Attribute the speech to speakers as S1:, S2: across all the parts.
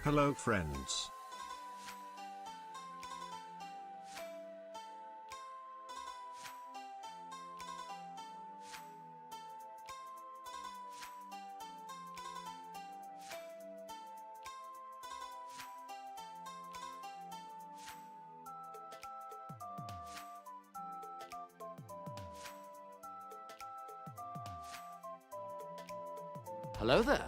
S1: Hello friends.
S2: Hello there.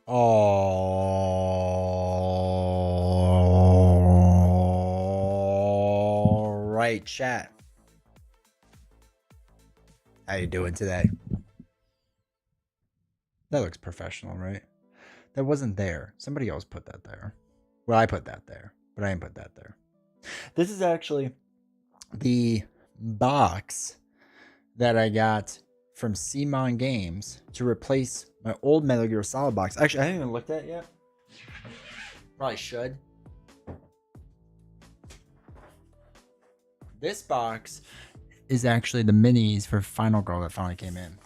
S3: All right, chat. How you doing today? That looks professional, right? That wasn't there. Somebody else put that there. Well, I put that there, but I didn't put that there. This is actually the box that I got from CMON Games to replace my old Metal Gear Solid box. Actually, I haven't even looked at it yet. Probably should. This box is actually the minis for Final Girl that finally came in.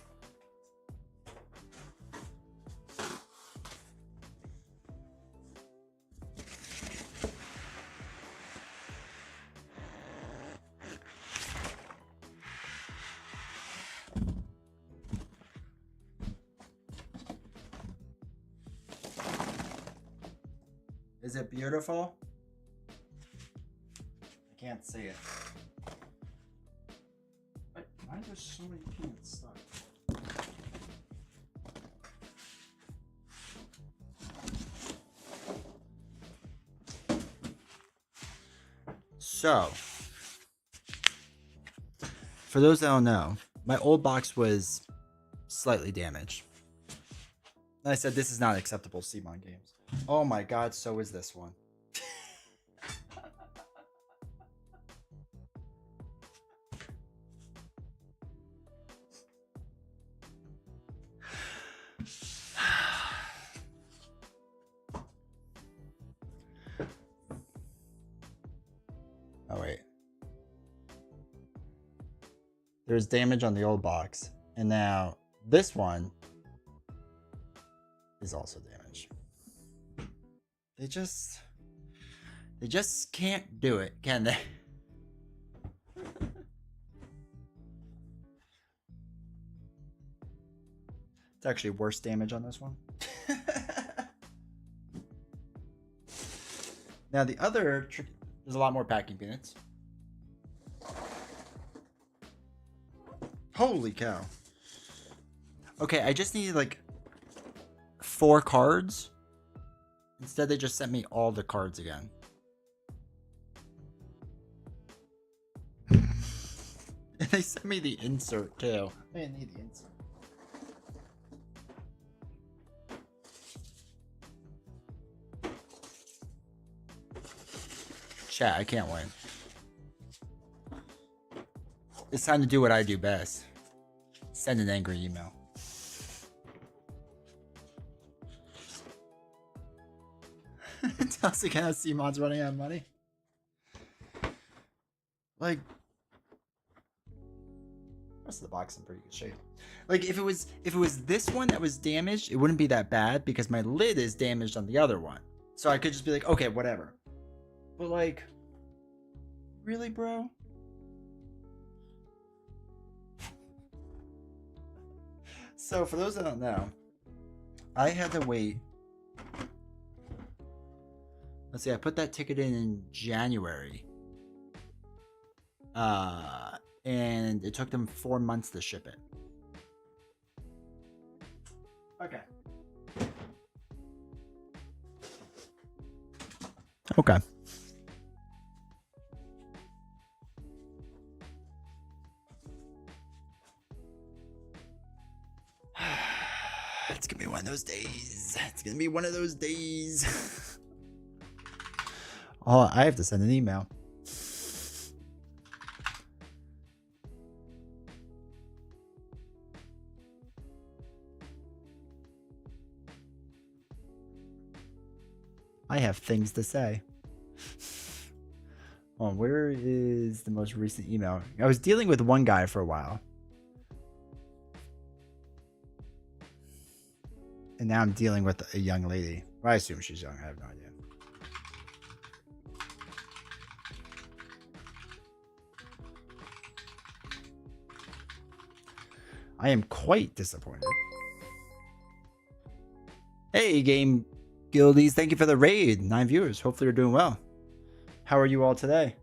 S3: Is it beautiful? I can't see it. Why are there so many peanuts stuck? So, for those that don't know, my old box was slightly damaged. And I said this is not acceptable, CMON Games. Oh my god, so is this one. Oh wait. There's damage on the old box, and now this one is also damaged. They just can't do it, can they? It's actually worse damage on this one. Now the other there's a lot more packing peanuts. Holy cow. Okay, I just needed like 4 cards. Instead, they just sent me all the cards again. And they sent me the insert too. I didn't need the insert. Chat, I can't win. It's time to do what I do best. Send an angry email. Tell us again how CMON's running out of money. Like, the rest of the box is in pretty good shape. Like, if it was this one that was damaged, it wouldn't be that bad because my lid is damaged on the other one. So I could just be like, okay, whatever. But like, really, bro? So for those that don't know, I had to wait. Let's see, I put that ticket in January. and it took them 4 months to ship it. Okay. Okay. It's gonna be one of those days. It's gonna be one of those days. Oh, I have to send an email. I have things to say. Oh, where is the most recent email? I was dealing with one guy for a while. And now I'm dealing with a young lady. Well, I assume she's young. I have no idea. I am quite disappointed. Hey, Game Guildies. Thank you for the raid. 9 viewers. Hopefully you're doing well. How are you all today?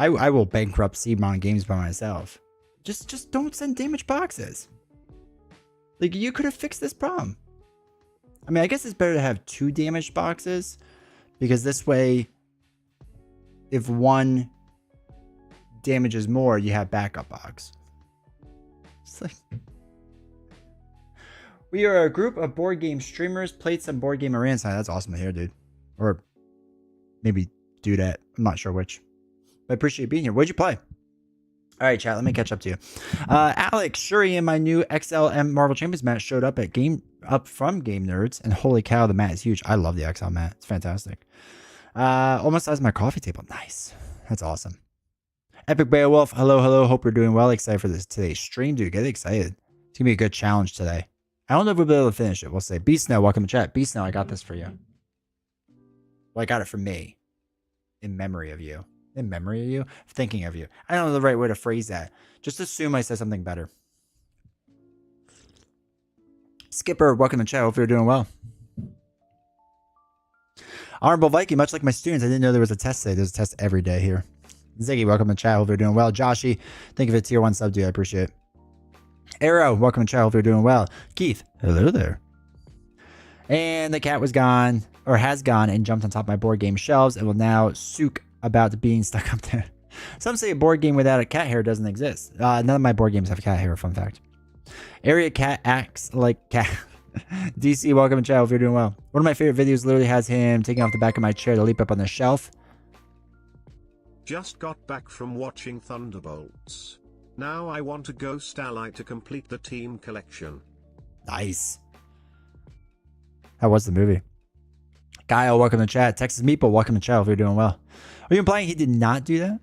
S3: I will bankrupt CMON Games by myself. Just don't send damaged boxes. Like, you could have fixed this problem. I mean, I guess it's better to have 2 damaged boxes, because this way, if one damages more, you have backup box. It's like, we are a group of board game streamers, played some board game arenas. That's awesome to hear, dude. Or maybe do that. I'm not sure which. I appreciate you being here. What'd you play? All right, chat. Let me catch up to you. Alex, Shuri, and my new XLM Marvel Champions mat showed up from Game Nerds, and holy cow, the mat is huge. I love the XL mat. It's fantastic. Almost size my coffee table. Nice. That's awesome. Epic Beowulf. Hello. Hope you're doing well. Excited for today's stream, dude. Get excited. It's gonna be a good challenge today. I don't know if we'll be able to finish it. We'll say. Beast Snow, welcome to chat. Beast Snow, I got this for you. Well, I got it for me. In memory of you. In memory of you? Thinking of you. I don't know the right way to phrase that. Just assume I said something better. Skipper, welcome to chat. Hope you're doing well. Honorable Viking, much like my students, I didn't know there was a test today. There's a test every day here. Ziggy, welcome to chat. Hope you're doing well. Joshy, thank you for the tier 1 sub, dude. I appreciate it. Arrow, welcome to chat. Hope you're doing well. Keith, hello there. And the cat was gone, or has gone, and jumped on top of my board game shelves and will now sook about being stuck up there. Some say a board game without a cat hair doesn't exist. None of my board games have cat hair, fun fact. Area cat acts like cat. DC, welcome to chat. Hope you're doing well. One of my favorite videos literally has him taking off the back of my chair to leap up on the shelf.
S1: Just got back from watching Thunderbolts. Now I want a Ghost Ally to complete the team collection.
S3: Nice. How was the movie? Kyle, welcome to chat. Texas Meeple, welcome to chat. Hope you're doing well. Are you implying he did not do that?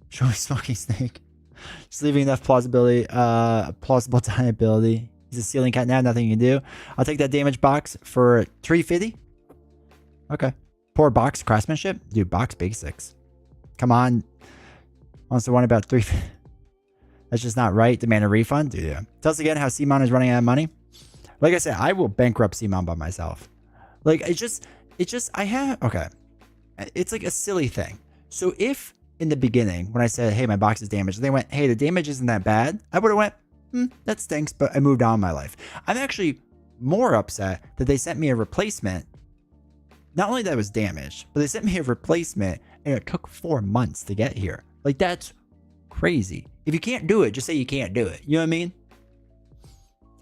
S3: Show me Smoking Snake. Just leaving enough plausible deniability. He's a ceiling cat now, nothing you can do. I'll take that damage box for 350. Okay. Poor box craftsmanship. Dude, box basics. Come on. Wants to one about 350. That's just not right. Demand a refund. Dude, yeah. Tell us again how CMON is running out of money. Like I said, I will bankrupt CMON by myself. Like, it's like a silly thing. So if in the beginning, when I said, hey, my box is damaged, they went, hey, the damage isn't that bad, I would have went, that stinks, but I moved on in my life. I'm actually more upset that they sent me a replacement. Not only that it was damaged, but they sent me a replacement and it took 4 months to get here. Like, that's crazy. If you can't do it, just say you can't do it. You know what I mean?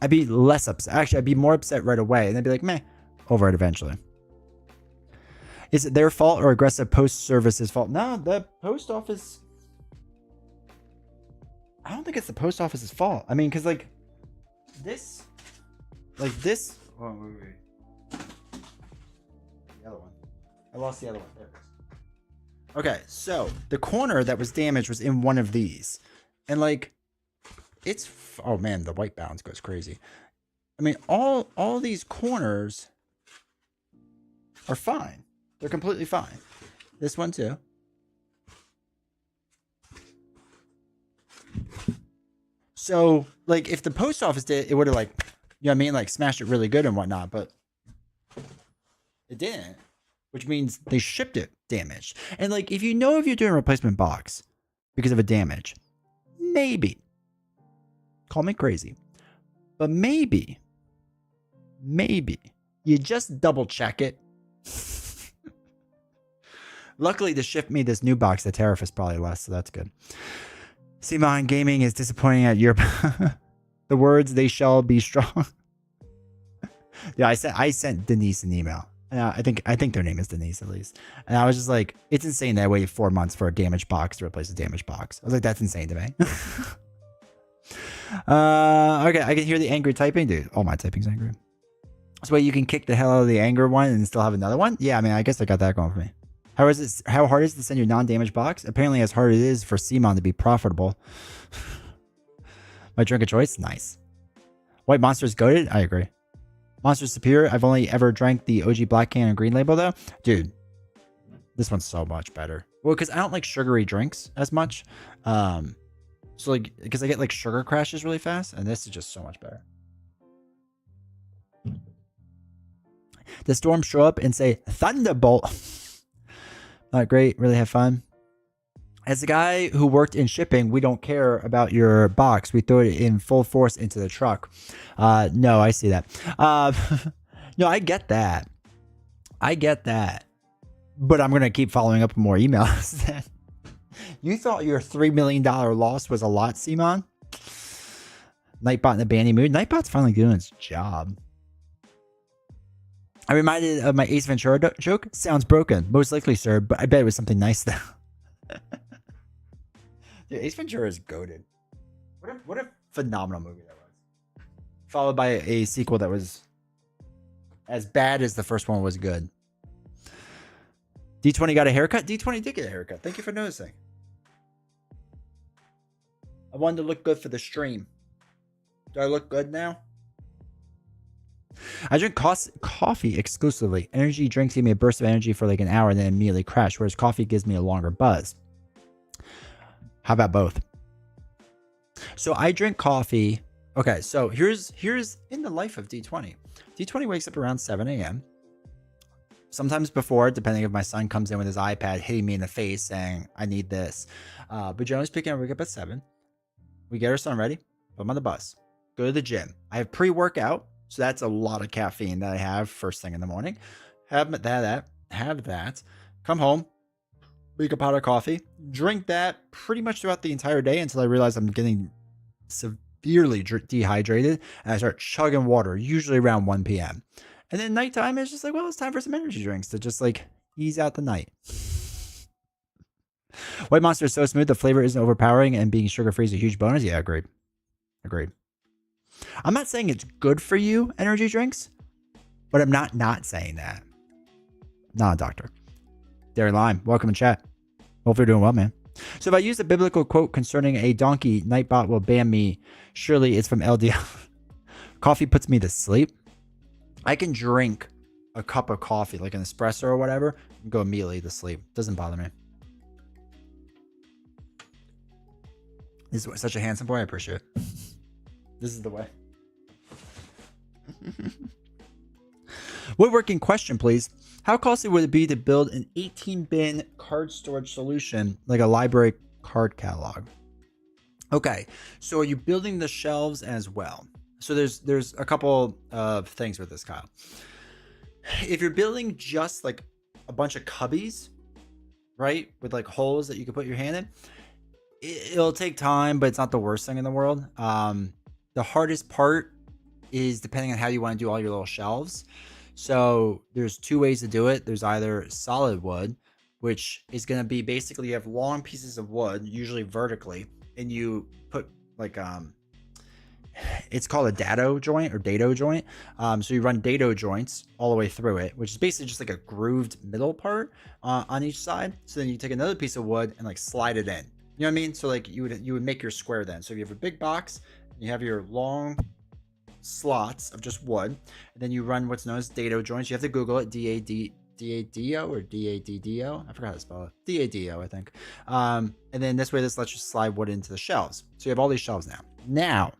S3: I'd be less upset. Actually, I'd be more upset right away. And I'd be like, meh, over it eventually. Is it their fault or aggressive post service's fault? No, the post office. I don't think it's the post office's fault. I mean, because like this. Oh, wait. The other one. I lost the other one. There it is. Okay, so the corner that was damaged was in one of these. And like, it's... Oh man, the white balance goes crazy. I mean, all these corners are fine. They're completely fine. This one too. So, like, if the post office did, it would have, like, you know what I mean? Like, smashed it really good and whatnot, but it didn't. Which means they shipped it damaged. And, like, if you're doing a replacement box because of a damage, maybe. Call me crazy. But maybe you just double check it. Luckily, to ship me this new box, the tariff is probably less, so that's good. Simon Gaming is disappointing at your... The words, they shall be strong. Yeah, I sent Denise an email. I think their name is Denise, at least. And I was just like, it's insane that I waited 4 months for a damaged box to replace a damaged box. I was like, that's insane to me. Okay, I can hear the angry typing. Dude, all my typing's angry. So wait, you can kick the hell out of the anger one and still have another one? Yeah, I mean, I guess I got that going for me. How hard is it to send your non-damaged box? Apparently as hard as it is for Simon to be profitable. My drink of choice? Nice. White Monster's goated? I agree. Monster's superior. I've only ever drank the OG Black Can and Green Label though. Dude, this one's so much better. Well, because I don't like sugary drinks as much. So like, because I get like sugar crashes really fast, and this is just so much better. The storm show up and say Thunderbolt. Not great. Really have fun. As a guy who worked in shipping, we don't care about your box. We throw it in full force into the truck. No, I see that. No, I get that. But I'm going to keep following up with more emails. You thought your $3 million loss was a lot, Simon? Nightbot in a bandy mood. Nightbot's finally doing its job. I'm reminded of my Ace Ventura joke. Sounds broken. Most likely, sir, but I bet it was something nice, though. Dude, Ace Ventura is goated. What a phenomenal movie that was. Followed by a sequel that was as bad as the first one was good. D20 got a haircut? D20 did get a haircut. Thank you for noticing. I wanted to look good for the stream. Do I look good now? I drink coffee exclusively. Energy drinks give me a burst of energy for like an hour and then immediately crash, whereas coffee gives me a longer buzz. How about both? So I drink coffee. Okay, so here's in the life of D20. D20 wakes up around 7 a.m. Sometimes before, depending if my son comes in with his iPad hitting me in the face saying, I need this. But generally speaking, I wake up at 7. We get our son ready, put him on the bus, go to the gym. I have pre-workout, so that's a lot of caffeine that I have first thing in the morning. Have that, come home, make a pot of coffee, drink that pretty much throughout the entire day until I realize I'm getting severely dehydrated, and I start chugging water, usually around 1 p.m. And then nighttime is just like, well, it's time for some energy drinks to just like ease out the night. White Monster is so smooth, the flavor isn't overpowering, and being sugar-free is a huge bonus. Yeah, agreed. I'm not saying it's good for you, energy drinks, but I'm not saying that. Not a doctor. Dairy Lime, welcome in chat. Hope you're doing well, man. So if I use a biblical quote concerning a donkey, Nightbot will ban me. Surely it's from LDL. Coffee puts me to sleep. I can drink a cup of coffee, like an espresso or whatever, and go immediately to sleep. Doesn't bother me. This is such a handsome boy. I appreciate it. This is the way. Woodworking question, please. How costly would it be to build an 18-bin card storage solution like a library card catalog? Okay, so are you building the shelves as well? So there's a couple of things with this, Kyle. If you're building just like a bunch of cubbies, right, with like holes that you can put your hand in, it'll take time, but it's not the worst thing in the world. The hardest part is depending on how you want to do all your little shelves. So there's two ways to do it. There's either solid wood, which is going to be basically you have long pieces of wood, usually vertically, and you put like it's called a dado joint or dado joint. So you run dado joints all the way through it, which is basically just like a grooved middle part on each side. So then you take another piece of wood and like slide it in. You know what I mean? So like you would make your square then. So if you have a big box, you have your long slots of just wood, and then you run what's known as dado joints. You have to Google it, D-A-D-O or D-A-D-D-O. I forgot how to spell it. D-A-D-O, I think. And then this way, this lets you slide wood into the shelves. So you have all these shelves now. Now,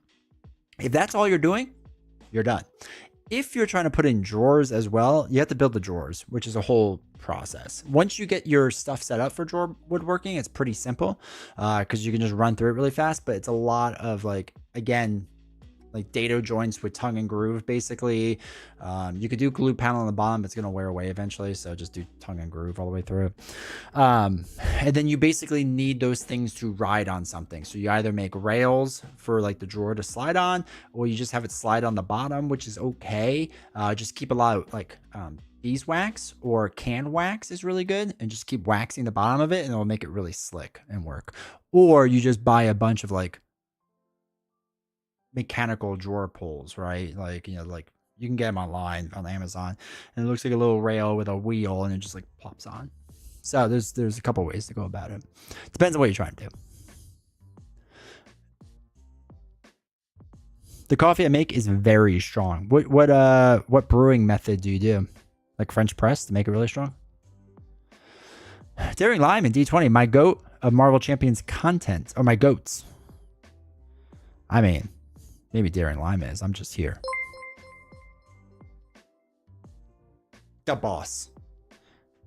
S3: if that's all you're doing, you're done. If you're trying to put in drawers as well, you have to build the drawers, which is a whole process. Once you get your stuff set up for drawer woodworking, it's pretty simple because you can just run through it really fast, but it's a lot of like, again, like dado joints with tongue and groove, basically. You could do glue panel on the bottom, but it's going to wear away eventually. So just do tongue and groove all the way through. And then you basically need those things to ride on something. So you either make rails for like the drawer to slide on, or you just have it slide on the bottom, which is okay. Just keep a lot of like beeswax or can wax is really good, and just keep waxing the bottom of it and it'll make it really slick and work. Or you just buy a bunch of like mechanical drawer pulls, right? Like, you know, like you can get them online on Amazon, and it looks like a little rail with a wheel and it just like plops on. So there's a couple ways to go about it. Depends on what you're trying to do. The coffee I make is very strong. What brewing method do you do? Like French press to make it really strong? Daring Lime in D20, my goat of Marvel Champions content, or my goats. I mean, maybe Daring Lime is. I'm just here. The boss.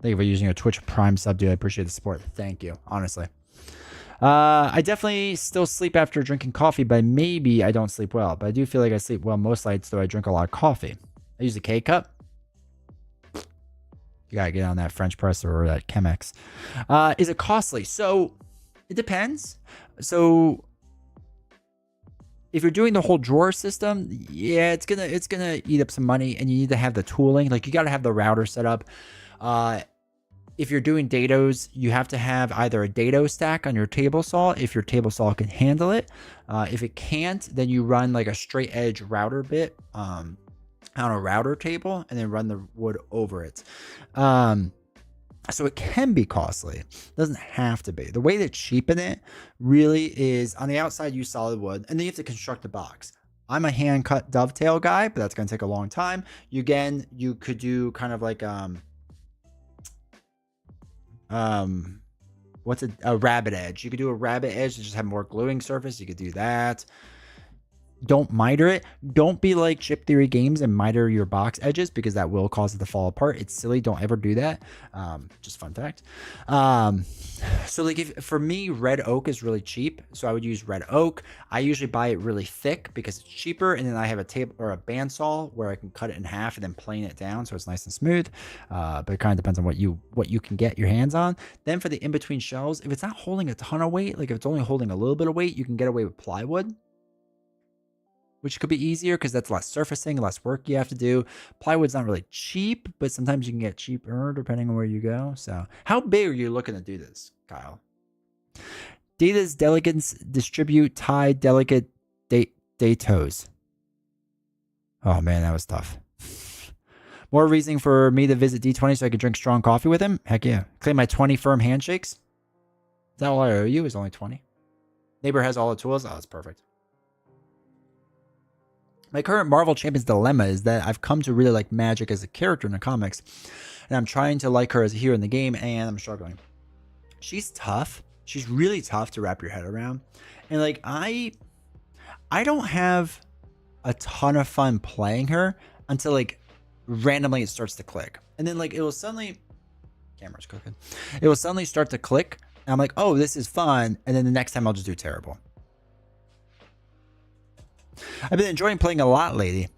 S3: Thank you for using a Twitch Prime sub, dude. I appreciate the support. Thank you, honestly. I definitely still sleep after drinking coffee, but maybe I don't sleep well. But I do feel like I sleep well most nights, though I drink a lot of coffee. I use a K-cup. You gotta get on that French press or that Chemex. Is it costly? So it depends. So if you're doing the whole drawer system, yeah, it's gonna eat up some money, and you need to have the tooling. Like you gotta have the router set up. If you're doing dados, you have to have either a dado stack on your table saw if your table saw can handle it. If it can't, then you run like a straight edge router bit on a router table and then run the wood over it. So it can be costly. It doesn't have to be. The way to cheapen it really is on the outside, use solid wood, and then you have to construct the box. I'm a hand cut dovetail guy, but that's going to take a long time. You could do kind of like, what's a rabbit edge. You could do a rabbit edge to just have more gluing surface. You could do that. Don't miter it. Don't be like Chip Theory Games and miter your box edges, because that will cause it to fall apart. It's silly. Don't ever do that. Just fun fact. So like for me, red oak is really cheap. So I would use red oak. I usually buy it really thick because it's cheaper. And then I have a table or a bandsaw where I can cut it in half and then plane it down so it's nice and smooth. But it kind of depends on what you can get your hands on. Then for the in-between shelves, if it's not holding a ton of weight, like if it's only holding a little bit of weight, you can get away with plywood, which could be easier because that's less surfacing, less work you have to do. Plywood's not really cheap, but sometimes you can get cheaper depending on where you go. So how big are you looking to do this, Kyle? Data's delegates distribute Thai delegate datos. Oh man, that was tough. More reason for me to visit D20 so I could drink strong coffee with him? Heck yeah. Claim my 20 firm handshakes? Is that all I owe you? Is only 20? Neighbor has all the tools? Oh, that's perfect. My current Marvel Champions dilemma is that I've come to really like Magic as a character in the comics, and I'm trying to like her as a hero in the game, and I'm struggling. She's tough. She's really tough to wrap your head around. And like I don't have a ton of fun playing her until like randomly it starts to click. And then like it will suddenly, camera's cooking. It will suddenly start to click. And I'm like, oh, this is fun. And then the next time I'll just do terrible. I've been enjoying playing a lot lately.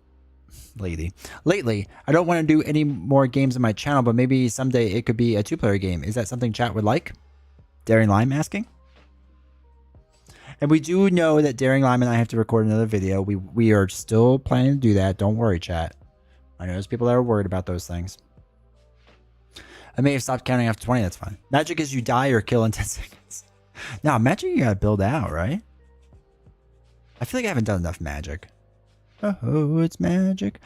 S3: I don't want to do any more games on my channel, but maybe someday it could be a 2-player game. Is that something chat would like? Daring Lime asking. And we do know that Daring Lime and I have to record another video. We are still planning to do that. Don't worry, chat. I know there's people that are worried about those things. I may have stopped counting after 20. That's fine. Magic is you die or kill in 10 seconds. Now, magic you gotta build out, right? I feel like I haven't done enough magic. Oh, it's magic.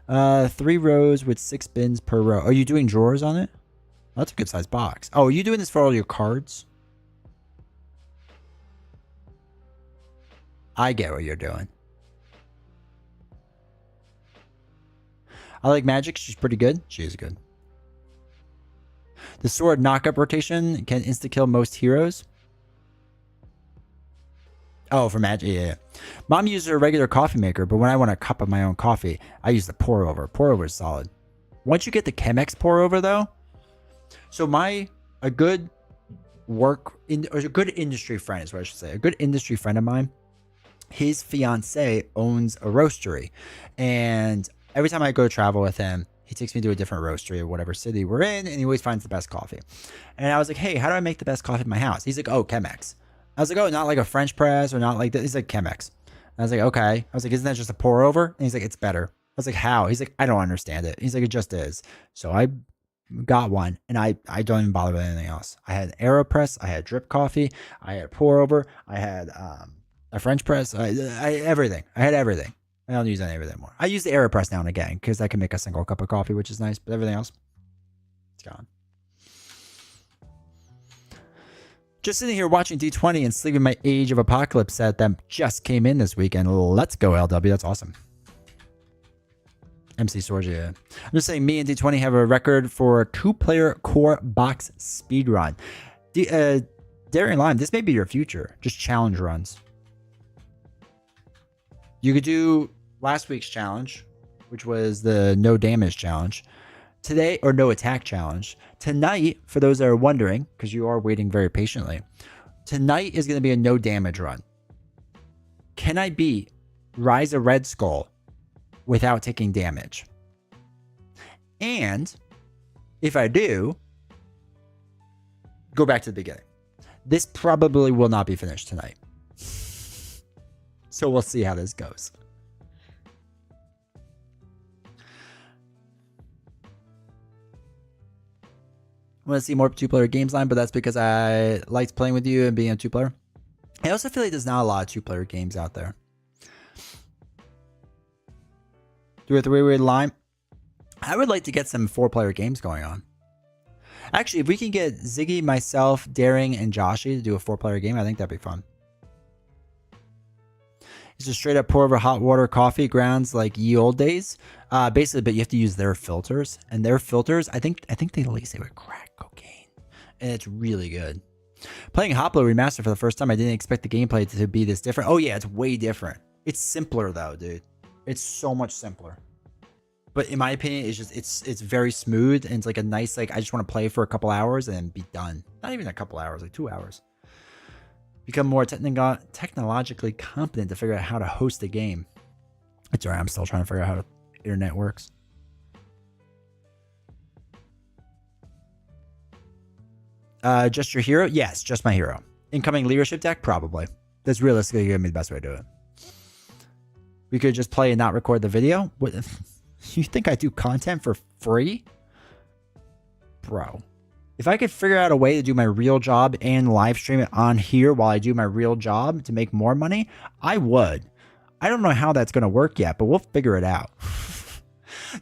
S3: 3 rows with 6 bins per row. Are you doing drawers on it? Oh, that's a good sized box. Oh, are you doing this for all your cards? I get what you're doing. I like magic. She's pretty good. She is good. The sword knockup rotation can insta-kill most heroes. Oh, for magic, yeah. Mom uses a regular coffee maker, but when I want a cup of my own coffee, I use the pour over. Pour over is solid. Once you get the Chemex pour over, though, so a good industry friend is what I should say. A good industry friend of mine, his fiance owns a roastery, and every time I go travel with him, he takes me to a different roastery of whatever city we're in, and he always finds the best coffee. And I was like, hey, how do I make the best coffee in my house? He's like, oh, Chemex. I was like, oh, not like a French press or not like that. He's like, Chemex. I was like, okay. I was like, isn't that just a pour over? And he's like, it's better. I was like, how? He's like, I don't understand it. He's like, it just is. So I got one, and I don't even bother with anything else. I had AeroPress. I had drip coffee. I had pour over. I had a French press. Everything. I had everything. I don't use any of it anymore. I use the AeroPress now and again because I can make a single cup of coffee, which is nice. But everything else, it's gone. Just sitting here watching D20 and sleeping my Age of Apocalypse set that just came in this weekend. Let's go, LW. That's awesome. MC Sorgia. I'm just saying, me and D20 have a record for a 2-player core box speedrun. Daring Lime, this may be your future. Just challenge runs. You could do last week's challenge, which was the no damage challenge. Today, or no attack challenge. Tonight, for those that are wondering, because you are waiting very patiently, tonight is going to be a no damage run. Can I beat Rise of Red Skull without taking damage? And if I do, go back to the beginning. This probably will not be finished tonight. So we'll see how this goes. I want to see more 2-player games line, but that's because I liked playing with you and being a 2-player. I also feel like there's not a lot of 2-player games out there. Do a 3-way line. I would like to get some 4-player games going on. Actually, if we can get Ziggy, myself, Daring, and Joshy to do a 4-player game, I think that'd be fun. It's just straight up pour over hot water coffee grounds like ye old days. Basically, but you have to use their filters. And their filters, I think they lace it with crack cocaine. And it's really good. Playing Hoplo Remastered for the first time, I didn't expect the gameplay to be this different. Oh yeah, it's way different. It's simpler though, dude. It's so much simpler. But in my opinion, it's very smooth, and it's like a nice, like, I just want to play for a couple hours and be done. Not even a couple hours, like 2 hours. Become more technologically competent to figure out how to host a game. It's alright, I'm still trying to figure out how the internet works. Just your hero? Yes, just my hero. Incoming leadership deck? Probably. That's realistically going to be the best way to do it. We could just play and not record the video? What? You think I do content for free? Bro. If I could figure out a way to do my real job and live stream it on here while I do my real job to make more money, I would. I don't know how that's going to work yet, but we'll figure it out.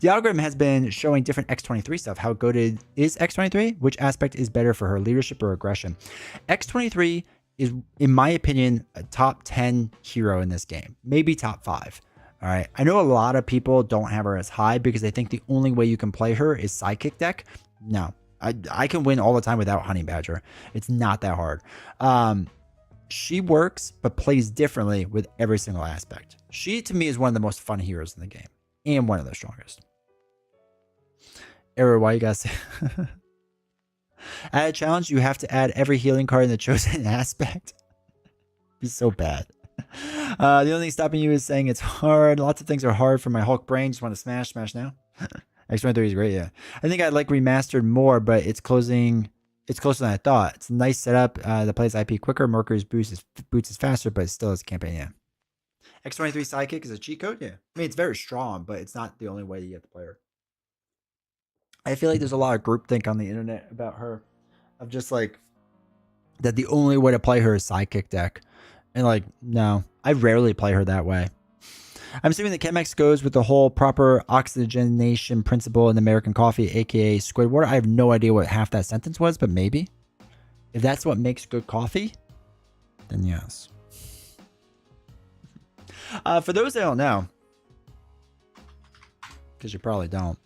S3: The algorithm has been showing different X23 stuff. How goated is X23? Which aspect is better for her, leadership or aggression? X23 is, in my opinion, a top 10 hero in this game. Maybe top 5. All right. I know a lot of people don't have her as high because they think the only way you can play her is sidekick deck. No. I can win all the time without Honey Badger. It's not that hard. She works, but plays differently with every single aspect. She, to me, is one of the most fun heroes in the game. And one of the strongest. Error, why you guys say... Add a challenge, you have to add every healing card in the chosen aspect. Be so bad. The only thing stopping you is saying it's hard. Lots of things are hard for my Hulk brain. Just want to smash now. X23 is great, yeah. I think I'd like remastered more, but it's closer than I thought. It's a nice setup that plays IP quicker. Mercury's boots is faster, but it still has a campaign, yeah. X23 Sidekick is a cheat code, yeah. I mean, it's very strong, but it's not the only way you get to play her. I feel like there's a lot of groupthink on the internet about her. Of just like, that the only way to play her is Sidekick deck. And like, no, I rarely play her that way. I'm assuming that Chemex goes with the whole proper oxygenation principle in American coffee, aka Squidwater. I have no idea what half that sentence was, but maybe. If that's what makes good coffee, then yes. For those that don't know, because you probably don't,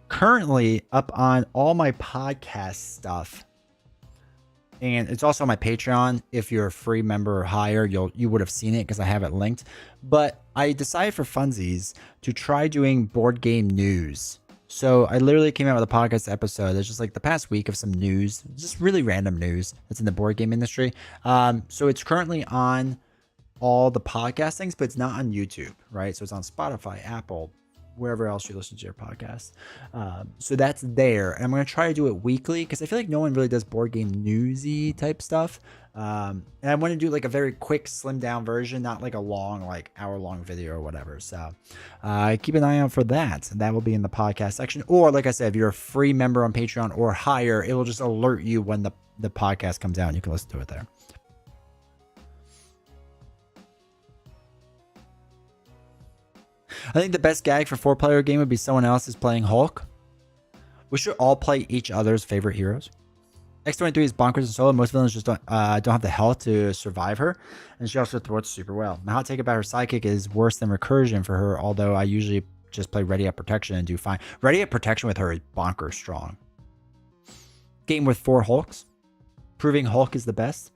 S3: currently up on all my podcast stuff, and it's also on my Patreon. If you're a free member or higher, you would have seen it because I have it linked. But I decided for funsies to try doing board game news. So I literally came out with a podcast episode that's just like the past week of some news, just really random news that's in the board game industry. So it's currently on all the podcast things, but it's not on YouTube, right? So it's on Spotify, Apple, wherever else you listen to your podcast. So that's there. And I'm going to try to do it weekly because I feel like no one really does board game newsy type stuff. And I want to do like a very quick slim down version, not like a long, like hour long video or whatever. So keep an eye out for that. That will be in the podcast section. Or like I said, if you're a free member on Patreon or higher, it will just alert you when the podcast comes out and you can listen to it there. I think the best gag for 4-player game would be someone else is playing Hulk. We should all play each other's favorite heroes. X-23 is bonkers and solo. Most villains just don't have the health to survive her. And she also thwarts super well. My hot take about her sidekick is worse than recursion for her, although I usually just play Ready Up Protection and do fine. Ready Up Protection with her is bonkers strong. Game with 4 Hulks. Proving Hulk is the best.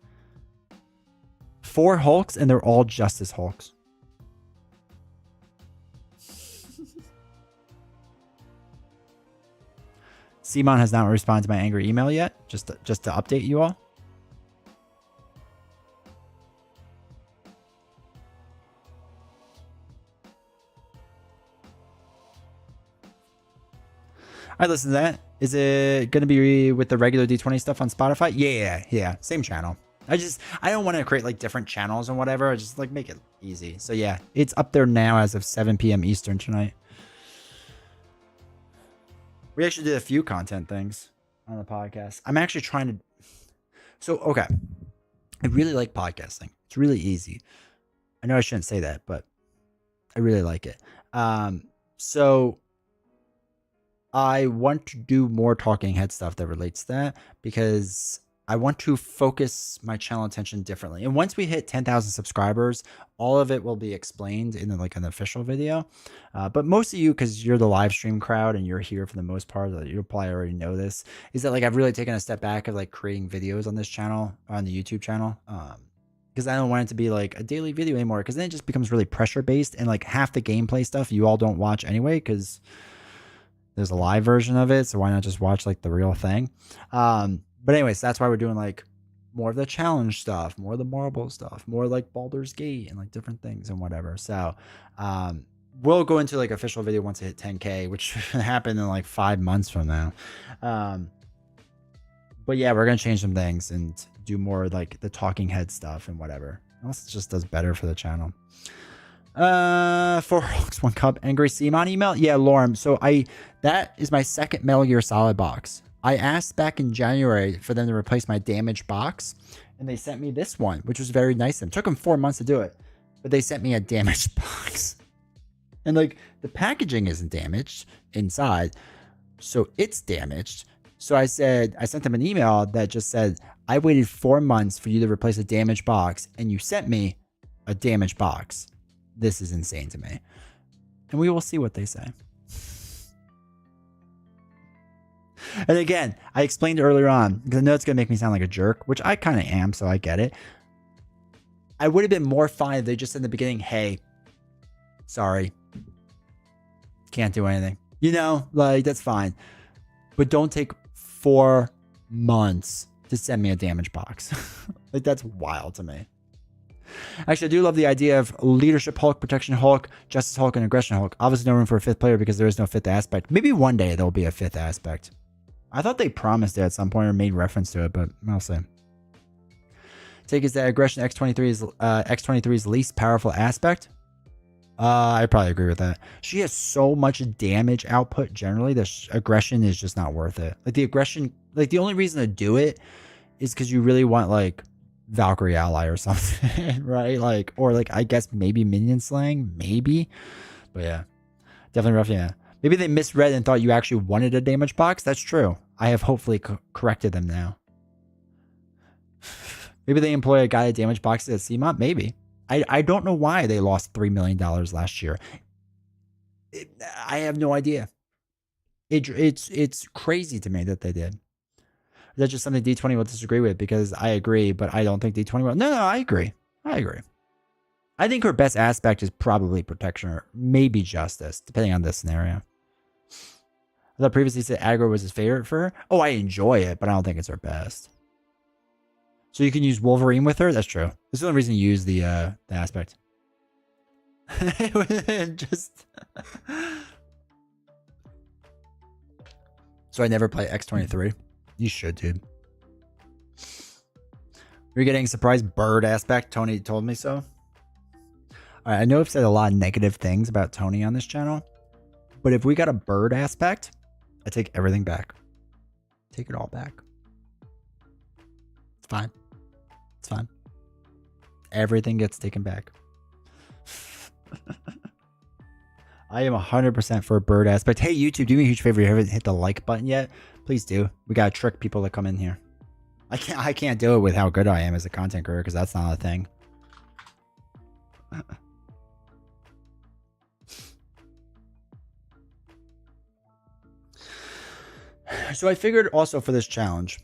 S3: 4 Hulks and they're all Justice Hulks. Simon has not responded to my angry email yet, just to update you all. I listened to that. Is it going to be with the regular D20 stuff on Spotify? Yeah, same channel. I don't want to create like different channels and whatever. I just like make it easy. So yeah, it's up there now as of 7 p.m. Eastern tonight. We actually did a few content things on the podcast. I'm actually trying to... So, okay. I really like podcasting. It's really easy. I know I shouldn't say that, but I really like it. So I want to do more talking head stuff that relates to that because I want to focus my channel attention differently. And once we hit 10,000 subscribers, all of it will be explained in like an official video. But most of you, because you're the live stream crowd and you're here for the most part, you'll probably already know this, is that like I've really taken a step back of like creating videos on this channel, on the YouTube channel. Because I don't want it to be like a daily video anymore, because then it just becomes really pressure based and like half the gameplay stuff you all don't watch anyway, because there's a live version of it. So why not just watch like the real thing? But anyways, that's why we're doing like more of the challenge stuff, more of the marble stuff, more like Baldur's Gate and like different things and whatever. So we'll go into like official video once it hit 10K, which should happen in like 5 months from now. But yeah, we're going to change some things and do more like the talking head stuff and whatever. Else it just does better for the channel. 4 Hulks, 1 cup, Angry Simon email. Yeah, Lorem. So that is my second Metal Gear Solid box. I asked back in January for them to replace my damaged box, and they sent me this one, which was very nice. It took them 4 months to do it, but they sent me a damaged box. And like the packaging isn't damaged inside, so it's damaged. So I sent them an email that just said, I waited 4 months for you to replace a damaged box, and you sent me a damaged box. This is insane to me. And we will see what they say. And again, I explained earlier on, because I know it's going to make me sound like a jerk, which I kind of am, so I get it. I would have been more fine if they just said in the beginning, hey, sorry, can't do anything. You know, like, that's fine. But don't take 4 months to send me a damaged box. Like, that's wild to me. Actually, I do love the idea of Leadership Hulk, Protection Hulk, Justice Hulk, and Aggression Hulk. Obviously, no room for a 5th player because there is no 5th aspect. Maybe one day there will be a 5th aspect. I thought they promised it at some point or made reference to it, but I'll see. Take is that Aggression X-23 is X-23's least powerful aspect. I probably agree with that. She has so much damage output generally that aggression is just not worth it. Like the aggression, like the only reason to do it is because you really want like Valkyrie ally or something, right? Like, or like, I guess maybe minion slaying, maybe. But yeah, definitely rough. Yeah. Maybe they misread and thought you actually wanted a damage box. That's true. I have hopefully corrected them now. Maybe they employ a guy at damage boxes at CMOP. Maybe. I don't know why they lost $3 million last year. I have no idea. It's crazy to me that they did. That's just something D20 will disagree with, because I agree, but I don't think D20 will. No, I agree. I think her best aspect is probably protection or maybe justice, depending on the scenario. I thought previously said aggro was his favorite for her. Oh, I enjoy it, but I don't think it's her best. So you can use Wolverine with her? That's true. That's the only reason you use the aspect. Just... So I never play X23. You should, dude. You're getting surprised bird aspect. Tony told me so. All right, I know I've said a lot of negative things about Tony on this channel, but if we got a bird aspect, I take everything back. Take it all back. It's fine. It's fine. Everything gets taken back. I am 100% for a bird aspect. Hey, YouTube, do me a huge favor. You haven't hit the like button yet? Please do. We got to trick people to come in here. I can't do it with how good I am as a content creator, because that's not a thing. So I figured also for this challenge,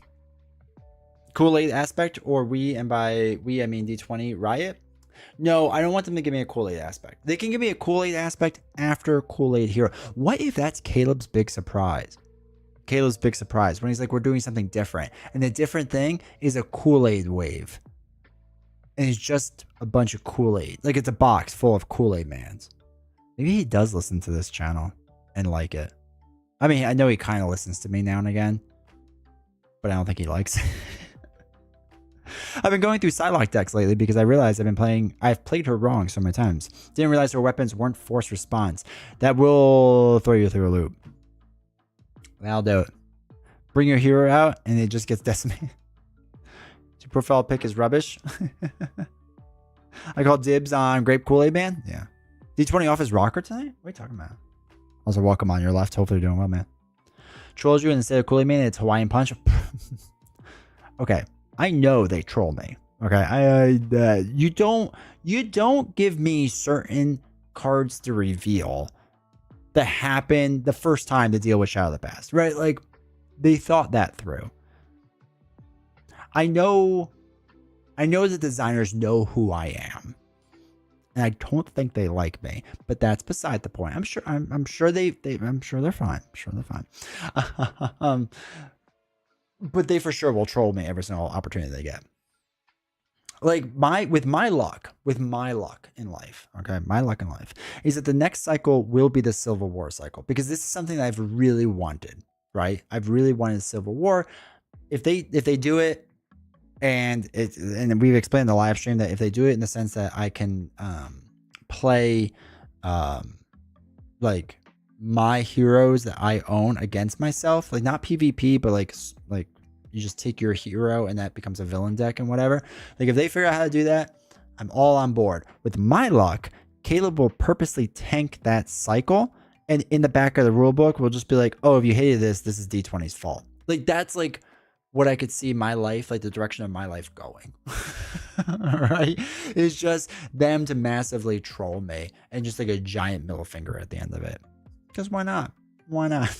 S3: Kool-Aid aspect, or and by we I mean D20 Riot. No, I don't want them to give me a Kool-Aid aspect. They can give me a Kool-Aid aspect after Kool-Aid Hero. What if that's Caleb's big surprise? Caleb's big surprise when he's like, we're doing something different. And the different thing is a Kool-Aid wave. And it's just a bunch of Kool-Aid. Like, it's a box full of Kool-Aid mans. Maybe he does listen to this channel and like it. I mean, I know he kind of listens to me now and again, but I don't think he likes it. I've been going through Psylocke decks lately because I realized I've played her wrong so many times. Didn't realize her weapons weren't force response. That will throw you through a loop. That'll do it. Bring your hero out and it just gets decimated. Your profile pic is rubbish. I call dibs on Grape Kool-Aid Man. Yeah. D20 off his rocker tonight? What are you talking about? Also, welcome on your left. Hopefully you're doing well, man. Trolls you instead of Kool-Aid Man, it's Hawaiian Punch. Okay. I know they troll me. Okay. You don't give me certain cards to reveal that happened the first time to deal with Shadow of the Past, right? Like, they thought that through. I know the designers know who I am, and I don't think they like me, but that's beside the point. I'm sure they're fine. I'm sure they're fine. But they for sure will troll me every single opportunity they get. Like with my luck in life, okay? My luck in life is that the next cycle will be the Civil War cycle, because this is something that I've really wanted, right? I've really wanted Civil War. If they do it, and we've explained in the live stream that if they do it in the sense that I can play like my heroes that I own against myself, like not PvP, but like you just take your hero and that becomes a villain deck and whatever. Like if they figure out how to do that, I'm all on board. With my luck, Caleb will purposely tank that cycle, and in the back of the rule book we'll just be like, oh, if you hated this is D20's fault. Like that's like what I could see my life, like the direction of my life going. Right? It's just them to massively troll me and just like a giant middle finger at the end of it. Because why not? Why not?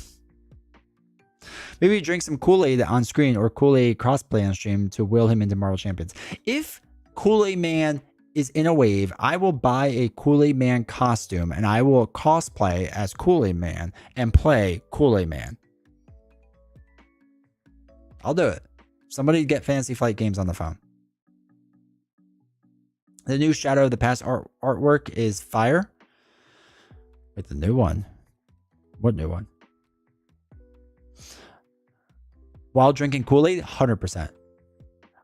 S3: Maybe drink some Kool-Aid on screen or Kool-Aid crossplay on stream to will him into Marvel Champions. If Kool-Aid Man is in a wave, I will buy a Kool-Aid Man costume and I will cosplay as Kool-Aid Man and play Kool-Aid Man. I'll do it. Somebody get Fantasy Flight Games on the phone. The new Shadow of the Past artwork is fire. Wait, the new one? What new one? While drinking Kool-Aid, 100%.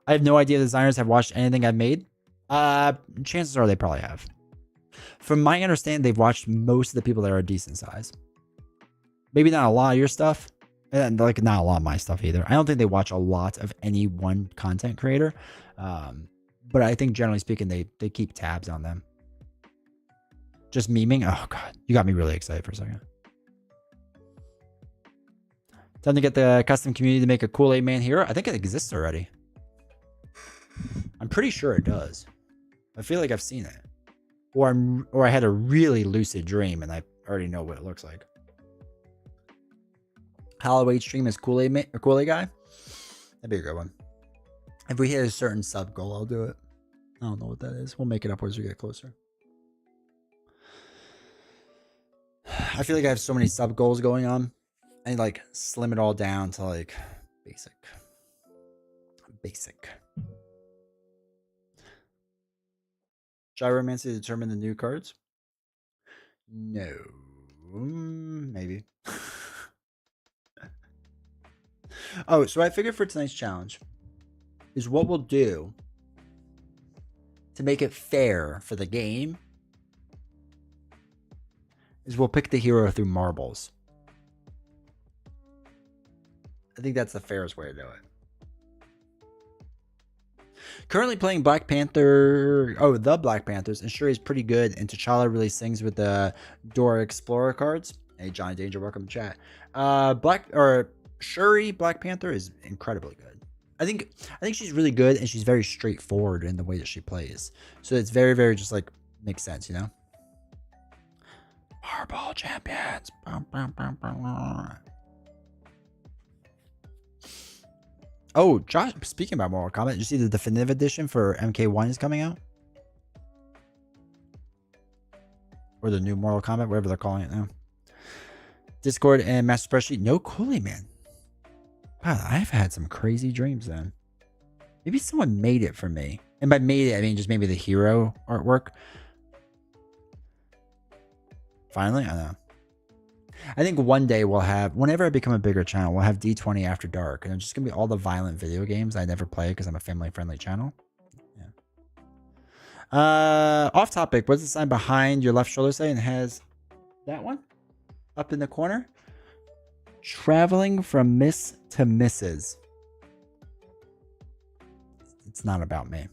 S3: I have no idea designers have watched anything I've made. Chances are they probably have. From my understanding, they've watched most of the people that are decent size. Maybe not a lot of your stuff. And like not a lot of my stuff either. I don't think they watch a lot of any one content creator. but I think generally speaking, they keep tabs on them. Just memeing. Oh god, you got me really excited for a second. Time to get the custom community to make a Kool-Aid Man hero. I think it exists already. I'm pretty sure it does. I feel like I've seen it, or I had a really lucid dream and I already know what it looks like. Halloween stream as Kool-Aid guy. That'd be a good one. If we hit a certain sub goal, I'll do it. I don't know what that is. We'll make it up as we get closer. I feel like I have so many sub goals going on. I like slim it all down to like basic. Gyromancy to determine the new cards? No. Maybe. Oh, so I figured for tonight's challenge is what we'll do to make it fair for the game is we'll pick the hero through marbles. I think that's the fairest way to do it. Currently playing Black Panther. Oh, the Black Panthers. And Shuri's pretty good. And T'Challa really sings with the Dora Explorer cards. Hey, Johnny Danger, welcome to chat. Shuri Black Panther is incredibly good. I think she's really good, and she's very straightforward in the way that she plays. So it's very, very just like makes sense, you know. Marble champions. Oh, Josh, speaking about Mortal Kombat, did you see the definitive edition for MK1 is coming out? Or the new Mortal Kombat, whatever they're calling it now. Discord and Master Spreadsheet. No Kool-Aid Man. Wow, I've had some crazy dreams then. Maybe someone made it for me. And by made it, I mean just maybe the hero artwork. Finally, I don't know. I think one day we'll have, whenever I become a bigger channel, we'll have D20 After Dark. And it's just going to be all the violent video games I never play because I'm a family-friendly channel. Yeah. Off topic, what's the sign behind your left shoulder say? And it has that one up in the corner. Traveling from Miss to Mrs. It's not about me.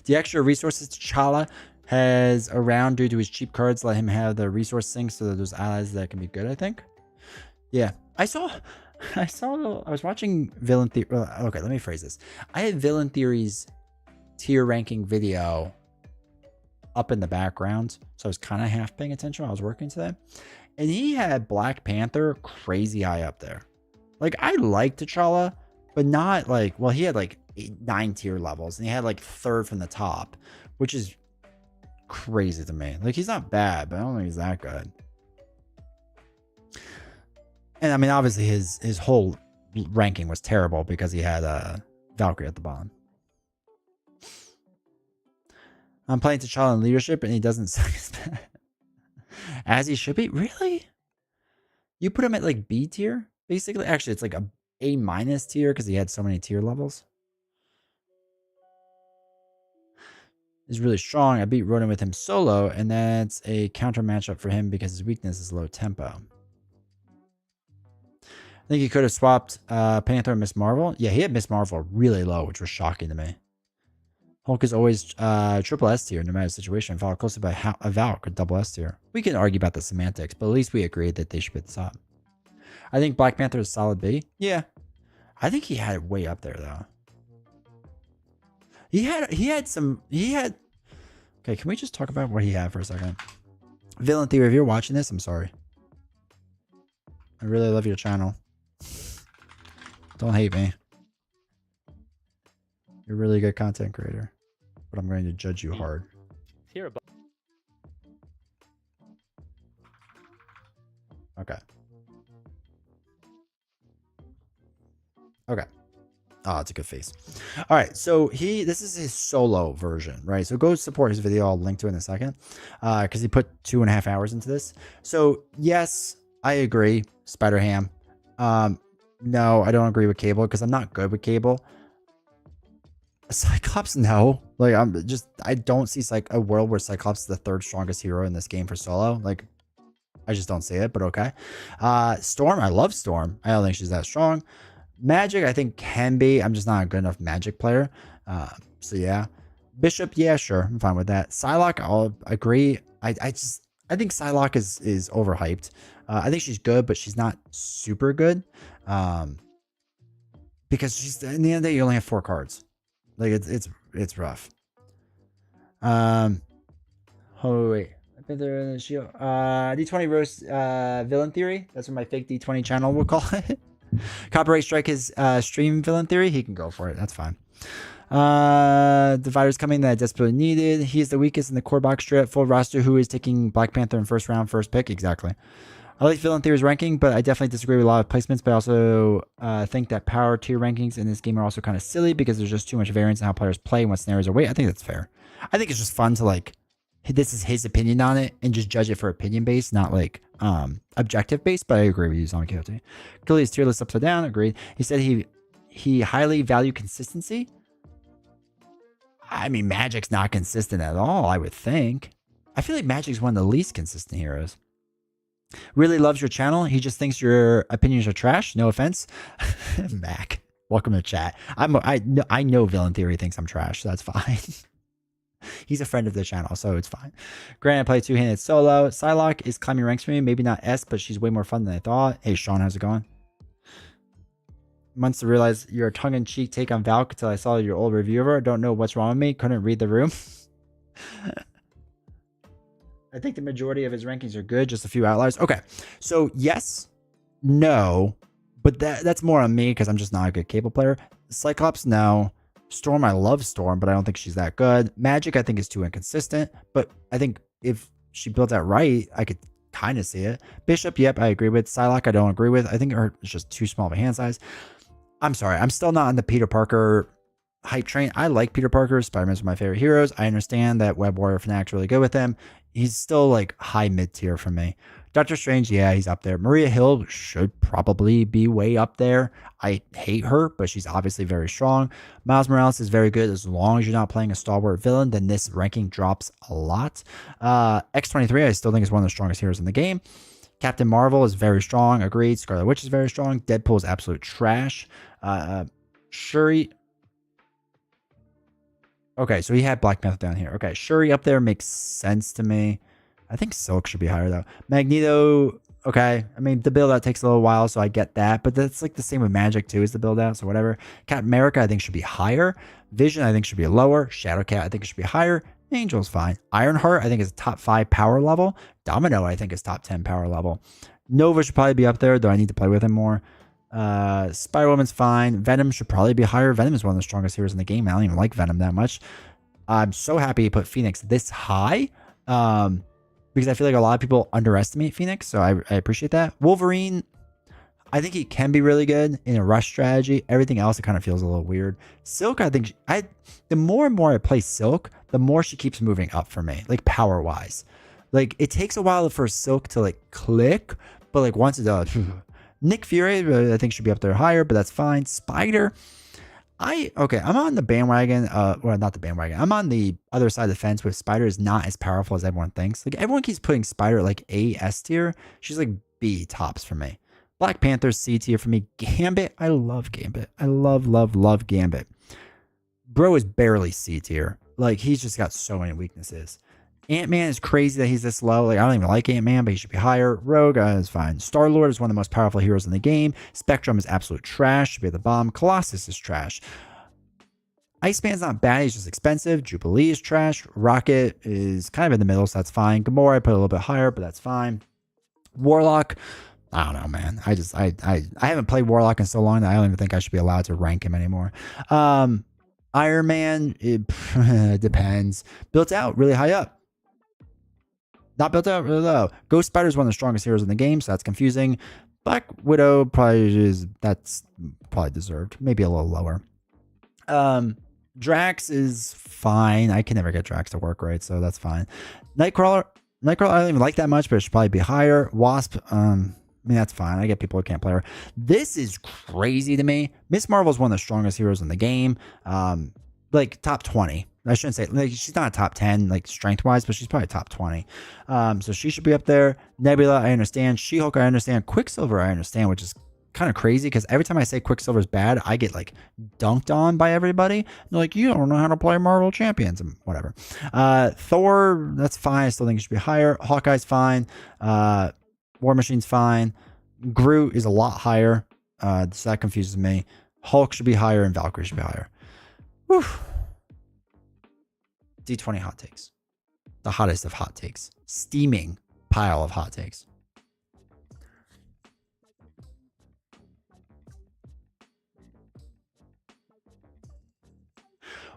S3: The extra resources T'Challa has around due to his cheap cards let him have the resource sync so that there's allies that can be good, I think. Yeah. I was watching Villain Theory. Okay, let me phrase this. I had Villain Theory's tier ranking video up in the background, so I was kind of half paying attention while I was working today. And he had Black Panther crazy high up there. Like, I like T'Challa, but not like, well, he had like 9 tier levels, and he had like 3rd from the top, which is crazy to me. Like, he's not bad, but I don't think he's that good. And I mean, obviously his whole ranking was terrible because he had Valkyrie at the bottom. I'm playing T'Challa in leadership, and he doesn't suck as bad as he should be. Really? You put him at like B tier, basically. Actually, it's like a A- tier because he had so many tier levels. Is really strong. I beat Ronan with him solo, and that's a counter matchup for him because his weakness is low tempo. I think he could have swapped Panther and Miss Marvel. Yeah, he had Miss Marvel really low, which was shocking to me. Hulk is always triple S tier no matter the situation, followed closely by a Valk or double S tier. We can argue about the semantics, but at least we agreed that they should be at the top. I think Black Panther is solid B. Yeah. I think he had it way up there though. He had okay, can we just talk about what he had for a second? Villain Theory, if you're watching this, I'm sorry. I really love your channel. Don't hate me. You're a really good content creator, but I'm going to judge you hard. Okay. Okay. Oh, it's a good face. All right, so this is his solo version, right? So go support his video. I'll link to it in a second, because he put 2.5 hours into this. So yes, I agree, Spider-Ham. No, I don't agree with Cable because I'm not good with Cable. Cyclops, no. Like, I don't see a world where Cyclops is the 3rd strongest hero in this game for solo. Like, I just don't see it, but okay. Storm, I love Storm. I don't think she's that strong. Magic, I think, can be. I'm just not a good enough Magic player. So yeah. Bishop, yeah, sure. I'm fine with that. Psylocke, I'll agree. I think Psylocke is overhyped. I think she's good, but she's not super good. Because she's in the end of the day, you only have 4 cards. Like it's rough. Oh wait. D20 roast villain theory. That's what my fake D20 channel will call it. Copyright strike his stream villain theory. He can go for it. That's fine. Divider's coming that I desperately needed. He is the weakest in the core box strip. Full roster who is taking Black Panther in first round, first pick. Exactly. I like villain theory's ranking, but I definitely disagree with a lot of placements. But I also think that power tier rankings in this game are also kind of silly because there's just too much variance in how players play and what scenarios are weight. I think that's fair. I think it's just fun to like, this is his opinion on it and just judge it for opinion based, not like objective based. But I agree with you, Zombie Coyote. Achilles tier list upside down. Agreed. He said he highly valued consistency. I mean, Magic's not consistent at all, I would think. I feel like Magic's one of the least consistent heroes. Really loves your channel. He just thinks your opinions are trash. No offense. Mac, welcome to chat. I know Villain Theory thinks I'm trash, so that's fine. He's a friend of the channel, so it's fine. Granted, I play 2-handed solo. Psylocke is climbing ranks for me. Maybe not S, but she's way more fun than I thought. Hey, Sean, how's it going? Months to realize your tongue-in-cheek take on Valk until I saw your old review of her. Don't know what's wrong with me. Couldn't read the room. I think the majority of his rankings are good. Just a few outliers. Okay. So yes, no, but that's more on me because I'm just not a good cable player. Cyclops, no. Storm, I love Storm, but I don't think she's that good. Magic, I think, is too inconsistent. But I think if she built that right, I could kind of see it. Bishop, yep, I agree with. Psylocke, I don't agree with. I think her is just too small of a hand size. I'm sorry. I'm still not on the Peter Parker hype train. I like Peter Parker. Spider-Man's one of my favorite heroes. I understand that Web Warrior Fanac's really good with him. He's still like high mid tier for me. Doctor Strange, yeah, he's up there. Maria Hill should probably be way up there. I hate her, but she's obviously very strong. Miles Morales is very good. As long as you're not playing a stalwart villain, then this ranking drops a lot. X-23, I still think is one of the strongest heroes in the game. Captain Marvel is very strong. Agreed. Scarlet Witch is very strong. Deadpool is absolute trash. Shuri. Okay, so he had Black Panther down here. Okay, Shuri up there makes sense to me. I think Silk should be higher, though. Magneto, okay. I mean, the build-out takes a little while, so I get that. But that's like the same with Magic, too, is the build-out, so whatever. Captain America, I think, should be higher. Vision, I think, should be lower. Shadowcat, I think it should be higher. Angel's fine. Ironheart, I think, is top 5 power level. Domino, I think, is top 10 power level. Nova should probably be up there, though I need to play with him more. Spider-Woman's fine. Venom should probably be higher. Venom is one of the strongest heroes in the game. I don't even like Venom that much. I'm so happy he put Phoenix this high. Because I feel like a lot of people underestimate Phoenix, so I appreciate that. Wolverine, I think he can be really good in a rush strategy. Everything else, it kind of feels a little weird. Silk, I think, the more and more I play Silk, the more she keeps moving up for me, like power-wise. Like, it takes a while for Silk to, like, click, but, like, once it does... Nick Fury, I think, should be up there higher, but that's fine. Spider, I'm on the bandwagon. Well, not the bandwagon. I'm on the other side of the fence with Spider is not as powerful as everyone thinks. Like, everyone keeps putting Spider at like A, S tier. She's like B tops for me. Black Panther's C tier for me. Gambit, I love Gambit. I love Gambit. Bro is barely C tier. Like, he's just got so many weaknesses. Ant-Man is crazy that he's this low. Like, I don't even like Ant-Man, but he should be higher. Rogue is fine. Star-Lord is one of the most powerful heroes in the game. Spectrum is absolute trash. Should be at the bottom. Colossus is trash. Iceman's not bad. He's just expensive. Jubilee is trash. Rocket is kind of in the middle, so that's fine. Gamora, I put a little bit higher, but that's fine. Warlock, I don't know, man. I haven't played Warlock in so long that I don't even think I should be allowed to rank him anymore. Iron Man, it depends. Built out, really high up. Not built out, really low. Ghost Spider is one of the strongest heroes in the game, so that's confusing. Black Widow that's probably deserved. Maybe a little lower. Drax is fine. I can never get Drax to work right, so that's fine. Nightcrawler, I don't even like that much, but it should probably be higher. Wasp, I mean, that's fine. I get people who can't play her. This is crazy to me. Miss Marvel is one of the strongest heroes in the game. Like top 20. I shouldn't say, like, she's not a top 10, like, strength-wise, but she's probably top 20. So she should be up there. Nebula, I understand. She-Hulk, I understand. Quicksilver, I understand, which is kind of crazy because every time I say Quicksilver's bad, I get like dunked on by everybody. They're like, you don't know how to play Marvel Champions and whatever. Thor, that's fine. I still think it should be higher. Hawkeye's fine. War Machine's fine. Groot is a lot higher. So that confuses me. Hulk should be higher and Valkyrie should be higher. Whew. D20 hot takes. The hottest of hot takes. Steaming pile of hot takes.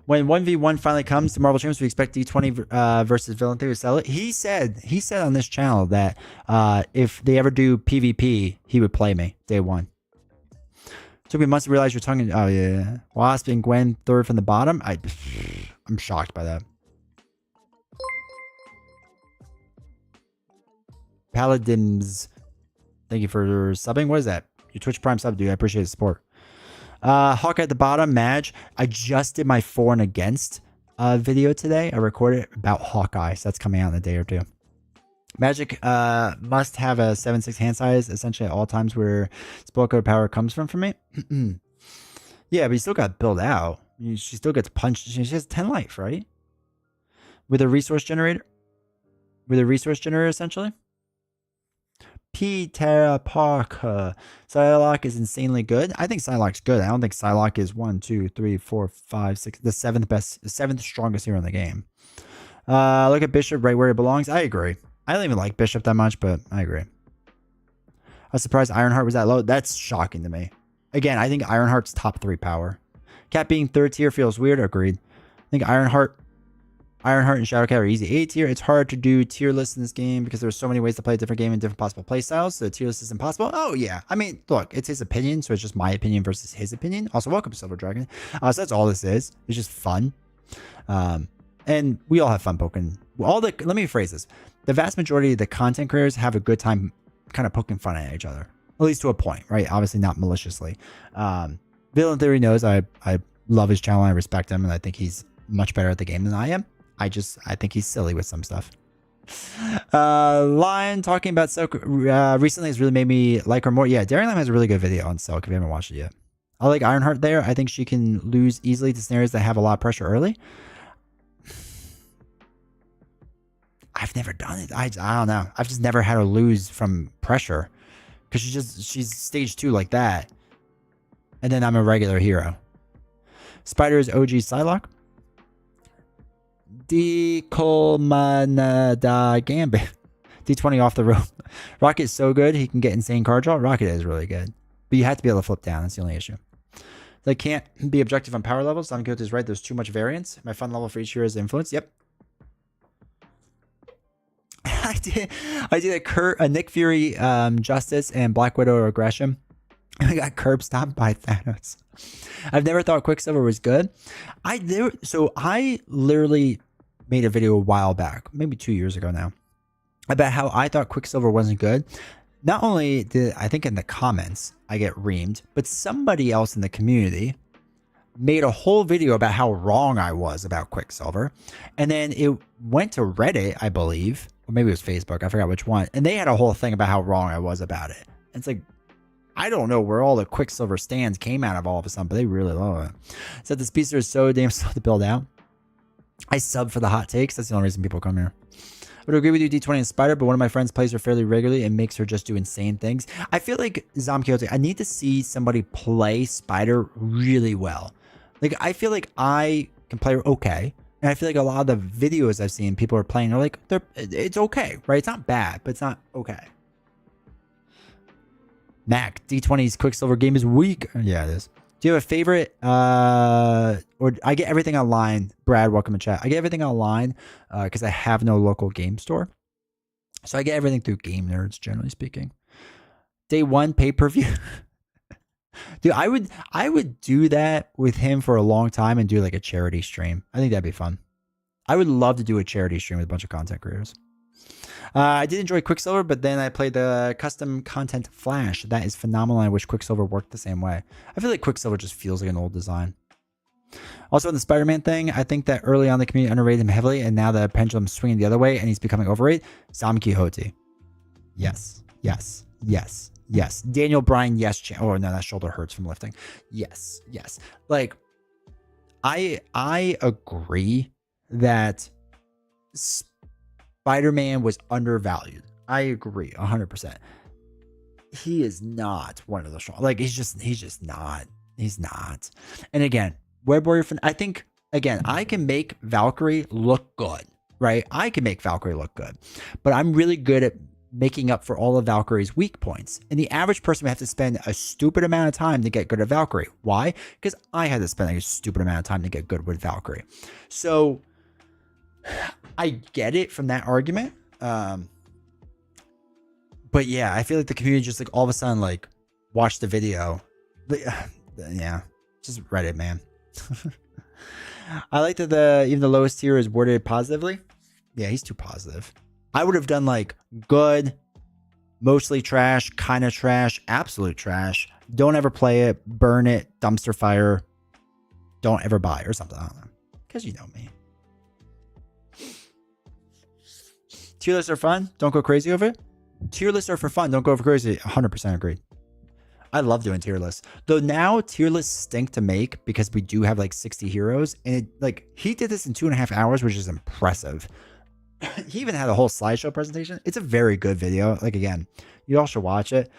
S3: When 1v1 finally comes to Marvel Champions, we expect D20 versus Villain Theory to sell it. He said on this channel that if they ever do PvP, he would play me day one. Took me months to realize you're talking. Oh yeah, Wasp and Gwen third from the bottom. I'm shocked by that. Paladins, thank you for subbing. What is that? Your Twitch Prime sub, dude. I appreciate the support. Hawkeye at the bottom, Madge. I just did my for and against video today. I recorded about Hawkeye, so that's coming out in a day or two. Magic must have a 7/6 hand size, essentially at all times where spell code power comes from for me. Yeah, but you still got to build out. She still gets punched. She has 10 life, right? With a resource generator? With a resource generator, essentially? Peter Parker. Psylocke is insanely good. I think Psylocke's good. I don't think Psylocke is 1, 2, 3, 4, 5, 6, the seventh strongest hero in the game. Look at Bishop right where he belongs. I agree. I don't even like Bishop that much, but I agree. I was surprised Ironheart was that low. That's shocking to me. Again, I think Ironheart's top 3 power. Cat being 3rd tier feels weird. Agreed. I think Ironheart and Shadowcat are easy A tier. It's hard to do tier lists in this game because there's so many ways to play a different game and different possible play styles. So the tier list is impossible. Oh yeah. I mean, look, it's his opinion, so it's just my opinion versus his opinion. Also, welcome to Silver Dragon. So that's all this is. It's just fun. And we all have fun poking. Let me rephrase this. The vast majority of the content creators have a good time kind of poking fun at each other. At least to a point, right? Obviously not maliciously. Villain Theory knows I love his channel. I respect him, and I think he's much better at the game than I am. I think he's silly with some stuff. Lion talking about Silk recently has really made me like her more. Yeah, Daring Lamb has a really good video on Silk if you haven't watched it yet. I like Ironheart there. I think she can lose easily to scenarios that have a lot of pressure early. I've never done it. I don't know. I've just never had her lose from pressure because she's stage 2 like that. And then I'm a regular hero. Spider is OG Psylocke. Decolmanada Gambit. D20 off the rope. Rocket's so good, he can get insane card draw. Rocket is really good. But you have to be able to flip down. That's the only issue. They can't be objective on power levels. Don Quixote is right. There's too much variance. My fun level for each hero is influence. Yep. I did a Nick Fury Justice and Black Widow Aggression. I got curb stomped by Thanos. I've never thought Quicksilver was good. I literally made a video a while back, maybe 2 years ago now, about how I thought Quicksilver wasn't good. Not only did I think in the comments I get reamed, but somebody else in the community made a whole video about how wrong I was about Quicksilver. And then it went to Reddit, I believe, or maybe it was Facebook, I forgot which one. And they had a whole thing about how wrong I was about it. And it's like, I don't know where all the Quicksilver stands came out of all of a sudden, but they really love it. Said the speedster is so damn slow to build out. I sub for the hot takes. That's the only reason people come here. I would agree with you, D20 and Spider, but one of my friends plays her fairly regularly and makes her just do insane things. I feel like Zom Quixote, I need to see somebody play Spider really well. Like, I feel like I can play her okay. And I feel like a lot of the videos I've seen, people are playing, they're like, it's okay, right? It's not bad, but it's not okay. Mac, D20's Quicksilver game is weak. Yeah, it is. Do you have a favorite? Or I get everything online. Brad, welcome to chat. I get everything online because I have no local game store. So I get everything through Game Nerds, generally speaking. Day 1 pay-per-view. Dude, I would do that with him for a long time and do like a charity stream. I think that'd be fun. I would love to do a charity stream with a bunch of content creators. I did enjoy Quicksilver, but then I played the custom content Flash. That is phenomenal. I wish Quicksilver worked the same way. I feel like Quicksilver just feels like an old design. Also, in the Spider-Man thing, I think that early on the community underrated him heavily, and now the pendulum's swinging the other way, and he's becoming overrated. Zom Quixote. Yes, yes, yes, Yes. Daniel Bryan, yes. Oh, no, that shoulder hurts from lifting. Yes. Yes. Like, I agree that Spider-Man was undervalued. I agree 100%. He is not one of the strong. Like, he's just not. He's not. And again, Web Warrior, I think, again, I can make Valkyrie look good, right? I can make Valkyrie look good, but I'm really good at making up for all of Valkyrie's weak points. And the average person would have to spend a stupid amount of time to get good at Valkyrie. Why? Because I had to spend a stupid amount of time to get good with Valkyrie. So I get it from that argument. But yeah, I feel like the community just like all of a sudden like watched the video. Yeah, just Reddit, man. I like that even the lowest tier is worded positively. Yeah, he's too positive. I would have done like good, mostly trash, kind of trash, absolute trash. Don't ever play it, burn it, dumpster fire. Don't ever buy or something. I don't know. Because you know me. Tier lists are fun. Don't go crazy over it. Tier lists are for fun. Don't go over crazy. 100% agreed. I love doing tier lists. Though now tier lists stink to make because we do have like 60 heroes. And he did this in 2.5 hours, which is impressive. He even had a whole slideshow presentation. It's a very good video. Like, again, you all should watch it.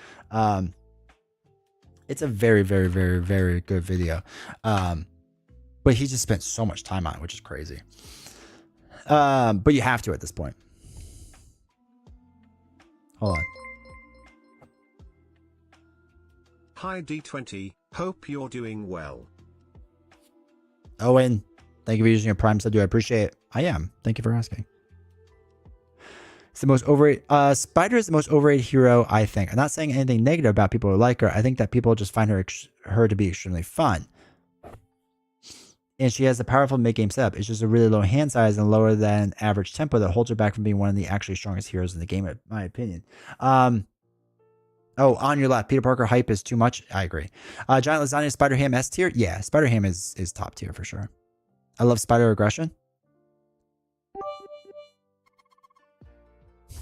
S3: It's a very, very, very, very good video. But he just spent so much time on it, which is crazy. But you have to at this point. Hold on.
S1: Hi D20, hope you're doing well.
S3: Owen, thank you for using your Prime sub. Do I appreciate it? I am. Thank you for asking. It's the most overrated. Spider is the most overrated hero, I think. I'm not saying anything negative about people who like her. I think that people just find her to be extremely fun. And she has a powerful mid-game setup. It's just a really low hand size and lower than average tempo that holds her back from being one of the actually strongest heroes in the game, in my opinion. Oh, on your left, Peter Parker hype is too much. I agree. Giant Lasagna, Spider Ham S tier. Yeah, Spider Ham is top tier for sure. I love Spider Aggression.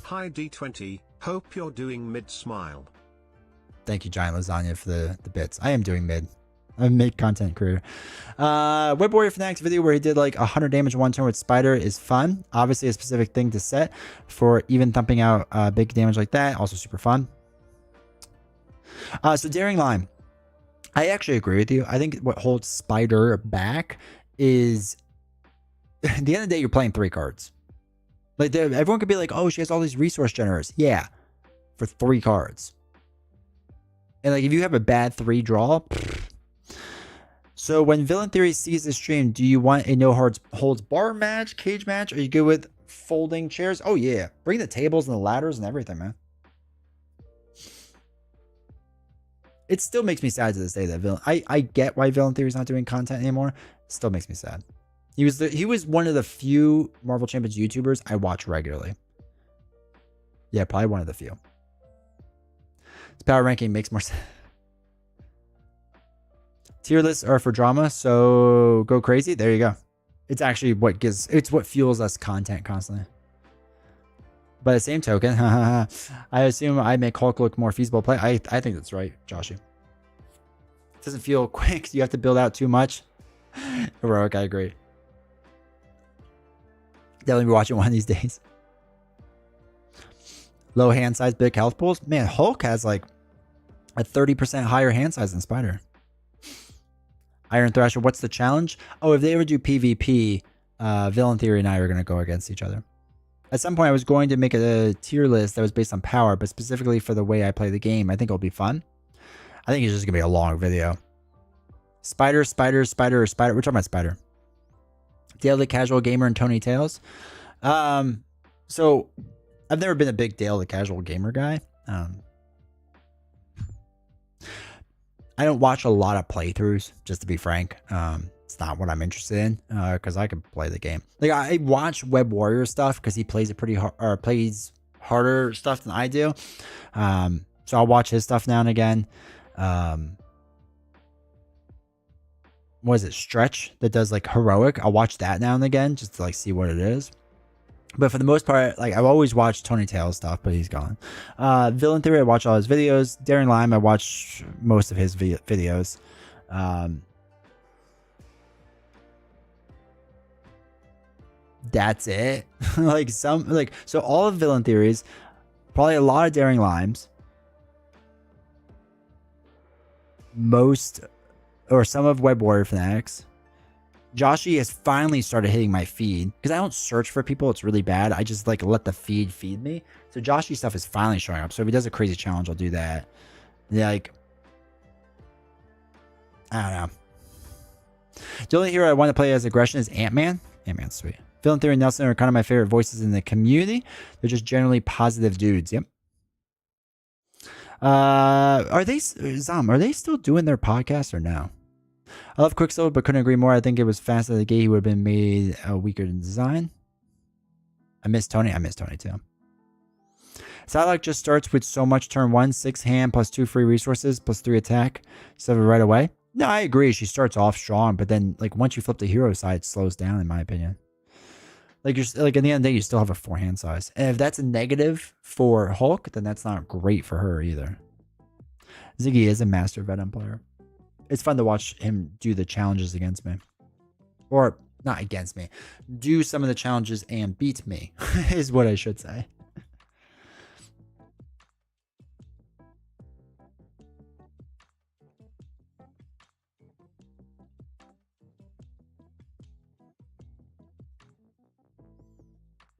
S1: Hi D20, hope you're doing mid smile.
S3: Thank you, Giant Lasagna, for the bits. I am doing mid. I'm a mid content creator. Web Warrior Fanatics video where he did like 100 damage in one turn with Spider is fun. Obviously a specific thing to set for even thumping out big damage like that. Also super fun. So Daring Lime. I actually agree with you. I think what holds Spider back is at the end of the day, you're playing 3 cards. Like everyone could be like, oh, she has all these resource generators. Yeah, for 3 cards. And like if you have a bad 3 draw. So when Villain Theory sees the stream, do you want a no holds bar match, cage match? Are you good with folding chairs? Oh yeah, bring the tables and the ladders and everything, man. It still makes me sad to this day that Villain. I get why Villain Theory is not doing content anymore. It still makes me sad. He was one of the few Marvel Champions YouTubers I watch regularly. Yeah, probably one of the few. This power ranking makes more sense. Tier lists are for drama, so go crazy. There you go. It's actually it's what fuels us content constantly. By the same token, I assume I make Hulk look more feasible play. I think that's right, Joshy. It doesn't feel quick. You have to build out too much. Heroic, I agree. Definitely be watching one of these days. Low hand size, big health pools. Man, Hulk has like a 30% higher hand size than Spider. Iron Thrasher, what's the challenge? Oh, if they ever do PvP, Villain Theory and I are going to go against each other. At some point, I was going to make a tier list that was based on power, but specifically for the way I play the game. I think it'll be fun. I think it's just going to be a long video. Spider, Spider, Spider, or Spider. We're talking about Spider. Daily Casual Gamer and Tony Tales. So, I've never been a big Dale the Casual Gamer guy. I don't watch a lot of playthroughs, just to be frank. It's not what I'm interested in, because I can play the game. Like I watch Web Warrior stuff because he plays it pretty hard, or plays harder stuff than I do. So I'll watch his stuff now and again. What is it? Stretch that does like heroic. I'll watch that now and again just to like see what it is. But for the most part, like I've always watched Tony Tail's stuff, but he's gone. Villain Theory, I watch all his videos. Daring Lime, I watch most of his videos. That's it. So all of Villain Theories, probably a lot of Daring Limes, most or some of Web Warrior Fanatics. Joshy has finally started hitting my feed because I don't search for people. It's really bad. I just like let the feed me. So Joshy stuff is finally showing up. So if he does a crazy challenge, I'll do that. Like, I don't know. The only hero I want to play as aggression is Ant-Man. Ant-Man's sweet. Villain Theory and Nelson are kind of my favorite voices in the community. They're just generally positive dudes. Yep. Are they still doing their podcast or no? I love Quicksilver, but couldn't agree more. I think it was fast out of the gate. He would have been made weaker in design. I miss Tony. I miss Tony too. Psylocke just starts with so much turn 1, 6 hand, plus 2 free resources, plus 3 attack. 7 right away. No, I agree. She starts off strong, but then like once you flip the hero side, it slows down, in my opinion. Like you're like at the end of the day, you still have a 4 hand size. And if that's a negative for Hulk, then that's not great for her either. Ziggy is a master veteran player. It's fun to watch him do the challenges against me. Or, not against me. Do some of the challenges and beat me, is what I should say.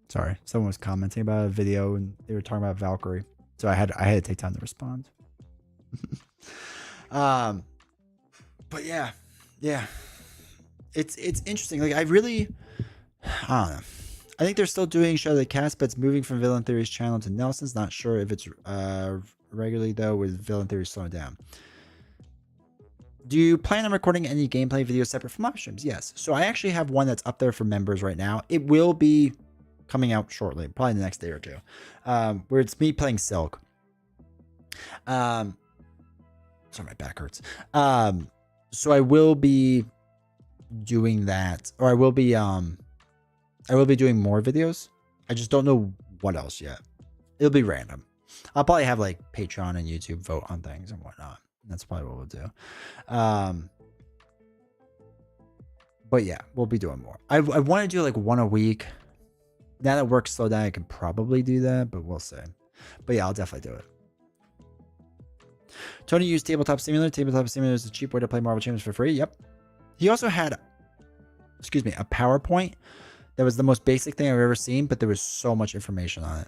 S3: Sorry, someone was commenting about a video and they were talking about Valkyrie. So I had to take time to respond. But yeah, it's interesting. Like I don't know. I think they're still doing Shadow of the Cast, but it's moving from Villain Theory's channel to Nelson's. Not sure if it's regularly though, with Villain Theory slowing down. Do you plan on recording any gameplay videos separate from live streams? Yes. So I actually have one that's up there for members right now. It will be coming out shortly, probably the next day or two, where it's me playing Silk. Sorry, my back hurts. So I will be doing that, or I will be doing more videos. I just don't know what else yet. It'll be random. I'll probably have like Patreon and YouTube vote on things and whatnot. That's probably what we'll do. But yeah, we'll be doing more. I want to do like one a week. Now that work's slowed down, I can probably do that, but we'll see. But yeah, I'll definitely do it. Tony used Tabletop Simulator. Tabletop Simulator is a cheap way to play Marvel Champions for free. Yep. He also had, a PowerPoint that was the most basic thing I've ever seen, but there was so much information on it.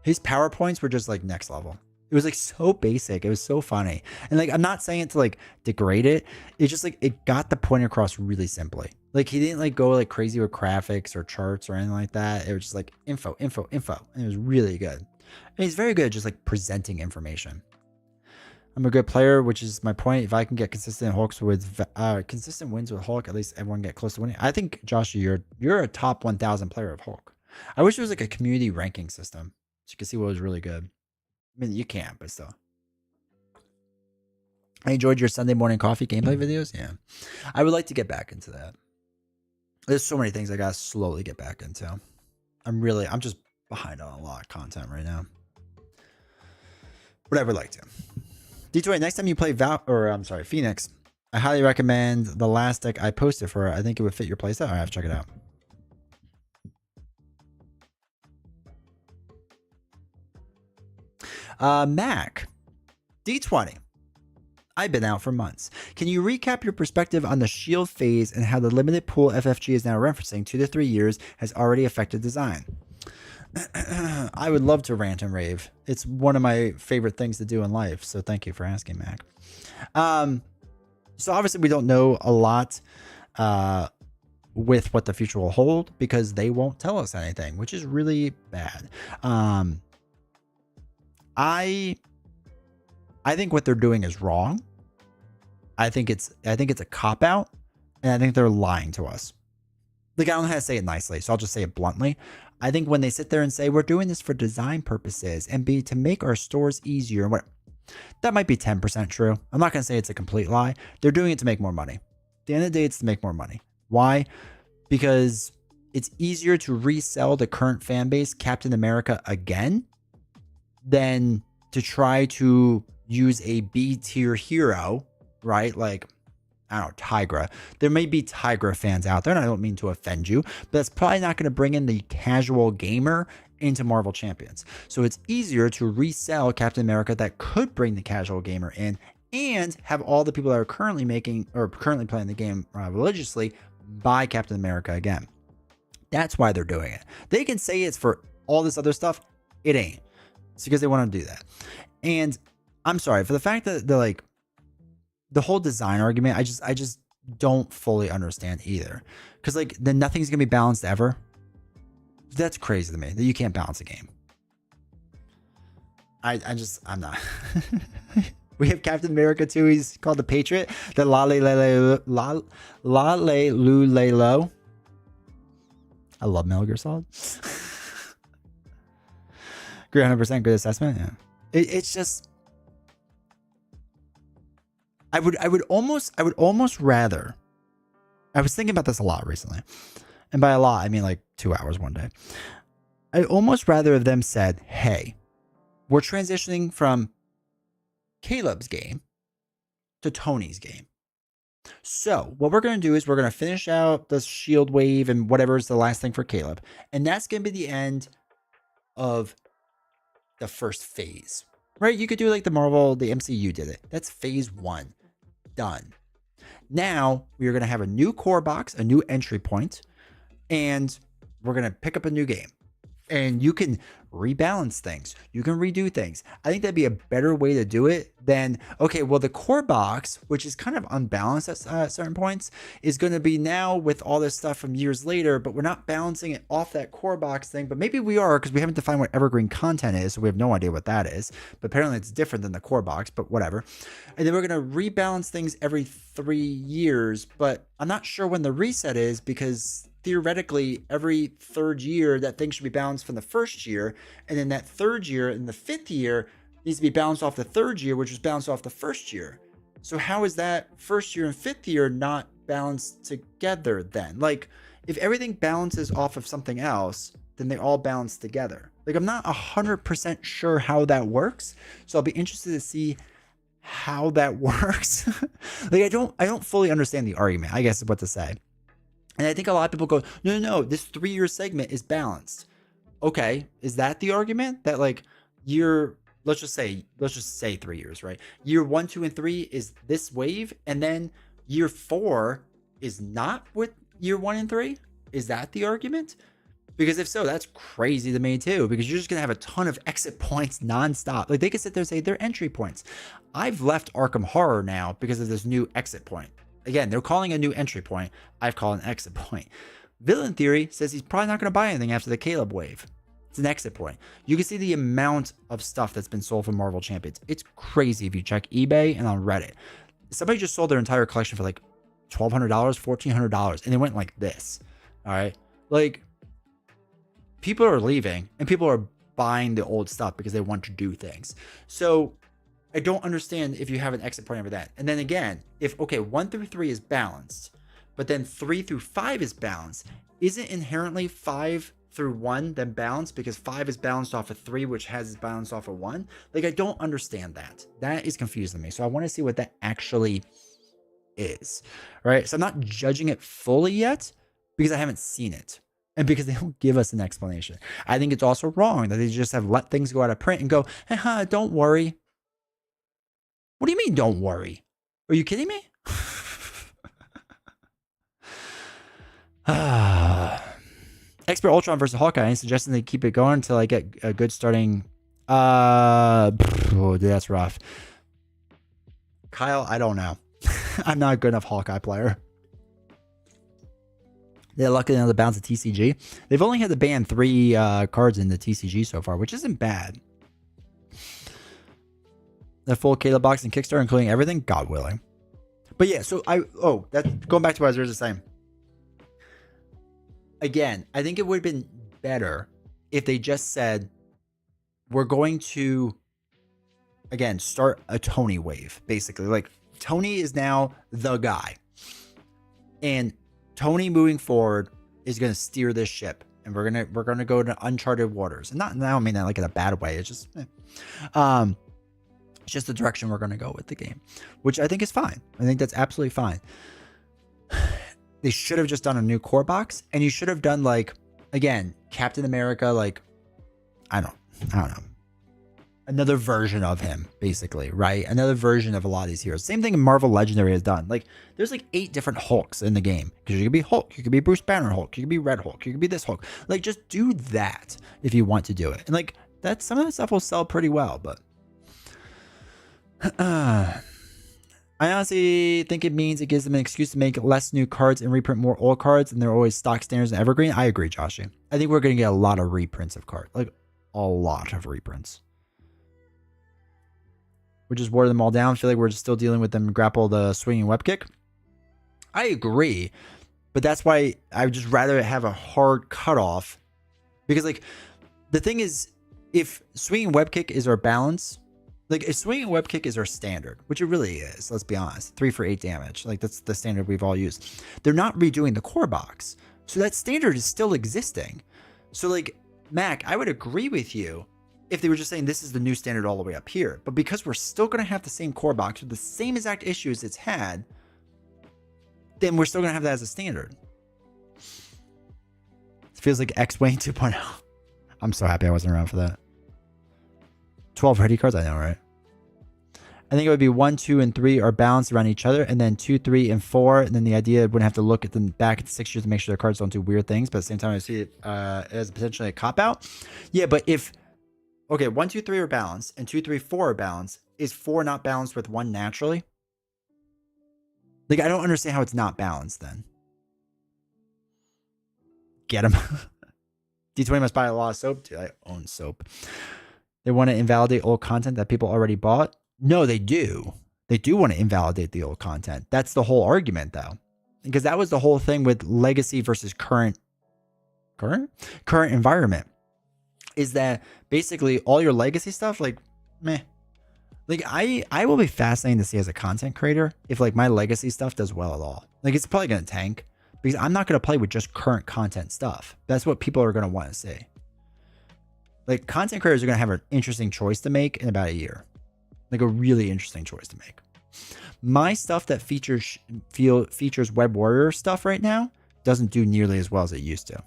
S3: His PowerPoints were just like next level. It was like so basic. It was so funny. And like, I'm not saying it to like degrade it. It's just like, it got the point across really simply. Like he didn't like go like crazy with graphics or charts or anything like that. It was just like info. And it was really good. And he's very good at just like presenting information. I'm a good player, which is my point. If I can get consistent wins with Hulk, at least everyone get close to winning. I think, Josh, you're a top 1,000 player of Hulk. I wish there was like a community ranking system so you could see what was really good. I mean, you can't, but still. I enjoyed your Sunday morning coffee gameplay videos. Yeah, I would like to get back into that. There's so many things I gotta slowly get back into. I'm just behind on a lot of content right now. But I would like to. D2A, next time you play Phoenix, I highly recommend the last deck I posted for it. I think it would fit your playstyle. I have to check it out. Mac, D20. I've been out for months. Can you recap your perspective on the shield phase and how the limited pool FFG is now referencing 2 to 3 years has already affected design? I would love to rant and rave. It's one of my favorite things to do in life. So thank you for asking, Mac. So obviously we don't know a lot with what the future will hold because they won't tell us anything, which is really bad. I think what they're doing is wrong. I think it's a cop out, and I think they're lying to us. Like, I don't know how to say it nicely, so I'll just say it bluntly. I think when they sit there and say we're doing this for design purposes and to make our stores easier, and what, that might be 10% true. I'm not going to say it's a complete lie. They're doing it to make more money. At the end of the day, it's to make more money. Why? Because it's easier to resell the current fan base Captain America again than to try to use a B tier hero, right? Like, I don't know, Tigra. There may be Tigra fans out there, and I don't mean to offend you, but that's probably not going to bring in the casual gamer into Marvel Champions. So it's easier to resell Captain America that could bring the casual gamer in and have all the people that are currently making or currently playing the game religiously buy Captain America again. That's why they're doing it. They can say it's for all this other stuff. It ain't. It's because they want to do that. And I'm sorry for the fact that they're like the whole design argument. I just don't fully understand either. Because like then nothing's gonna be balanced ever. That's crazy to me that you can't balance a game. I'm not. We have Captain America too. He's called the Patriot. The Lalelulelo. I love Metal Gear Solid. Great, 100% good assessment. Yeah, it's just. I would almost rather. I was thinking about this a lot recently, and by a lot I mean like 2 hours one day. I'd almost rather have them said, "Hey, we're transitioning from Caleb's game to Tony's game. So what we're going to do is we're going to finish out the shield wave and whatever is the last thing for Caleb. And that's going to be the end of the first phase, right? You could do like the MCU did it. That's phase 1 done. Now we are going to have a new core box, a new entry point, and we're going to pick up a new game. And you can rebalance things. You can redo things. I think that'd be a better way to do it than, okay, well, the core box, which is kind of unbalanced at certain points, is going to be now with all this stuff from years later, but we're not balancing it off that core box thing. But maybe we are because we haven't defined what evergreen content is. So we have no idea what that is. But apparently it's different than the core box, but whatever. And then we're going to rebalance things every 3 years. But I'm not sure when the reset is because theoretically, every 3rd year, that thing should be balanced from the 1st year. And then that 3rd year and the 5th year needs to be balanced off the 3rd year, which was balanced off the 1st year. So how is that 1st year and 5th year not balanced together then? Like, if everything balances off of something else, then they all balance together. Like, I'm not 100% sure how that works. So I'll be interested to see how that works. Like, I don't fully understand the argument, I guess is what to say. And I think a lot of people go, no, this 3-year segment is balanced. Okay, is that the argument? That like let's just say 3 years, right? Year 1, 2, and 3 is this wave, and then year 4 is not with year 1 and 3? Is that the argument? Because if so, that's crazy to me too, because you're just gonna have a ton of exit points nonstop. Like they could sit there and say they're entry points. I've left Arkham Horror now because of this new exit point. Again, they're calling a new entry point. I've called an exit point. Villain Theory says he's probably not going to buy anything after the Caleb wave. It's an exit point. You can see the amount of stuff that's been sold from Marvel Champions. It's crazy if you check eBay and on Reddit. Somebody just sold their entire collection for like $1,200, $1,400, and they went like this. All right. Like, people are leaving and people are buying the old stuff because they want to do things. So I don't understand if you have an exit point over that. And then again, if, okay, 1 through 3 is balanced, but then 3 through 5 is balanced, isn't inherently 5 through 1 then balanced because 5 is balanced off of 3, which has its balance off of 1? Like, I don't understand that. That is confusing me. So I want to see what that actually is, right? So I'm not judging it fully yet because I haven't seen it. And because they don't give us an explanation. I think it's also wrong that they just have let things go out of print and go, hey, don't worry. What do you mean, don't worry? Are you kidding me? Expert Ultron versus Hawkeye, suggesting they keep it going until I get a good starting. Oh, dude, that's rough. Kyle, I don't know. I'm not a good enough Hawkeye player. They're lucky enough to bounce a TCG. They've only had to ban 3 cards in the TCG so far, which isn't bad. The full Caleb box and Kickstarter, including everything, God willing. But yeah, so that's going back to what I was saying. Again, I think it would have been better if they just said, we're going to, again, start a Tony wave, basically. Like, Tony is now the guy. And Tony moving forward is going to steer this ship, and we're gonna go to uncharted waters. And I don't mean that like in a bad way. It's just it's just the direction we're gonna go with the game, which I think is fine. I think that's absolutely fine. They should have just done a new core box, and you should have done like, again, Captain America, like I don't know, another version of him, basically, right? Another version of a lot of these heroes. Same thing Marvel Legendary has done. Like, there's like 8 different Hulks in the game. Because you could be Hulk, you could be Bruce Banner Hulk, you could be Red Hulk, you could be this Hulk. Like, just do that if you want to do it. And like, that some of that stuff will sell pretty well, but I honestly think it means it gives them an excuse to make less new cards and reprint more old cards, and they're always stock standards and evergreen. I agree, Joshy. I think we're going to get a lot of reprints of cards. Like, a lot of reprints. We just wore them all down. I feel like we're just still dealing with them grapple the swinging web kick. I agree, but that's why I would just rather have a hard cutoff, because like the thing is, if swinging web kick is our balance, like if swinging web kick is our standard, which it really is, let's be honest, 3 for 8 damage, like that's the standard we've all used. They're not redoing the core box, so that standard is still existing. So like Mac, I would agree with you if they were just saying this is the new standard all the way up here. But because we're still going to have the same core box with the same exact issues it's had, then we're still going to have that as a standard. It feels like X-Wing 2.0. I'm so happy I wasn't around for that. 12 ready cards? I know, right? I think it would be 1, 2, and 3 are balanced around each other, and then 2, 3, and 4. And then the idea wouldn't have to look at them back at the 6 years to make sure their cards don't do weird things. But at the same time, I see it as potentially a cop-out. Yeah, but if... Okay, 1, 2, 3 are balanced, and 2, 3, 4 are balanced. Is 4 not balanced with 1 naturally? Like, I don't understand how it's not balanced then. Get him. D20 must buy a lot of soap. Dude, I own soap. They want to invalidate old content that people already bought? No, they do. They do want to invalidate the old content. That's the whole argument, though. Because that was the whole thing with legacy versus current environment. Is that basically all your legacy stuff, like, meh. Like, I will be fascinated to see as a content creator if, like, my legacy stuff does well at all. Like, it's probably going to tank because I'm not going to play with just current content stuff. That's what people are going to want to see. Like, content creators are going to have an interesting choice to make in about a year. Like, a really interesting choice to make. My stuff that features Web Warrior stuff right now doesn't do nearly as well as it used to.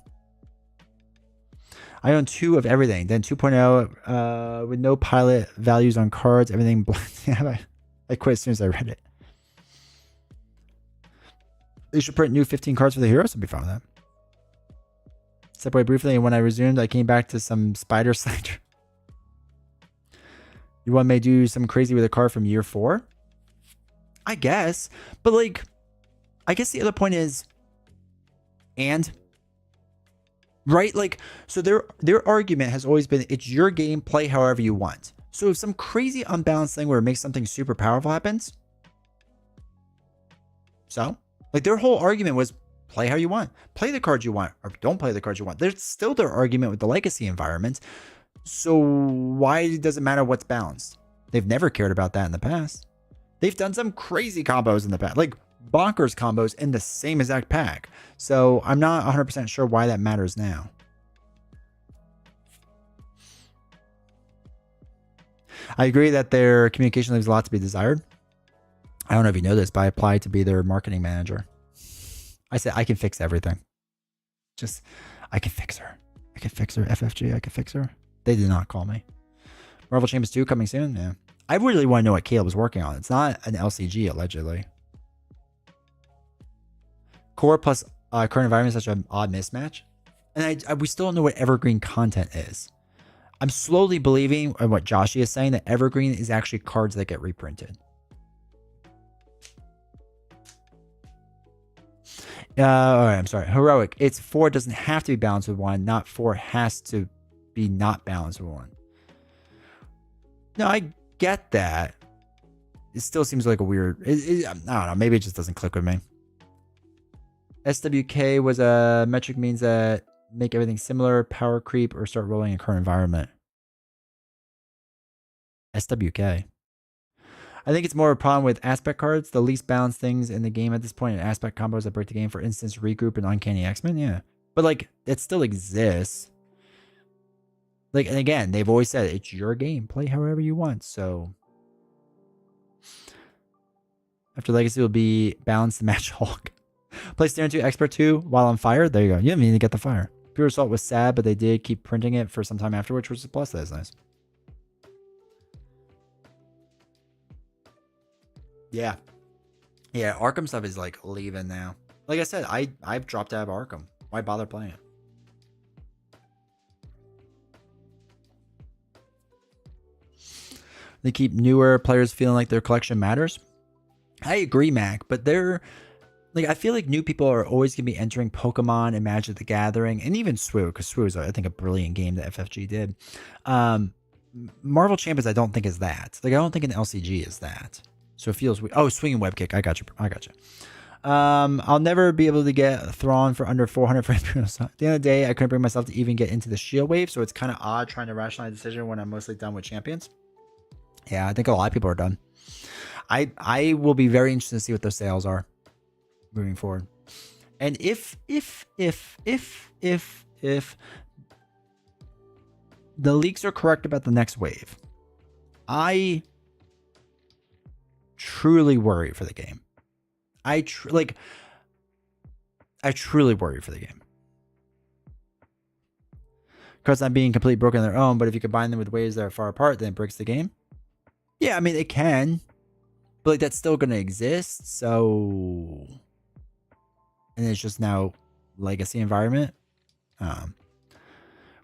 S3: I own 2 of everything. Then 2.0 with no pilot values on cards. Everything. I quit as soon as I read it. They should print new 15 cards for the heroes. I'd be fine with that. Step away briefly, and when I resumed, I came back to some spider slander. You want me to do something crazy with a card from year 4? I guess. But like, I guess the other point is, and... Right? Like, so their argument has always been, it's your game, play however you want. So if some crazy unbalanced thing where it makes something super powerful happens, so like their whole argument was play how you want, play the cards you want, or don't play the cards you want. There's still their argument with the legacy environment. So why does it matter what's balanced? They've never cared about that in the past. They've done some crazy combos in the past, like bonkers combos in the same exact pack. So I'm not 100% sure why that matters now. I agree that their communication leaves a lot to be desired. I don't know if you know this, but I applied to be their marketing manager. I said, I can fix everything. Just, I can fix her. I can fix her. FFG, I can fix her. They did not call me. Marvel Champions 2 coming soon? Yeah. I really want to know what Caleb was working on. It's not an LCG, allegedly. Core plus current environment is such an odd mismatch. And we still don't know what evergreen content is. I'm slowly believing in what Joshi is saying, that evergreen is actually cards that get reprinted. All right, I'm sorry. Heroic. It's 4 doesn't have to be balanced with 1. Not 4 has to be not balanced with 1. No, I get that. It still seems like a weird... I don't know. Maybe it just doesn't click with me. SWK was a metric means that make everything similar, power creep, or start rolling in current environment. SWK. I think it's more of a problem with aspect cards. The least balanced things in the game at this point are aspect combos that break the game. For instance, regroup and uncanny X-Men. Yeah. But like it still exists. Like, and again, they've always said it's your game. Play however you want. So after Legacy will be Balance the Match Hulk. Play Stand 2 Expert 2 while on fire. There you go. You didn't even get the fire. Pure Assault was sad, but they did keep printing it for some time afterwards, which is a plus. That is nice. Yeah. Yeah, Arkham stuff is like leaving now. Like I said, I've dropped out of Arkham. Why bother playing it? They keep newer players feeling like their collection matters. I agree, Mac, but they're like, I feel like new people are always going to be entering Pokemon and Magic the Gathering, and even SWU, because SWU is, I think, a brilliant game that FFG did. Marvel Champions, I don't think is that. Like, I don't think an LCG is that. So it feels weird. Oh, Swinging Web Kick. I got you. I'll never be able to get Thrawn for under 400 for Imperial. At the end of the day, I couldn't bring myself to even get into the Shield Wave, so it's kind of odd trying to rationalize a decision when I'm mostly done with Champions. Yeah, I think a lot of people are done. I will be very interested to see what those sales are moving forward. And if the leaks are correct about the next wave, I truly worry for the game. I truly worry for the game. Because I'm being completely broken on their own, but if you combine them with waves that are far apart, then it breaks the game. Yeah, I mean, it can. But like, that's still going to exist, so... And it's just now legacy environment.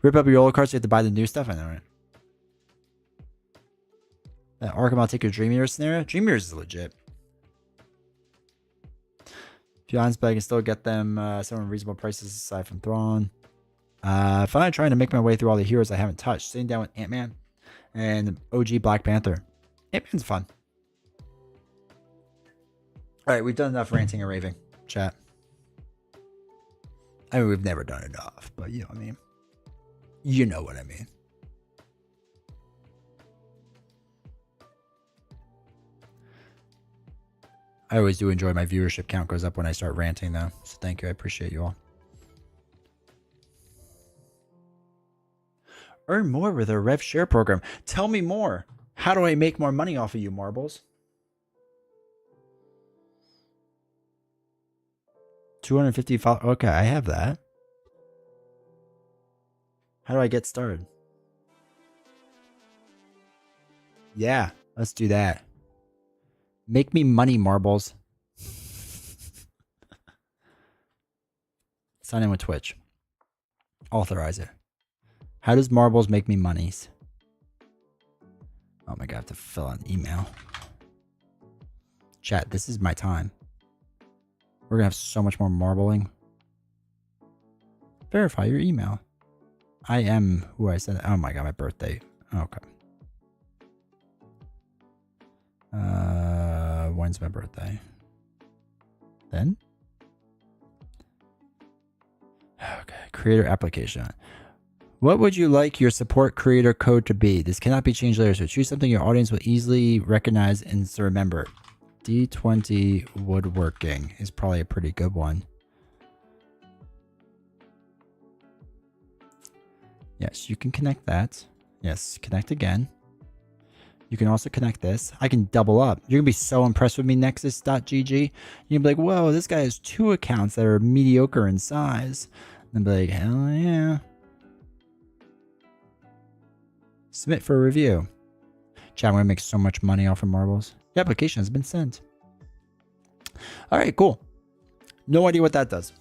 S3: Rip up your old cards, so you have to buy the new stuff. I know, right? That Arkham, I'll take your Dream Mirror scenario. Dream Mirrors is legit. If you're honest, but I can still get them some reasonable prices aside from Thrawn. Finally trying to make my way through all the heroes I haven't touched. Sitting down with Ant-Man and OG Black Panther. Ant-Man's fun. Alright, we've done enough ranting and raving. Chat. I mean, we've never done enough, but you know what I mean. You know what I mean. I always do enjoy my viewership count goes up when I start ranting, though. So thank you. I appreciate you all. Earn more with a Rev Share program. Tell me more. How do I make more money off of you, Marbles? 250 followers. Okay, I have that. How do I get started? Yeah, let's do that. Make me money, Marbles. Sign in with Twitch. Authorize it. How does Marbles make me monies? Oh my god, I have to fill out an email. Chat, this is my time. We're gonna have so much more marbling. Verify your email. I am who I said. Oh my god, my birthday. Okay. When's my birthday? Then? Okay, creator application. What would you like your support creator code to be? This cannot be changed later, so choose something your audience will easily recognize and remember. D20 Woodworking is probably a pretty good one. Yes, you can connect that. Yes, connect again. You can also connect this. I can double up. You're going to be so impressed with me, Nexus.gg. You're going to be like, whoa, this guy has 2 accounts that are mediocre in size. And be like, hell yeah. Submit for a review. Chat, I'm going to make so much money off of marbles. The application has been sent. All right, cool. No idea what that does.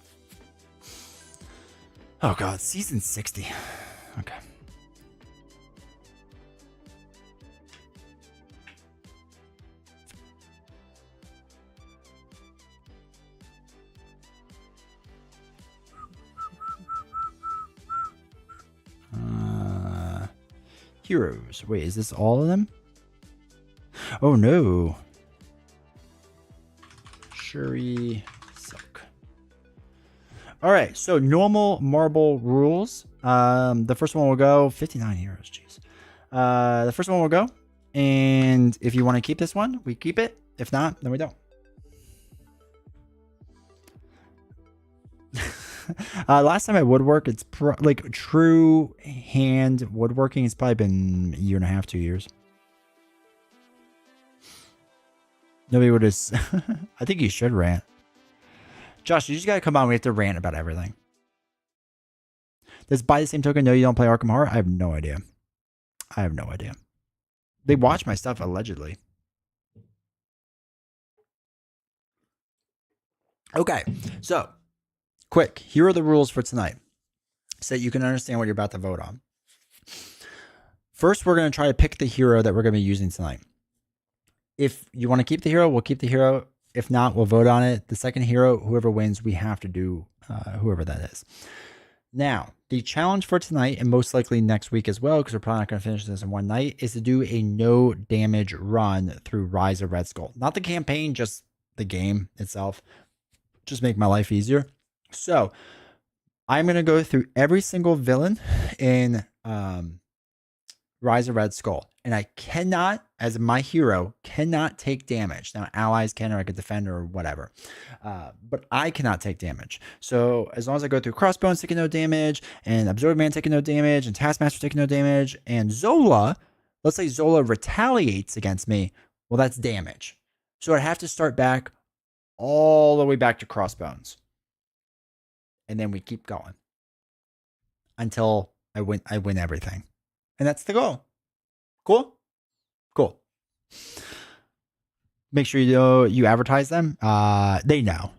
S3: Oh, God. Season 60. Okay. Heroes. Wait, is this all of them? Oh no. Shuri Silk. Alright, so normal marble rules. The first one will go 59 heroes, jeez. The first one will go. And if you want to keep this one, we keep it. If not, then we don't. Last time I woodwork, it's like true hand woodworking. It's probably been a year and a half, 2 years. Nobody would have. I think you should rant. Josh, you just gotta come on. We have to rant about everything. Does by the same token, no, you don't play Arkham Horror? I have no idea. I have no idea. They watch my stuff allegedly. Okay, so quick. Here are the rules for tonight, so that you can understand what you're about to vote on. First, we're going to try to pick the hero that we're going to be using tonight. If you want to keep the hero, we'll keep the hero. If not, we'll vote on it. The second hero, whoever wins, we have to do whoever that is. Now, the challenge for tonight, and most likely next week as well, because we're probably not going to finish this in one night, is to do a no damage run through Rise of Red Skull. Not the campaign, just the game itself. Just make my life easier. So, I'm going to go through every single villain in Rise of Red Skull. And I cannot, as my hero, cannot take damage. Now, allies can, or I could defend, or whatever. But I cannot take damage. So as long as I go through Crossbones taking no damage, and Absorb Man taking no damage, and Taskmaster taking no damage, and Zola, let's say Zola retaliates against me, well, that's damage. So I have to start back all the way back to Crossbones. And then we keep going until I win everything. And that's the goal. Cool? Cool. Make sure you advertise them. They know.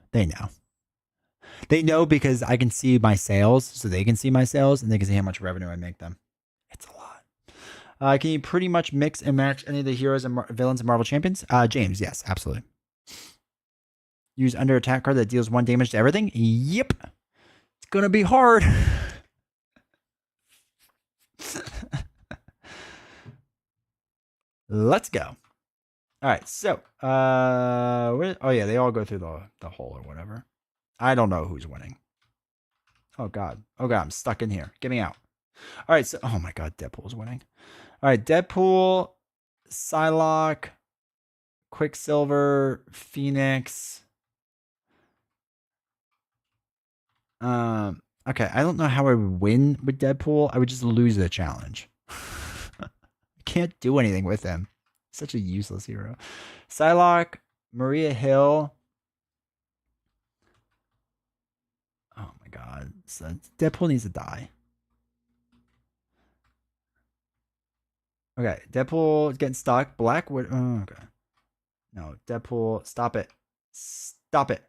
S3: They know because I can see my sales, so they can see my sales, and they can see how much revenue I make them. It's a lot. Can you pretty much mix and match any of the heroes and villains and Marvel Champions? James, yes, absolutely. Use under attack card that deals 1 damage to everything? Yep. It's going to be hard. Let's go. All right, so oh yeah, they all go through the hole or whatever. I don't know who's winning. Oh god, I'm stuck in here. Get me out. All right, so oh my god, Deadpool's winning. All right, Deadpool, Psylocke, Quicksilver, Phoenix. Okay, I don't know how I would win with Deadpool. I would just lose the challenge. Can't do anything with him. Such a useless hero. Psylocke, Maria Hill. Oh my god. So Deadpool needs to die. Okay, Deadpool is getting stuck. Blackwood. Oh, okay. No, Deadpool. Stop it. Stop it.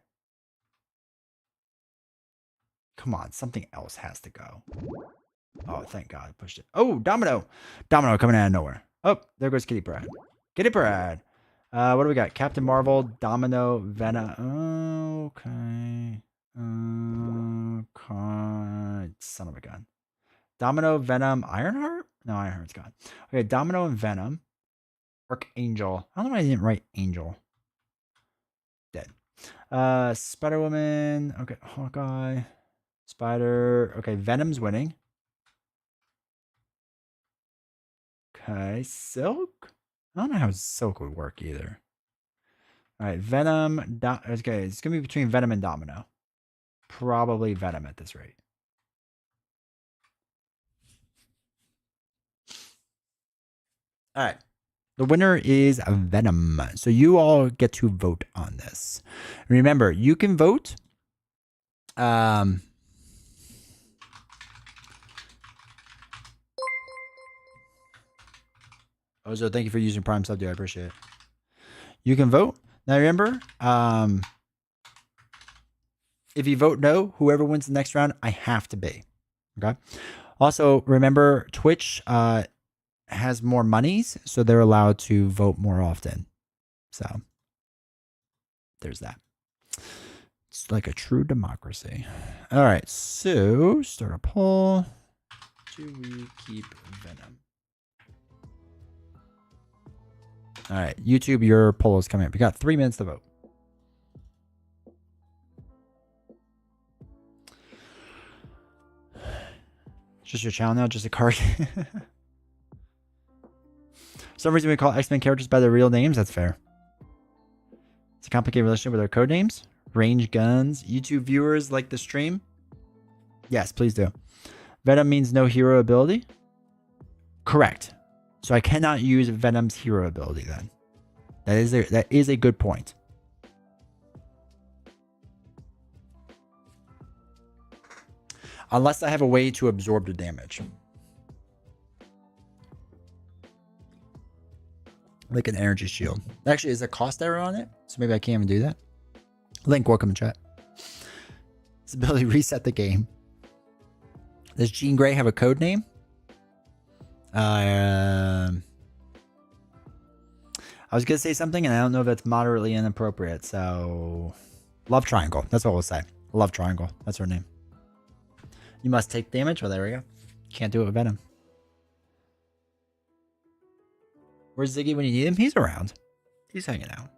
S3: Come on, something else has to go. Oh, thank God I pushed it. Oh, Domino. Domino coming out of nowhere. Oh, there goes Kitty Pryde. Kitty Pryde. What do we got? Captain Marvel, Domino, Venom. Okay. Son of a gun. Domino, Venom, Ironheart? No, Ironheart's gone. Okay, Domino and Venom. Archangel. I don't know why I didn't write Angel. Dead. Spider-Woman. Okay, Hawkeye. Spider. Okay, Venom's winning. Okay, Silk? I don't know how Silk would work either. All right, Venom. Okay, it's going to be between Venom and Domino. Probably Venom at this rate. All right. The winner is Venom. So you all get to vote on this. Remember, you can vote. Ozo, thank you for using Prime Sub, dude. I appreciate it. You can vote. Now remember, if you vote no, whoever wins the next round, I have to be. Okay. Also, remember, Twitch has more monies, so they're allowed to vote more often. So there's that. It's like a true democracy. All right. So start a poll. Do we keep Venom? All right, YouTube, your poll is coming up. You got 3 minutes to vote. Just your channel now, just a card. For some reason we call X-Men characters by their real names. That's fair. It's a complicated relationship with their code names. Range guns. YouTube viewers like the stream. Yes, please do. Venom means no hero ability? Correct. So I cannot use Venom's hero ability then. That is a good point. Unless I have a way to absorb the damage. Like an energy shield. Actually, is there cost error on it? So maybe I can't even do that. Link, welcome in chat. This ability reset the game. Does Jean Grey have a code name? I was going to say something, and I don't know if that's moderately inappropriate. So, Love Triangle. That's what we'll say. Love Triangle. That's her name. You must take damage. Well, there we go. Can't do it with Venom. Where's Ziggy when you need him? He's around. He's hanging out.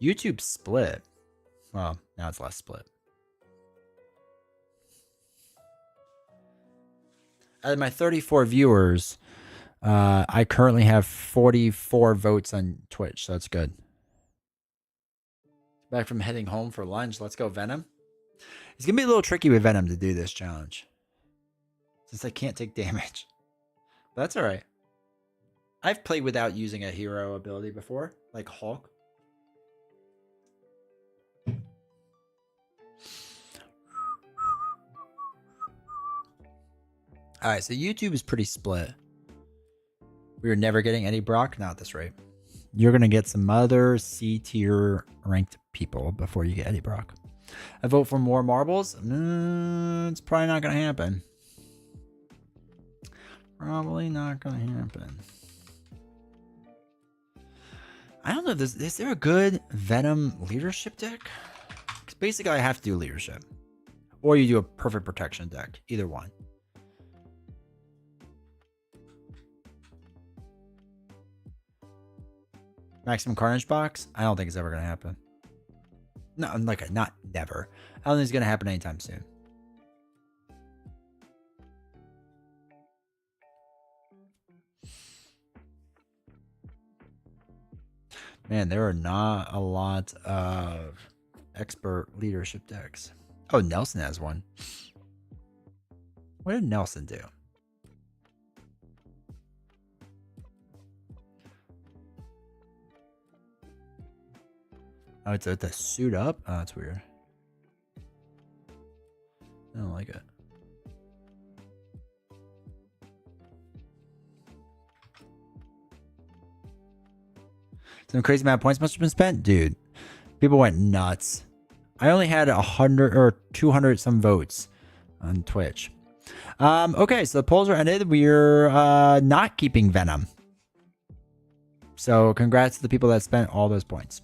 S3: YouTube split. Well, now it's less split. Out of my 34 viewers, I currently have 44 votes on Twitch, so that's good. Back from heading home for lunch. Let's go Venom. It's going to be a little tricky with Venom to do this challenge, since I can't take damage. But that's all right. I've played without using a hero ability before, like Hulk. All right, so YouTube is pretty split. We are never getting Eddie Brock. Not at this rate. You're going to get some other C-tier ranked people before you get Eddie Brock. I vote for more marbles. It's probably not going to happen. Probably not going to happen. I don't know. Is there a good Venom leadership deck? Because basically I have to do leadership. Or you do a perfect protection deck. Either one. Maximum Carnage box? I don't think it's ever going to happen. No, like not never. I don't think it's going to happen anytime soon. Man, there are not a lot of expert leadership decks. Oh, Nelson has one. What did Nelson do? Oh, it's a suit up? Oh, that's weird. I don't like it. Some crazy amount of points must have been spent? Dude, people went nuts. I only had 100 or 200 some votes on Twitch. Okay, so the polls are ended. We're not keeping Venom. So congrats to the people that spent all those points.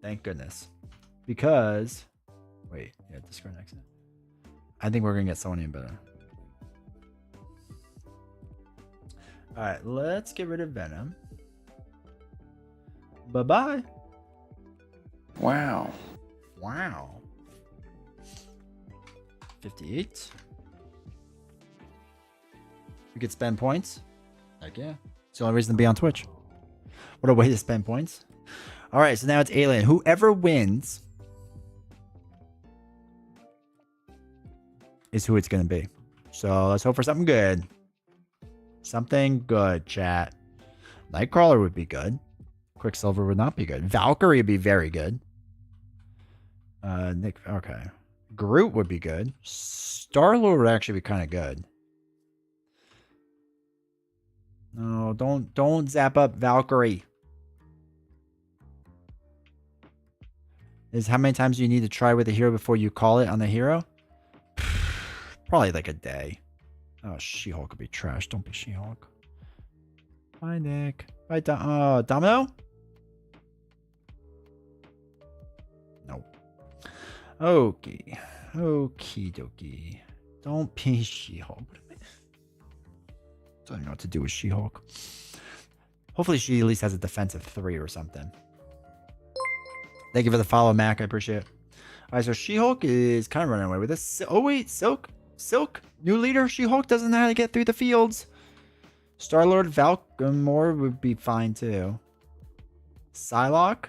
S3: Thank goodness. Because, wait, yeah, Discord next. I think we're going to get someone even better. All right, let's get rid of Venom. Bye-bye.
S2: Wow.
S3: Wow. 58. We could spend points. Heck yeah. It's the only reason to be on Twitch. What a way to spend points. All right, so now it's Alien. Whoever wins is who it's going to be. So let's hope for something good. Something good, chat. Nightcrawler would be good. Quicksilver would not be good. Valkyrie would be very good. Nick, okay. Groot would be good. Star-Lord would actually be kind of good. No, don't zap up Valkyrie. Is how many times do you need to try with a hero before you call it on the hero? Probably like a day. Oh, She-Hulk could be trash. Don't be She-Hulk. Bye, Nick. Bye, Domino? Nope. Okay. Okie dokie. Don't be She-Hulk. Don't even know what to do with She-Hulk. Hopefully she at least has a defensive 3 or something. Thank you for the follow, Mac. I appreciate it. All right, so She-Hulk is kind of running away with this. Oh, wait. Silk? New leader? She-Hulk doesn't know how to get through the fields. Star-Lord Valkymore would be fine too. Psylocke.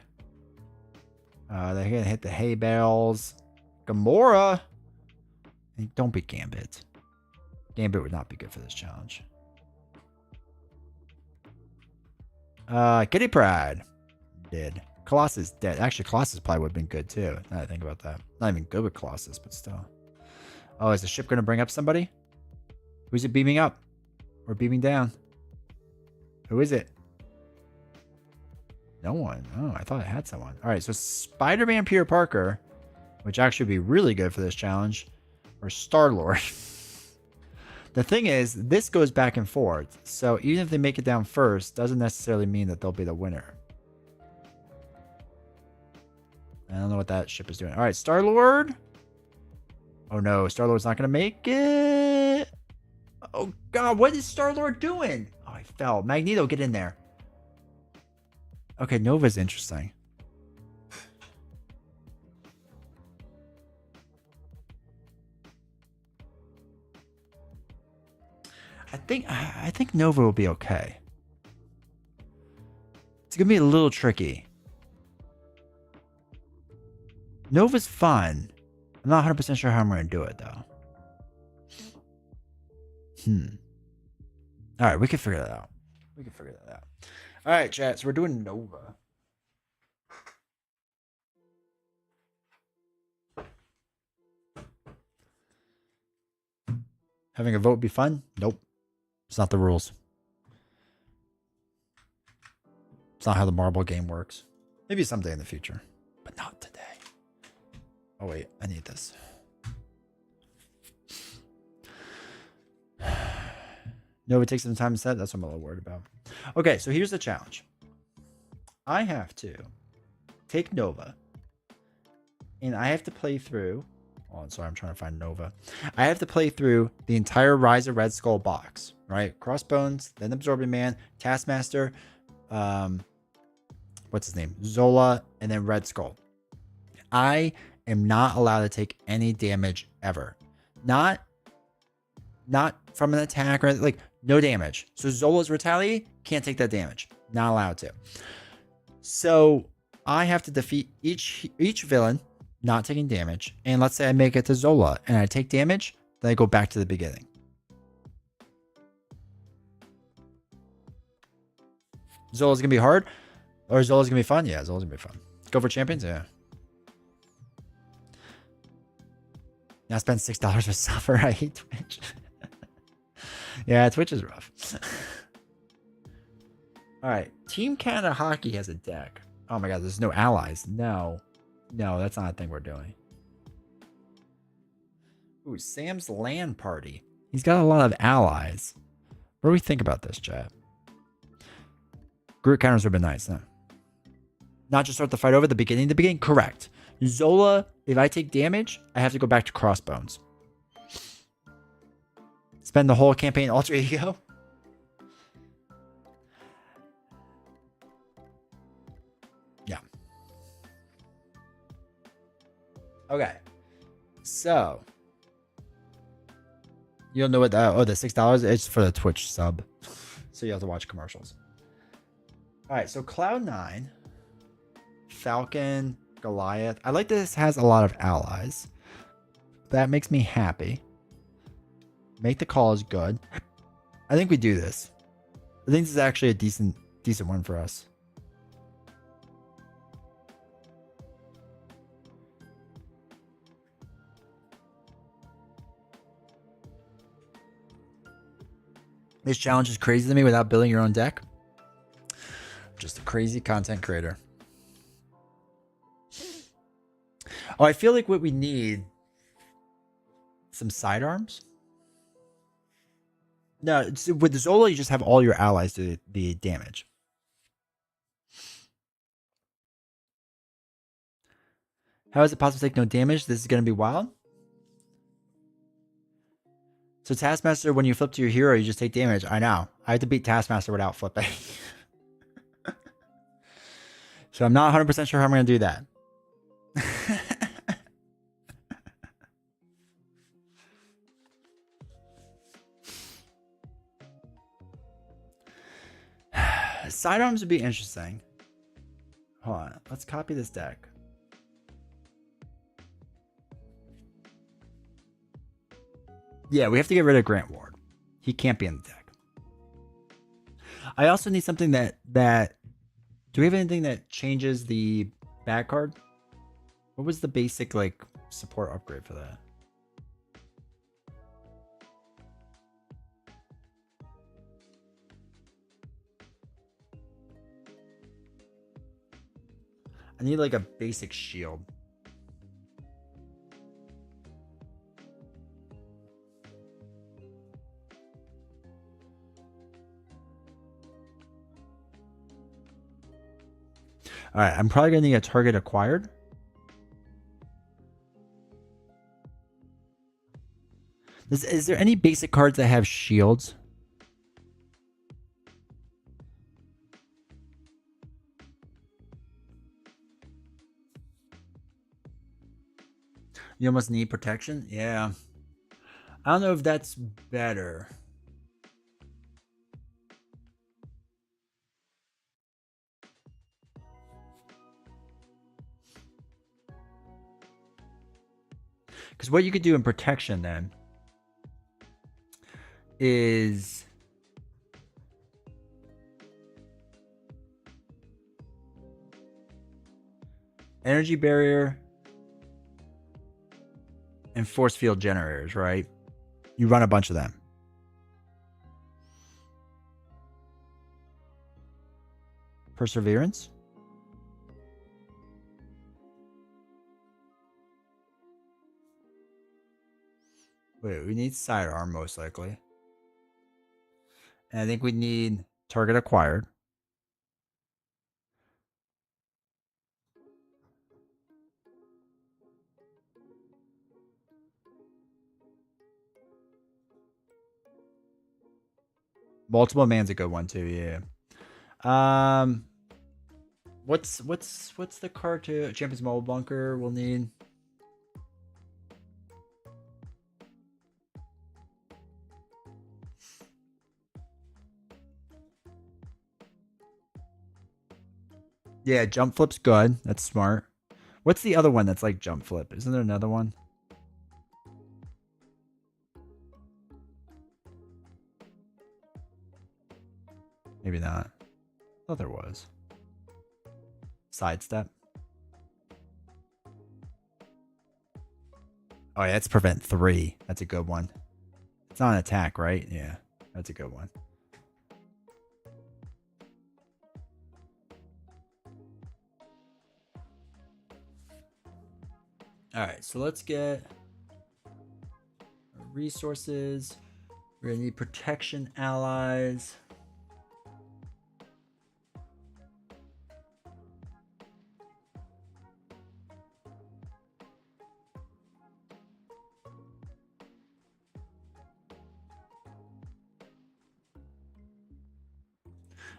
S3: They're gonna hit the hay bales. Gamora. Don't be Gambit. Gambit would not be good for this challenge. Kitty Pryde. Dead. Colossus dead. Actually, Colossus probably would have been good too. Now that I think about that. Not even good with Colossus, but still. Oh, is the ship going to bring up somebody? Who's it beaming up? Or beaming down? Who is it? No one. Oh, I thought I had someone. All right, so Spider-Man Peter Parker, which actually would be really good for this challenge, or Star-Lord. The thing is, this goes back and forth. So even if they make it down first, doesn't necessarily mean that they'll be the winner. I don't know what that ship is doing. All right, Star-Lord. Oh no, Star-Lord's not going to make it. Oh god, what is Star-Lord doing? Oh, I fell. Magneto, get in there. Okay, Nova's interesting. I think Nova will be okay. It's gonna be a little tricky. Nova's fun. I'm not 100% sure how I'm gonna do it though. All right, we can figure that out. All right, chat. So we're doing Nova. Having a vote be fun? Nope. It's not the rules. It's not how the marble game works. Maybe someday in the future, but not today. Oh wait, I need this. Nova takes some time to set. That's what I'm a little worried about. Okay, so here's the challenge. I have to take Nova, and I have to play through. Oh, sorry, I'm trying to find Nova. I have to play through the entire Rise of Red Skull box, right? Crossbones, then Absorbing Man, Taskmaster, what's his name? Zola, and then Red Skull. I am not allowed to take any damage ever. Not from an attack or like no damage. So Zola's retaliate, can't take that damage. Not allowed to. So I have to defeat each villain, not taking damage. And let's say I make it to Zola and I take damage, then I go back to the beginning. Zola's gonna be hard, or Zola's gonna be fun? Yeah, Zola's gonna be fun. Go for champions? Yeah. Now spend $6 for suffer. I hate Twitch. Yeah, Twitch is rough. All right, Team Canada Hockey has a deck. Oh my god, there's no allies. No, that's not a thing we're doing. Ooh, Sam's LAN party. He's got a lot of allies. What do we think about this, chat? Group counters would have been nice, huh? Not just start the fight over the beginning. The beginning, correct. Zola, if I take damage, I have to go back to Crossbones. Spend the whole campaign alter ego. Yeah. Okay. So. You don't know what the $6? It's for the Twitch sub. So you have to watch commercials. Alright, so Cloud9. Falcon. Goliath. I like that this has a lot of allies. That makes me happy. Make the call is good. I think we do this. I think this is actually a decent one for us. This challenge is crazy to me without building your own deck. Just a crazy content creator. Oh, I feel like what we need, some sidearms. No, with Zola, you just have all your allies do the damage. How is it possible to take no damage? This is going to be wild. So Taskmaster, when you flip to your hero, you just take damage. I know. I have to beat Taskmaster without flipping. So I'm not 100% sure how I'm going to do that. Sidearms would be interesting. Hold on. Let's copy this deck. Yeah, we have to get rid of Grant Ward. He can't be in the deck. I also need something that do we have anything that changes the back card? What was the basic like support upgrade for that? I need like a basic shield. All right, I'm probably going to need a target acquired. Is there any basic cards that have shields? You almost need protection? Yeah. I don't know if that's better. Because what you could do in protection then is energy barrier and force field generators, right? You run a bunch of them. Perseverance. Wait, we need sidearm most likely. And I think we need target acquired. Multiple man's a good one too, yeah. What's the card to Champions Mobile Bunker we'll need? Yeah, jump flip's good. That's smart. What's the other one that's like jump flip? Isn't there another one? Maybe not. I thought there was. Sidestep. Oh, yeah, that's prevent 3. That's a good one. It's not an attack, right? Yeah, that's a good one. All right, so let's get resources. We're gonna need protection allies.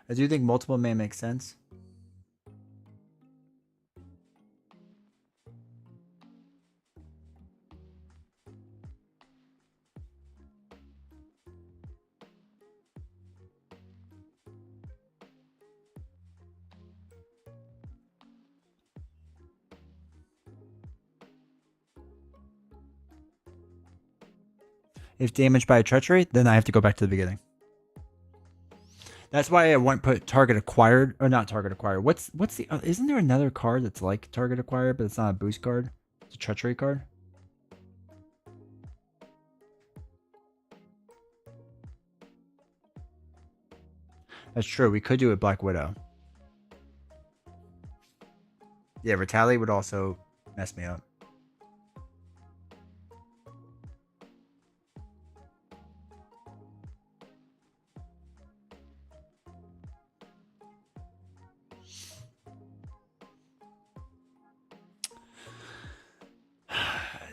S3: I do think multiple man makes sense. If damaged by a treachery, then I have to go back to the beginning. That's why I won't put target acquired or not target acquired. What's the? Isn't there another card that's like target acquired, but it's not a boost card? It's a treachery card. That's true. We could do it Black Widow. Yeah, retaliate would also mess me up.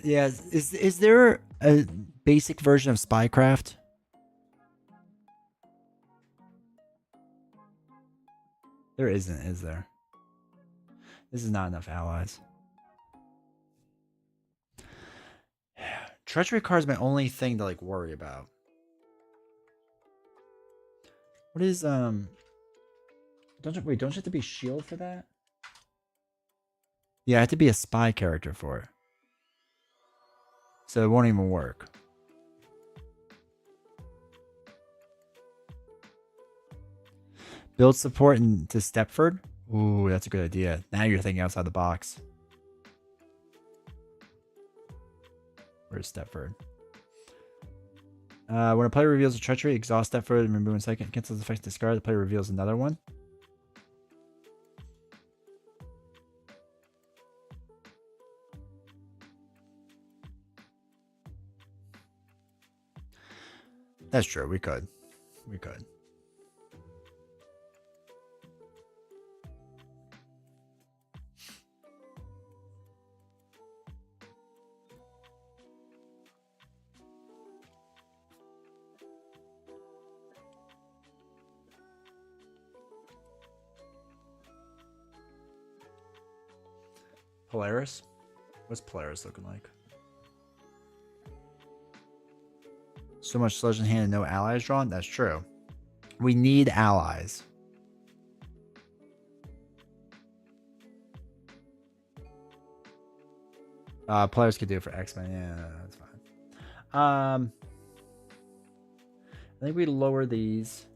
S3: Yeah, is there a basic version of Spycraft? There isn't, is there? This is not enough allies. Treachery card is my only thing to like worry about. What is Don't you have to be shield for that? Yeah, I have to be a spy character for it. So it won't even work. Build support into Stepford? Ooh, that's a good idea. Now you're thinking outside the box. Where's Stepford? When a player reveals a treachery, exhaust Stepford and remove 1 second. Cancels the effect discard. The player reveals another one. That's true. We could. We could. Polaris? What's Polaris looking like? So much sledge in hand and no allies drawn? That's true. We need allies. Players could do it for X-Men. Yeah, that's fine. I think we lower these.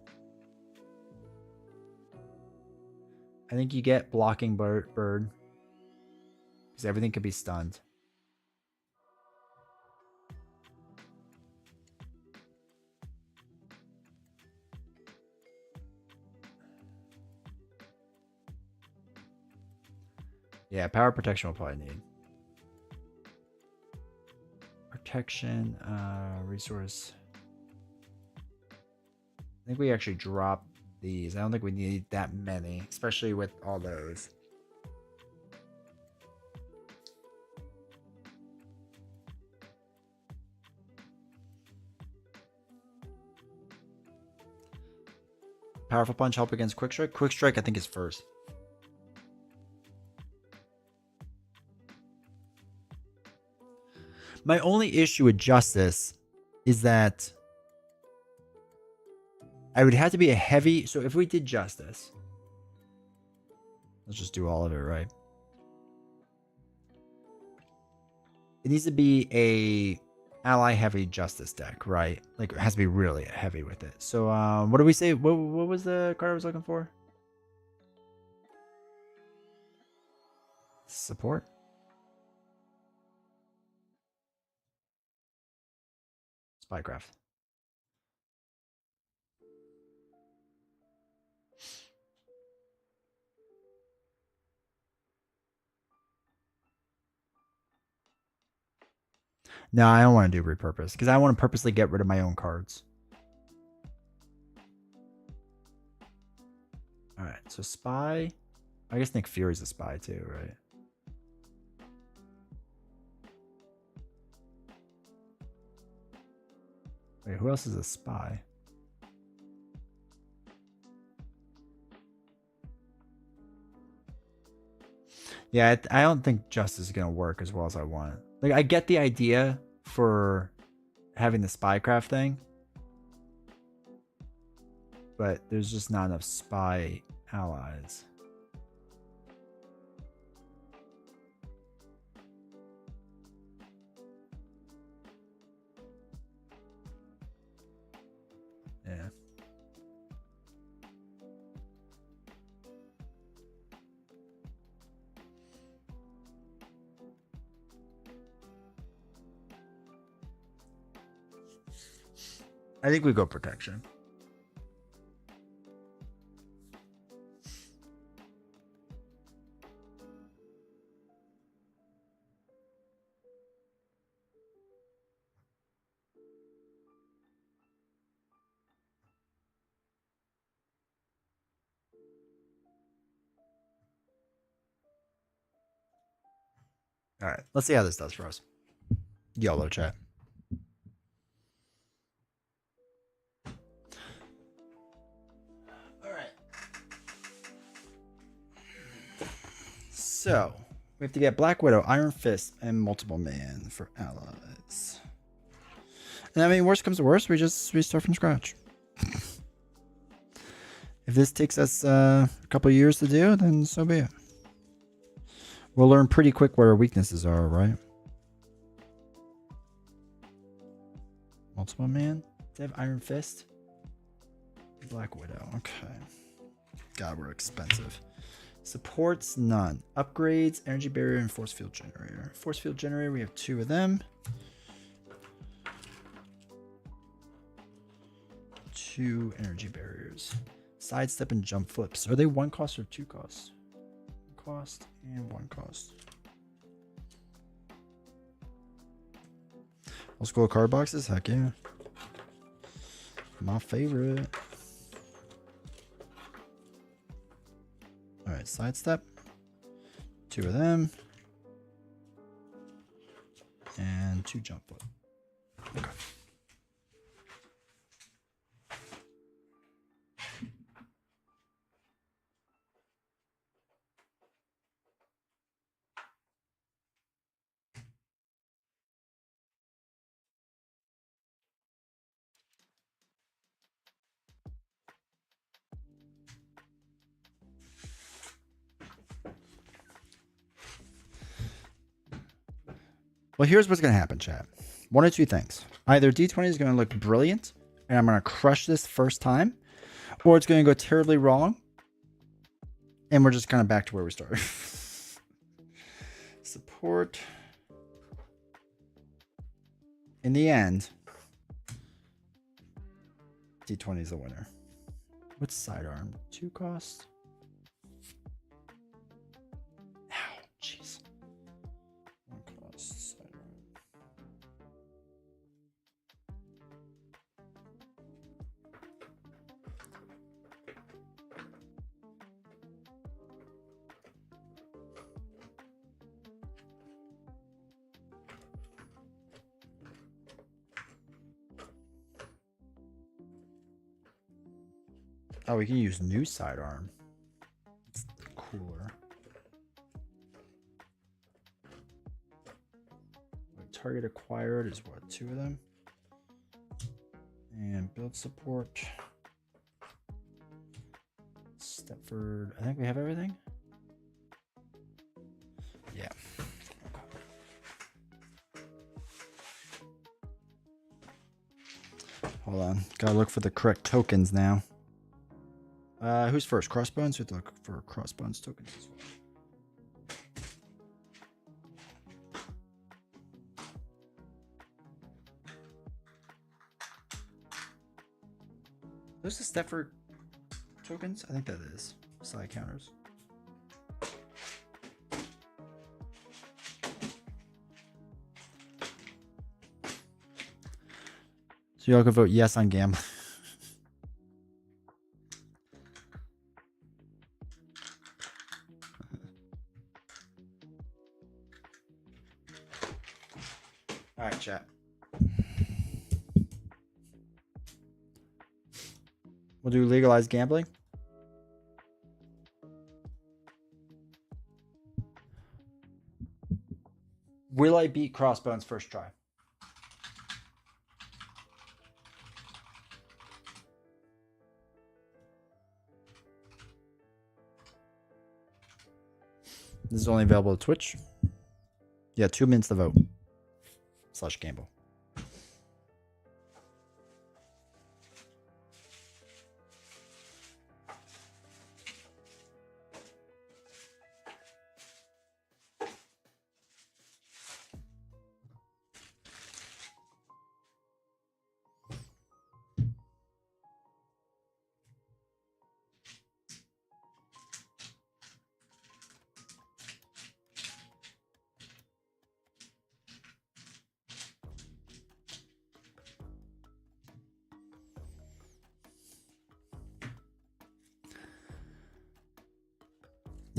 S3: I think you get blocking bird because everything could be stunned. Yeah, power protection we'll probably need. Protection, resource. I think we actually drop these. I don't think we need that many, especially with all those. Powerful punch help against quick strike. Quick strike I think is first. My only issue with Justice is that I would have to be a heavy. So if we did Justice, let's just do all of it, right? It needs to be a ally heavy Justice deck, right? Like it has to be really heavy with it. So what do we say? What was the card I was looking for? Support. Spycraft. No, I don't want to do repurpose because I want to purposely get rid of my own cards. All right, so spy. I guess Nick Fury's a spy too, right? Wait, who else is a spy? Yeah, I don't think Justice is gonna work as well as I want. Like, I get the idea for having the spycraft thing, but there's just not enough spy allies. Yeah. I think we go protection. All right, let's see how this does for us. YOLO chat. All right. So we have to get Black Widow, Iron Fist, and Multiple Man for allies. And I mean, worst comes to worst, we start from scratch. If this takes us a couple years to do, then so be it. We'll learn pretty quick what our weaknesses are, right? Multiple man? They have Iron Fist? Black Widow. Okay. God, we're expensive. Supports none. Upgrades, energy barrier, and force field generator. Force field generator, we have 2 of them. 2 energy barriers. Sidestep and jump flips. Are they 1 cost or 2 costs? 1 cost and 1 cost. Old school card boxes? Heck yeah. My favorite. Alright, sidestep. 2 of them. And 2 jump flip. Okay. Well, here's what's going to happen, chat. 1 or 2 things. Either D20 is going to look brilliant, and I'm going to crush this first time, or it's going to go terribly wrong, and we're just kind of back to where we started. Support. In the end, D20 is the winner. What's sidearm? 2 cost? Ow, jeez. 1 cost, sidearm. Oh, we can use new sidearm. It's cooler. Target acquired is what? 2 of them. And build support. Stepford. I think we have everything. Yeah. Hold on. Gotta look for the correct tokens now. Who's first? Crossbones? We have to look for Crossbones tokens as well. Those the Stepford tokens? I think that is. Side counters. So y'all can vote yes on gambling. All right, chat. We'll do legalized gambling. Will I beat Crossbones first try? This is only available to Twitch. Yeah, 2 minutes to vote. / gamble.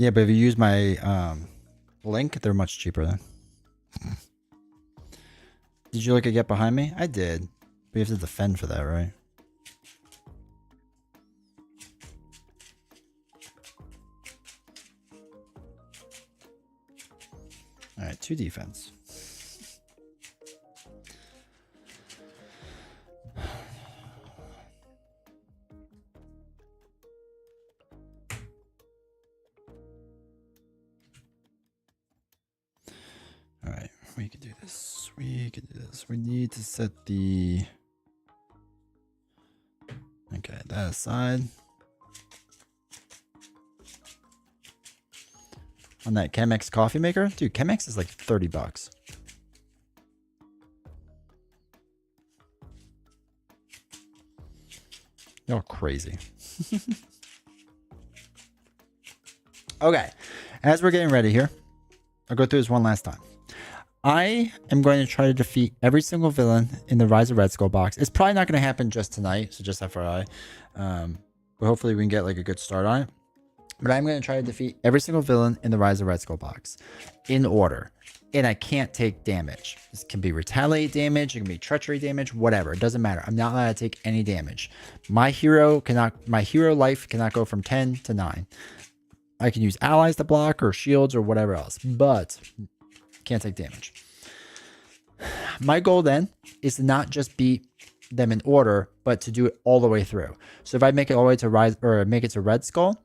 S3: Yeah, but if you use my link, they're much cheaper then. Did you look at Get Behind Me? I did. But you have to defend for that, right? Alright, 2 defense. We could do this. We could do this. We need to set the... Okay, that aside. On that Chemex coffee maker. Dude, Chemex is like $30. You're crazy. Okay, as we're getting ready here, I'll go through this one last time. I am going to try to defeat every single villain in the Rise of Red Skull box. It's probably not going to happen just tonight, so just FYI. But hopefully we can get like a good start on it. But I'm going to try to defeat every single villain in the Rise of Red Skull box in order. And I can't take damage. This can be retaliate damage, it can be treachery damage, whatever. It doesn't matter. I'm not allowed to take any damage. My hero life cannot go from 10 to 9. I can use allies to block or shields or whatever else, but can't take damage. My goal then is to not just beat them in order, but to do it all the way through. So if I make it all the way to Rise or make it to Red Skull,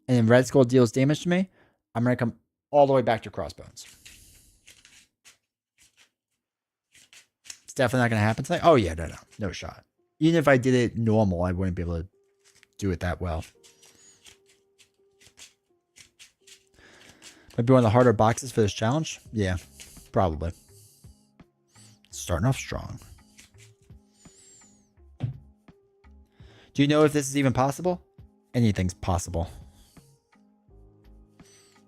S3: and then Red Skull deals damage to me, I'm going to come all the way back to Crossbones. It's definitely not going to happen tonight. Oh yeah, no shot. Even if I did it normal, I wouldn't be able to do it that well. Might be one of the harder boxes for this challenge. Yeah, probably. Starting off strong. Do you know if this is even possible? Anything's possible.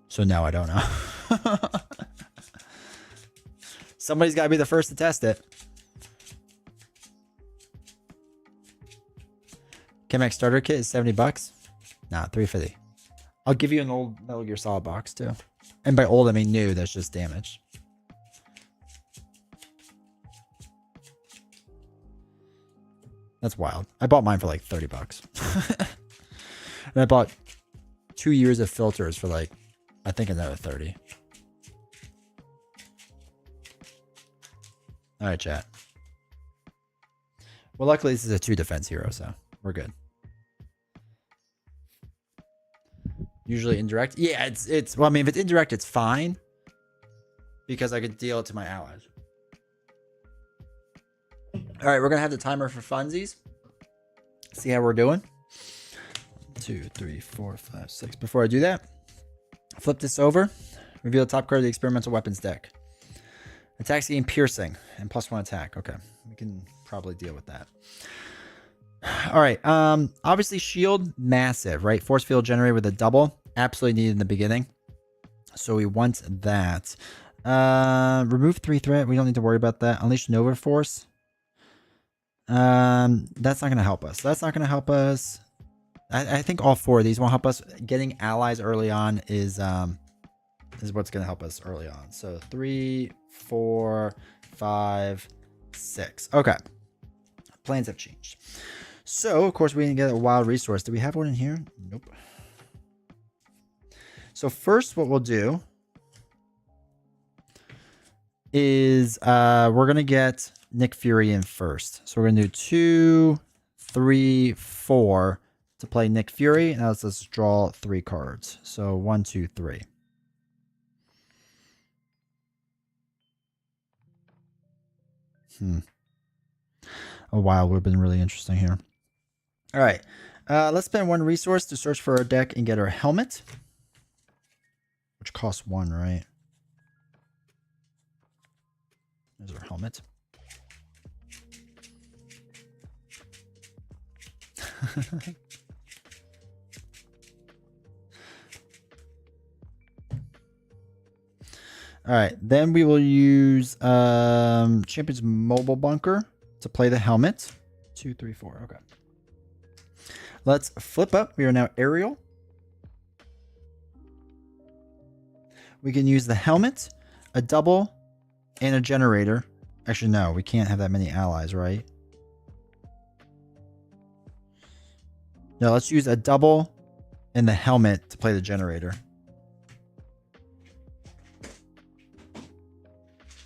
S3: So now I don't know. Somebody's got to be the first to test it. Chemex starter kit is $70. Nah, $3.50. I'll give you an old Metal Gear Solid box too. And by old, I mean new. That's just damaged. That's wild. I bought mine for like $30. And I bought 2 years of filters for like, I think another 30. All right, chat. Well, luckily this is a 2 defense hero, so we're good. Usually indirect. Yeah, it's well, I mean, if it's indirect, it's fine. Because I could deal it to my allies. All right, we're going to have the timer for funsies. See how we're doing. 1, 2, 3, 4, 5, 6. Before I do that, flip this over. Reveal the top card of the experimental weapons deck. Attacks gain piercing and +1 attack. Okay, we can probably deal with that. All right. Obviously shield, massive, right? Force field generated with a double, absolutely needed in the beginning. So we want that. Remove 3 threat. We don't need to worry about that. Unleash Nova Force. That's not going to help us. That's not going to help us. I think all 4 of these won't help us. Getting allies early on is what's going to help us early on. So 3, 4, 5, 6. Okay. Plans have changed. So, of course, we didn't get a wild resource. Do we have one in here? Nope. So first what we'll do is we're going to get Nick Fury in first. So we're going to do 2, 3, 4 to play Nick Fury. Now let's draw 3 cards. So 1, 2, 3. A while would have been really interesting here. All right. Let's spend 1 resource to search for our deck and get our helmet. Which costs 1, right? There's our helmet. All right, then we will use Champion's Mobile Bunker to play the helmet. 2, 3, 4. Okay. Let's flip up. We are now aerial. We can use the helmet, a double, and a generator. Actually, no, we can't have that many allies, right? No, let's use a double and the helmet to play the generator.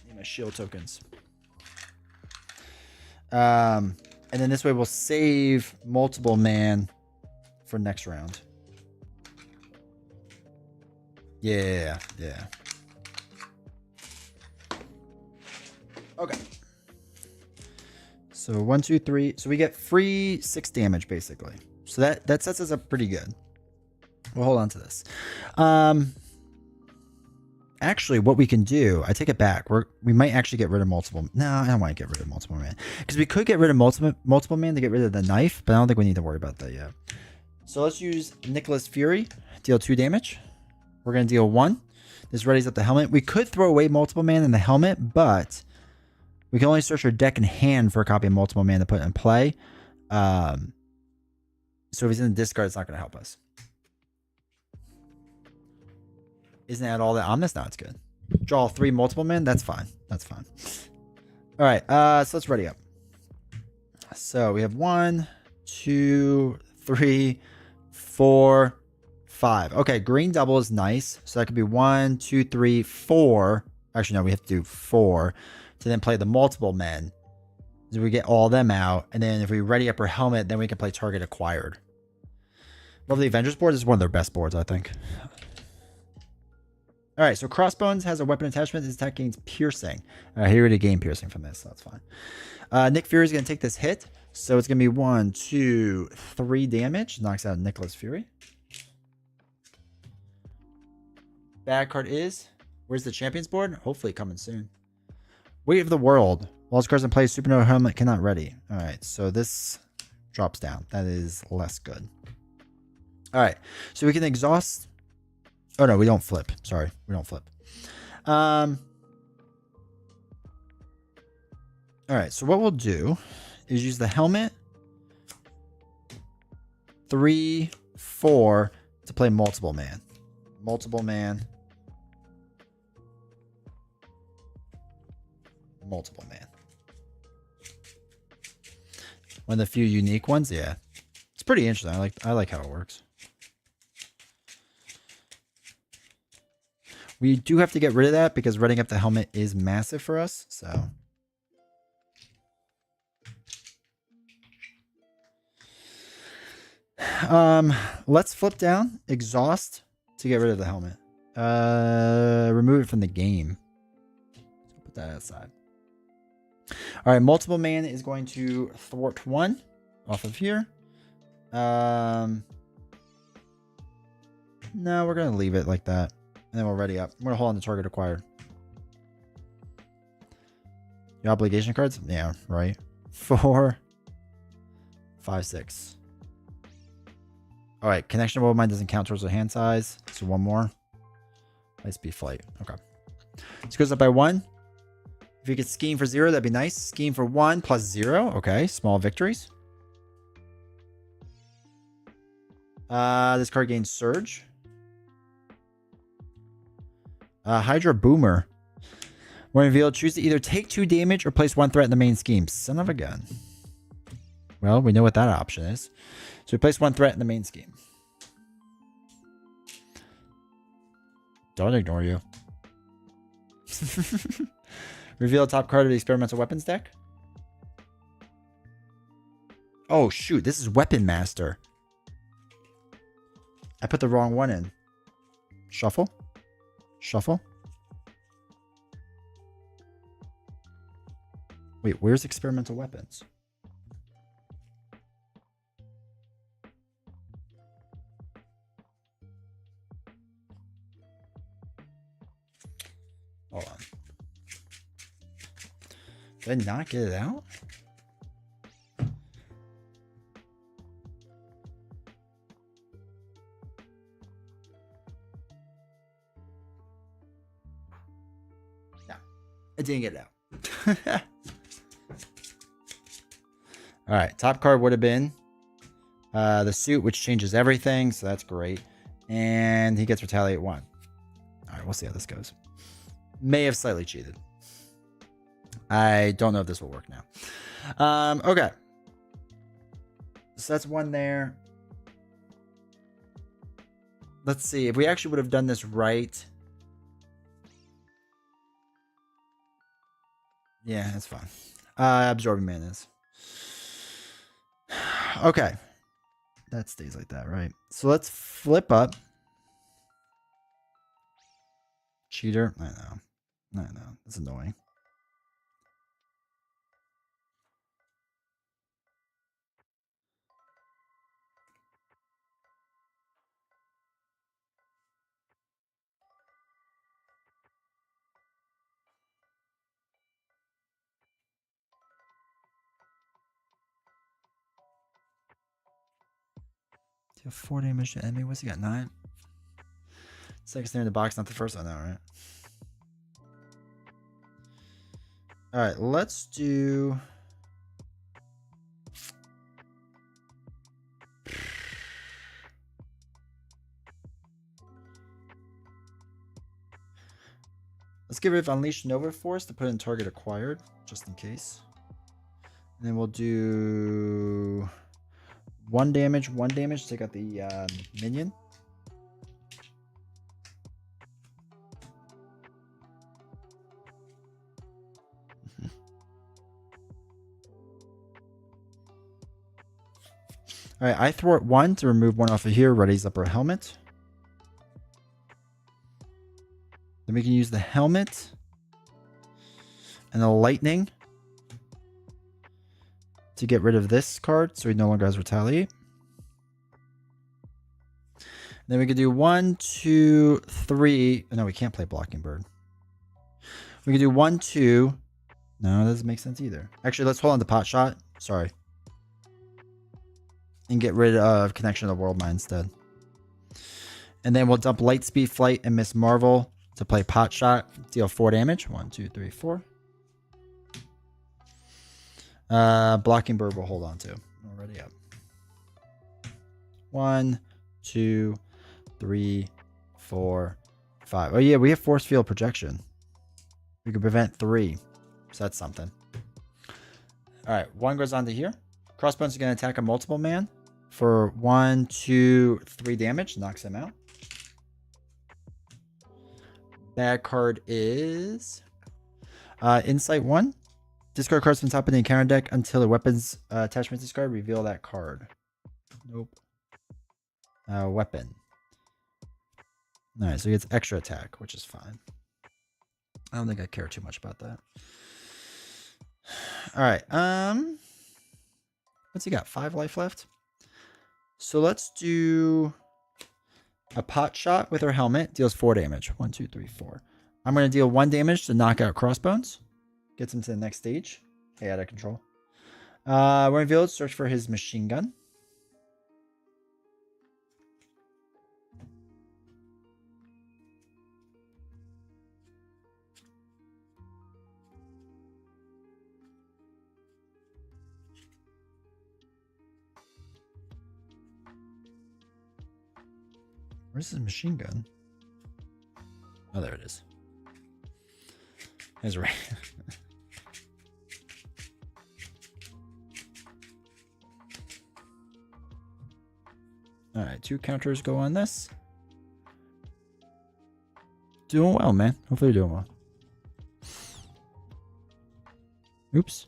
S3: Need my shield tokens. And then this way we'll save multiple man for next round. Yeah. Okay. So 1, 2, 3. So we get free 6 damage basically. So that sets us up pretty good. We'll hold on to this. Actually, what we can do, I take it back. We might actually get rid of multiple. No, I don't want to get rid of multiple man because we could get rid of multiple man to get rid of the knife, but I don't think we need to worry about that yet. So let's use Nicholas Fury. Deal 2 damage. We're gonna deal 1. This readies up the helmet. We could throw away multiple man in the helmet, but we can only search our deck in hand for a copy of multiple man to put in play. So if he's in the discard, it's not gonna help us. Isn't that all that Omnis? No, it's good. Draw 3 multiple men. That's fine. That's fine. All right. So let's ready up. So we have 1, 2, 3, 4, 5. Okay. Green double is nice. So that could be 1, 2, 3, 4. Actually, no, we have to do 4 to then play the multiple men. So we get all of them out. And then if we ready up our helmet, then we can play target acquired. Love the Avengers board. This is one of their best boards, I think. All right, so Crossbones has a weapon attachment. His attack gains piercing. He already gained piercing from this, so that's fine. Nick Fury is going to take this hit. So it's going to be 1, 2, 3 damage. Knocks out Nicholas Fury. Bad card is, where's the Champions board? Hopefully coming soon. Weight of the World. While cards in play, Supernova Helmet cannot ready. All right, so this drops down. That is less good. All right, so we can exhaust... Oh, no, we don't flip. Sorry, we don't flip. All right, so what we'll do is use the helmet 3, 4 to play multiple man. Multiple man. Multiple man. One of the few unique ones, yeah. It's pretty interesting. I like how it works. We do have to get rid of that because readying up the helmet is massive for us. So let's flip down exhaust to get rid of the helmet. Remove it from the game. So put that aside. All right, multiple man is going to thwart 1 off of here. No, we're gonna leave it like that. And then we'll ready up. I'm going to hold on to target acquired. The obligation cards? Yeah, right. 4, 5, 6. All right. Connection of mine doesn't count towards the hand size. So 1 more. Nice B flight. Okay. This goes up by 1. If you could scheme for 0, that'd be nice. Scheme for 1 plus 0. Okay. Small victories. This card gains Surge. Hydra Boomer. When revealed, choose to either take 2 damage or place 1 threat in the main scheme. Son of a gun. Well, we know what that option is. So we place 1 threat in the main scheme. Don't ignore you. Reveal top card of the experimental weapons deck. Oh, shoot. This is Weapon Master. I put the wrong one in. Shuffle. Shuffle. Wait, where's experimental weapons? Hold on. Did I not get it out? I didn't get it out. All right. Top card would have been the suit, which changes everything. So that's great. And he gets retaliate 1. All right. We'll see how this goes. May have slightly cheated. I don't know if this will work now. Okay. So that's 1 there. Let's see. If we actually would have done this right. Yeah, that's fine. Absorbing man is. Okay. That stays like that, right? So let's flip up. Cheater. I know. That's annoying. Deal 4 damage to enemy. What's he got? 9? Second snare in the box, not the first one now, right? Alright, let's do... Let's get rid of Unleash Nova Force to put in target acquired, just in case. And then we'll do 1 damage, take out the minion. Alright, I thwart 1 to remove 1 off of here, readies up our helmet. Then we can use the helmet and the lightning to get rid of this card so he no longer has retaliate. And then we could do 1, 2, 3. No, we can't play Blocking Bird. We could do 1, 2. No, that doesn't make sense either. Actually, let's hold on to Pot Shot. Sorry. And get rid of Connection to the World Mind instead. And then we'll dump Lightspeed Flight and Miss Marvel to play Pot Shot. Deal 4 damage. 1, 2, 3, 4. Blocking Bird will hold on to. Already up. 1, 2, 3, 4, 5. Oh yeah, we have Force Field Projection. We can prevent 3. So that's something. Alright, 1 goes on to here. Crossbones is going to attack a multiple man for 1, 2, 3 damage. Knocks him out. Bad card is Insight 1. Discard cards from top of the encounter deck until a weapon's attachment discard. Reveal that card. Nope. Weapon. Alright, so he gets extra attack, which is fine. I don't think I care too much about that. Alright, what's he got? 5 life left? So let's do a Pot Shot with our helmet. Deals 4 damage. 1, 2, 3, 4. I'm going to deal 1 damage to knock out Crossbones. Gets him to the next stage. Hey, out of control. We're in Village. Search for his machine gun. Where's his machine gun? Oh, there it is. He's right. Alright, 2 counters go on this. Doing well, man. Hopefully you're doing well. Oops.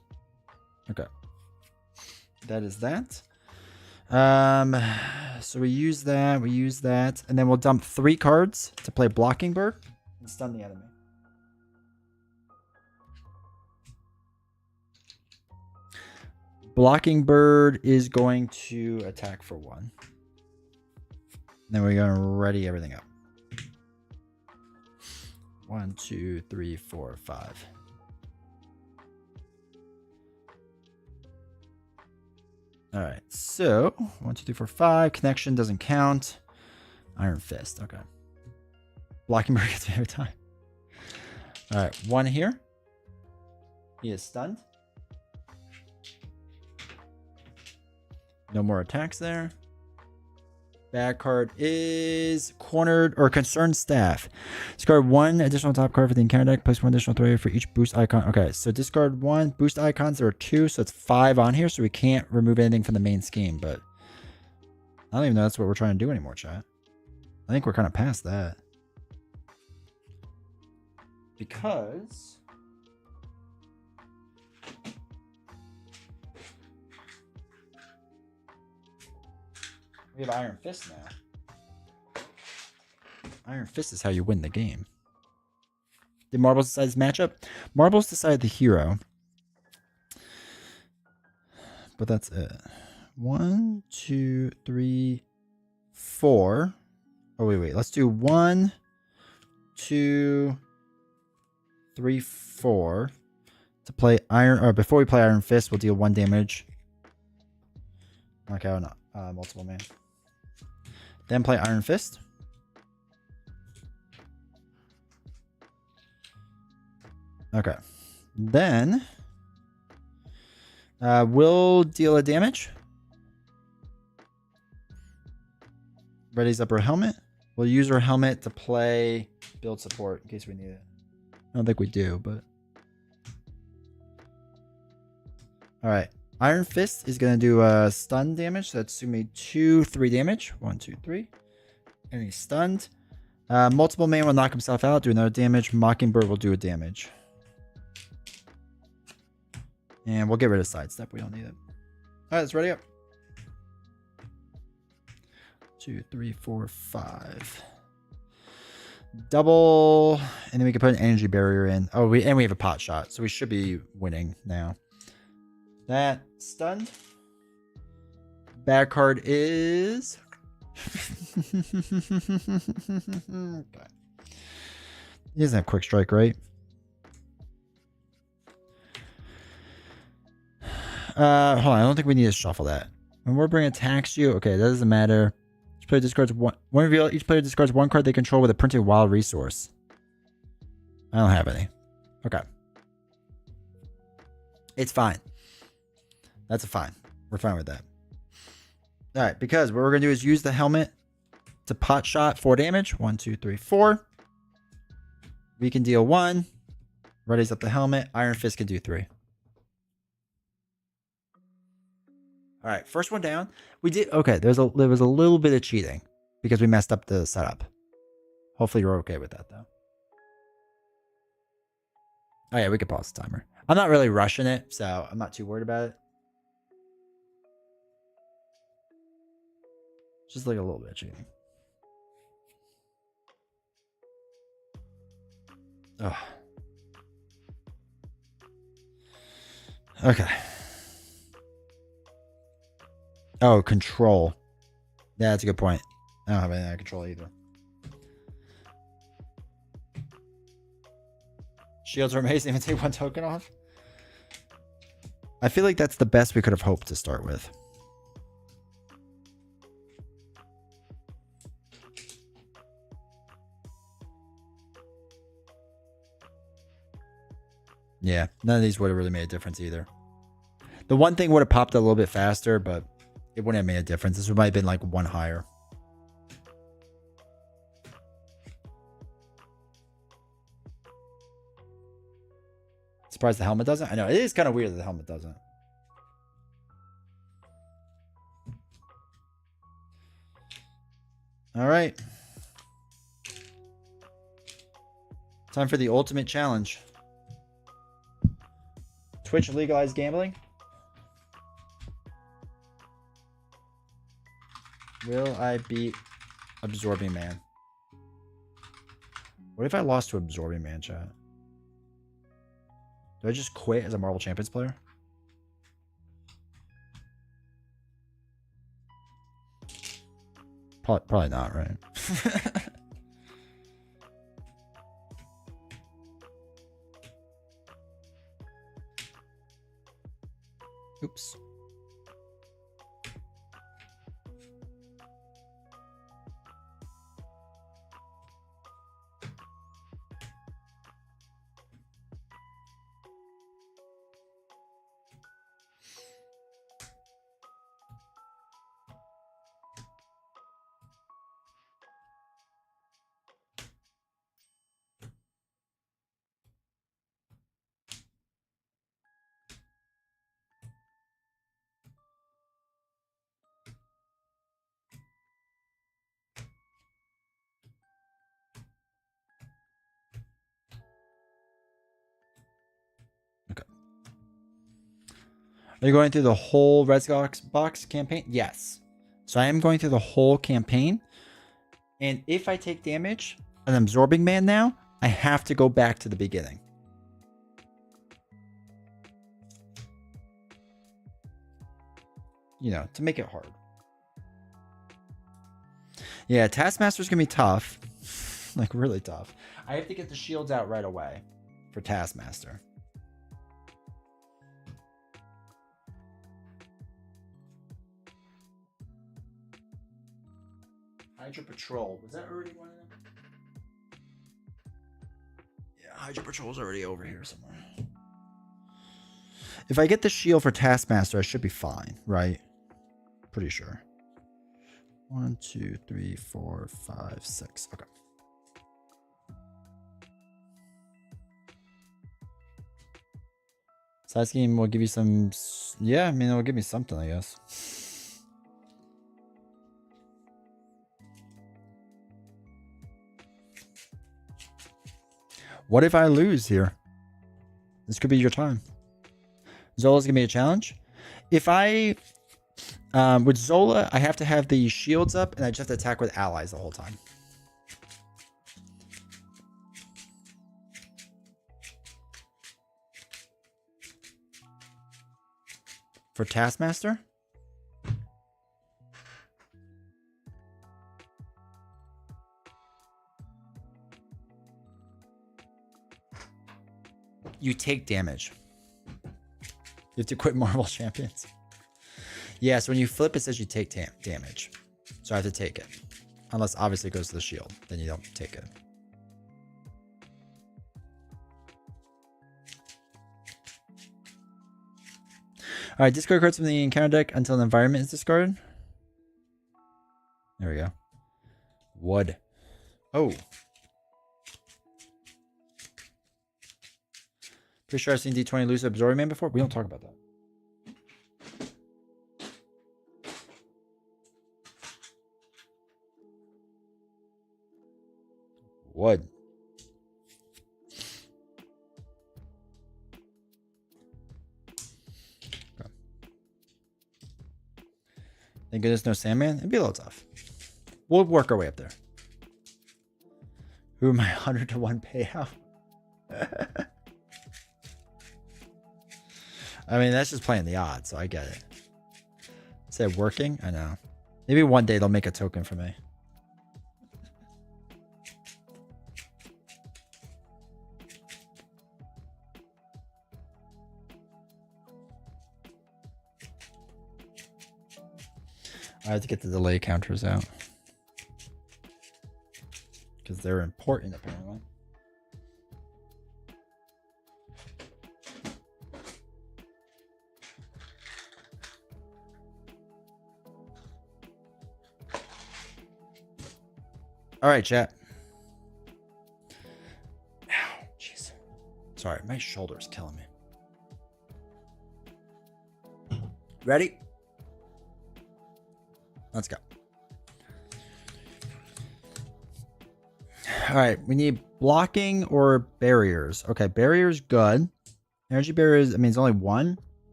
S3: Okay. That is that. So we use that, and then we'll dump 3 cards to play Blocking Bird and stun the enemy. Blocking Bird is going to attack for 1. Then we're going to ready everything up. 1, 2, 3, 4, 5. All right, so 1, 2, 3, 4, 5. Connection doesn't count. Iron Fist. Okay. Blocking Bird gets me every time. All right, 1 here. He is stunned. No more attacks there. Bad card is Cornered or Concerned Staff. Discard 1 additional top card for the encounter deck. Place 1 additional threat for each boost icon. Okay, so discard 1. Boost icons, there are 2, so it's 5 on here, so we can't remove anything from the main scheme, but I don't even know that's what we're trying to do anymore, chat. I think we're kind of past that. Because we have Iron Fist now. Iron Fist is how you win the game. Did Marbles decide this matchup? Marbles decided the hero. But that's it. 1, 2, 3, 4. Oh, wait. Let's do 1, 2, 3, 4. To play Iron, or before we play Iron Fist, we'll deal 1 damage. Knock out multiple man. Then play Iron Fist. Okay. Then we'll deal a damage. Readies up her helmet. We'll use her helmet to play build support in case we need it. I don't think we do, but... Alright. Iron Fist is going to do stun damage. So that's going to be 2, 3 damage. 1, 2, 3. And he's stunned. Multiple man will knock himself out, do another damage. Mockingbird will do a damage. And we'll get rid of sidestep. We don't need it. Alright, let's ready up. 2, 3, 4, 5. Double, and then we can put an energy barrier in. Oh, we have a pot shot, so we should be winning now. That stunned. Bad card is. Okay. He doesn't have quick strike, right? Hold on, I don't think we need to shuffle that. When we're bringing attacks you, okay, that doesn't matter. Each player discards one reveal. Each player discards one card they control with a printed wild resource. I don't have any. Okay. It's fine. That's a fine. We're fine with that. All right, because what we're going to do is use the helmet to pot shot 4 damage. 1, 2, 3, 4. We can deal 1. Readies up the helmet. Iron Fist can do 3. All right, first one down. We did okay. There was a little bit of cheating because we messed up the setup. Hopefully you're okay with that though. Oh yeah, we could pause the timer. I'm not really rushing it, so I'm not too worried about it. Just like a little bit of cheating. Oh. Okay. Oh, control. Yeah, that's a good point. I don't have any control either. Shields are amazing. Even take 1 token off. I feel like that's the best we could have hoped to start with. Yeah, none of these would have really made a difference either. The one thing would have popped a little bit faster, but it wouldn't have made a difference. This might have been like 1 higher. Surprised the helmet doesn't? I know, it is kind of weird that the helmet doesn't. All right. Time for the ultimate challenge. Twitch legalized gambling. Will I beat Absorbing Man? What if I lost to Absorbing Man, chat? Do I just quit as a Marvel Champions player? Probably not, right? Oops. Are you going through the whole Red Sox box campaign? Yes. So I am going through the whole campaign. And if I take damage, an Absorbing Man now, I have to go back to the beginning. You know, to make it hard. Yeah, Taskmaster's going to be tough. Like, really tough. I have to get the shields out right away for Taskmaster. I Hydro Patrol. Was that already one of them? Yeah, Hydro Patrol's already over here somewhere. If I get the shield for Taskmaster, I should be fine, right? Pretty sure. 1, 2, 3, 4, 5, 6. Okay. Side scheme will give you some. Yeah, I mean, it'll give me something, I guess. What if I lose here? This could be your time. Zola's gonna be a challenge. If I, with Zola, I have to have the shields up, and I just have to attack with allies the whole time. For Taskmaster? You take damage. You have to quit Marvel Champions. Yeah, so when you flip, it says you take damage. So I have to take it. Unless obviously it goes to the shield. Then you don't take it. Alright, discard cards from the encounter deck until the environment is discarded. There we go. Wood. Oh. Pretty sure I've seen D20 lose Absorbing Man before. We don't talk about that. Wood. Okay. Thank goodness no Sandman. It'd be a little tough. We'll work our way up there. Who am I? 100 to 1 payout. I mean, that's just playing the odds, so I get it. Is it working? I know. Maybe one day they'll make a token for me. I have to get the delay counters out. Because they're important, apparently. All right, chat. Ow, jeez. Sorry, my shoulder's killing me. Ready? Let's go. All right, we need blocking or barriers. Okay, barriers good. Energy barriers, I mean, it's only one,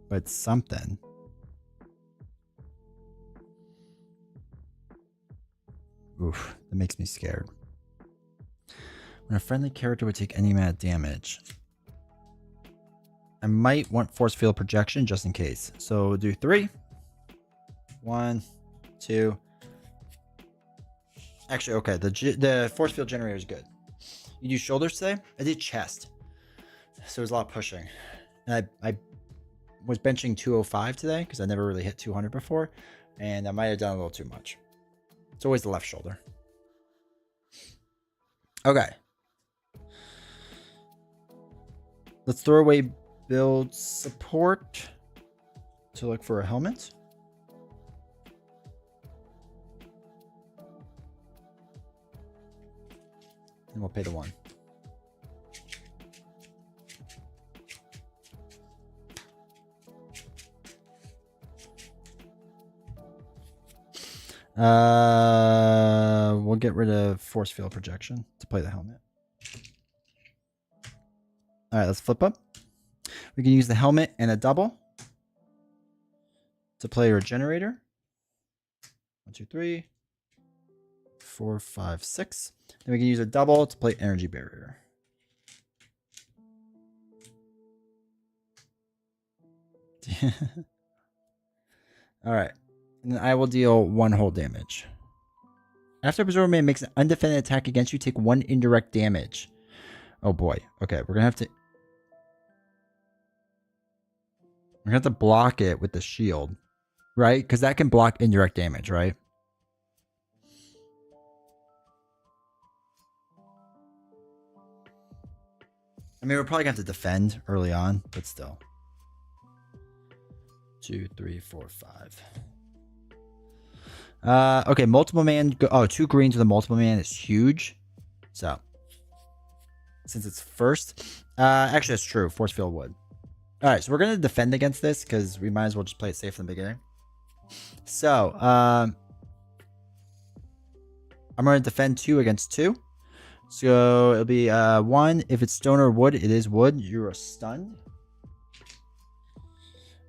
S3: but it's something. Oof, that makes me scared. When a friendly character would take any amount of damage, I might want force field projection just in case. So we'll do 3. 1, 2. Actually, okay, the force field generator is good. You do shoulders today? I did chest. So it was a lot of pushing. And I was benching 205 today because I never really hit 200 before. And I might have done a little too much. It's always the left shoulder. Okay. Let's throw away build support to look for a helmet. And we'll pay the 1. We'll get rid of force field projection to play the helmet. All right, let's flip up. We can use the helmet and a double to play our generator. 1, 2, 3, 4, 5, 6. Then we can use a double to play energy barrier. All right. And then I will deal 1 whole damage. After Absorber Man makes an undefended attack against you, take 1 indirect damage. Oh boy. Okay, we're gonna have to block it with the shield. Right? Because that can block indirect damage, right? I mean, we're probably going to have to defend early on, but still. 2, 3, 4, 5. Okay, multiple man. Oh, 2 greens with a multiple man is huge. So, since it's first. Actually, that's true. Force field wood. All right, so we're going to defend against this because we might as well just play it safe in the beginning. So, I'm going to defend 2 against 2. So, it'll be 1. If it's stone or wood, it is wood. You are stunned.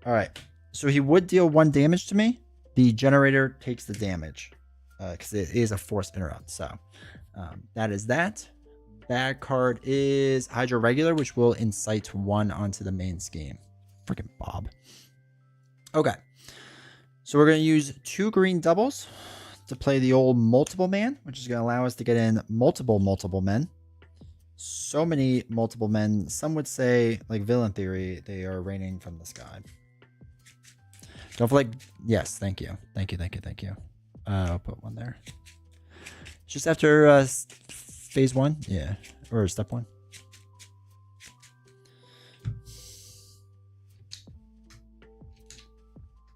S3: All right. So, he would deal 1 damage to me. The generator takes the damage because it is a forced interrupt. So, that is that. Bad card is Hydro Regular, which will incite 1 onto the main scheme. Freaking Bob. Okay. So we're going to use 2 green doubles to play the old multiple man, which is going to allow us to get in multiple men. So many multiple men. Some would say, like villain theory, they are raining from the sky. Don't feel like... Yes, thank you. Thank you. I'll put 1 there. Just after... phase 1? Yeah. Or step 1.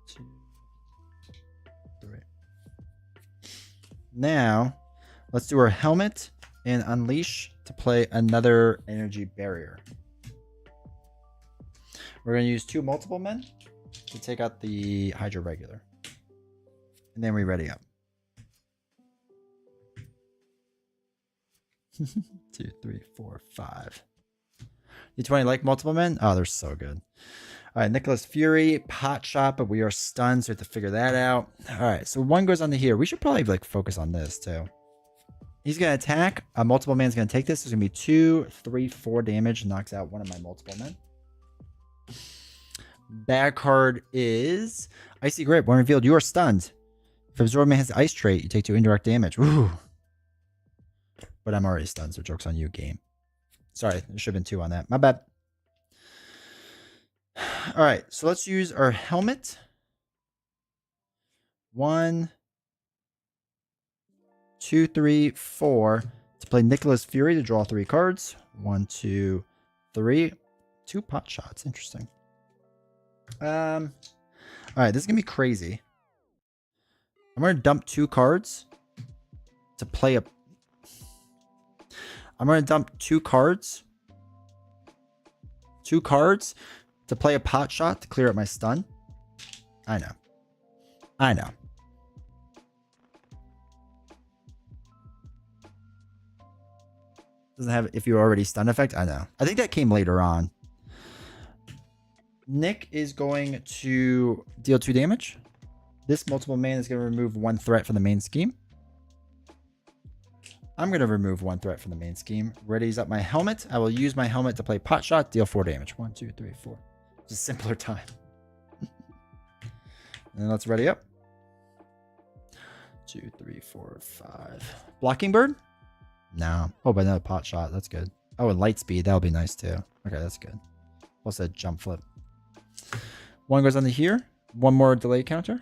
S3: Two, 3. Now, let's do our helmet and unleash to play another energy barrier. We're going to use 2 multiple men to take out the Hydro Regular. And then we ready up. 2, 3, 4, 5. D20 like multiple men? Oh, they're so good. All right, Nicholas Fury, pot shot, but we are stunned, so we have to figure that out. All right, so 1 goes on to here. We should probably like focus on this too. He's gonna attack. A multiple man's gonna take this. There's gonna be 2, 3, 4 damage. Knocks out 1 of my multiple men. Bad card is Icy Grip. When revealed, you are stunned. If Absorb Man has the ice trait, you take 2 indirect damage. Ooh. But I'm already stunned, so joke's on you, game. Sorry, there should have been 2 on that. My bad. All right, so let's use our helmet. 1, 2, 3, 4 to play Nicholas Fury to draw 3 cards. 1, 2, 3. 2 pot shots. Interesting. All right, this is gonna be crazy. I'm gonna dump 2 cards to play a. I'm going to dump 2 cards. 2 cards to play a pot shot to clear up my stun. I know. Doesn't have if you're already stunned effect. I know. I think that came later on. Nick is going to deal 2 damage. This multiple man is going to remove 1 threat from the main scheme. I'm going to remove 1 threat from the main scheme. Readies up my helmet. I will use my helmet to play pot shot, deal 4 damage. 1, 2, 3, 4. It's a simpler time. And let's ready up. 2, 3, 4, 5. Blocking Bird? No. Oh, but another pot shot. That's good. Oh, and light speed. That'll be nice too. Okay, that's good. Plus a jump flip. 1 goes on to here. 1 more delay counter.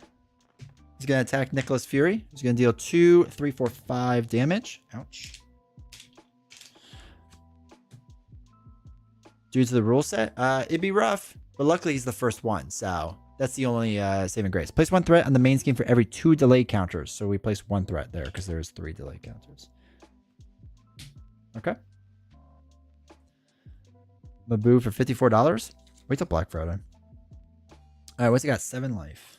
S3: He's going to attack Nicholas Fury. He's going to deal 2, 3, 4, 5 damage. Ouch. Due to the rule set, it'd be rough, but luckily he's the first one, so that's the only saving grace. Place 1 threat on the main scheme for every 2 delay counters. So we place 1 threat there because there's 3 delay counters. Okay. Mabu for $54. Wait till Black Friday. All right, what's he got? 7 life.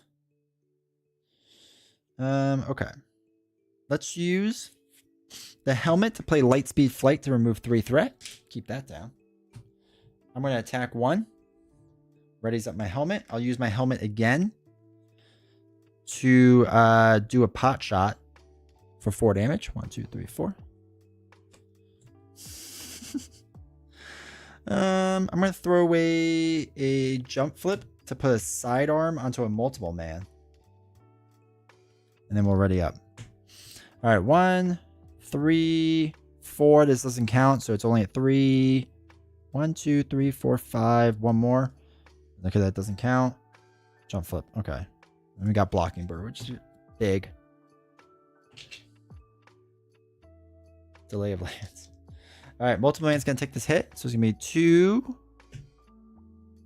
S3: Okay. Let's use the helmet to play Lightspeed Flight to remove 3 threat. Keep that down. I'm going to attack 1. Readies up my helmet. I'll use my helmet again to do a pot shot for 4 damage. 1, 2, 3, 4. I'm going to throw away a jump flip to put a sidearm onto a multiple man. And then we'll ready up. All right, 1, 3, 4. This doesn't count, so it's only at 3. 1, 2, 3, 4, 5. 1 more. Okay, that doesn't count. Jump flip. Okay. And we got Blocking Bird, which is big. Delay of lands. All right, multiple man's gonna take this hit, so it's gonna be 2,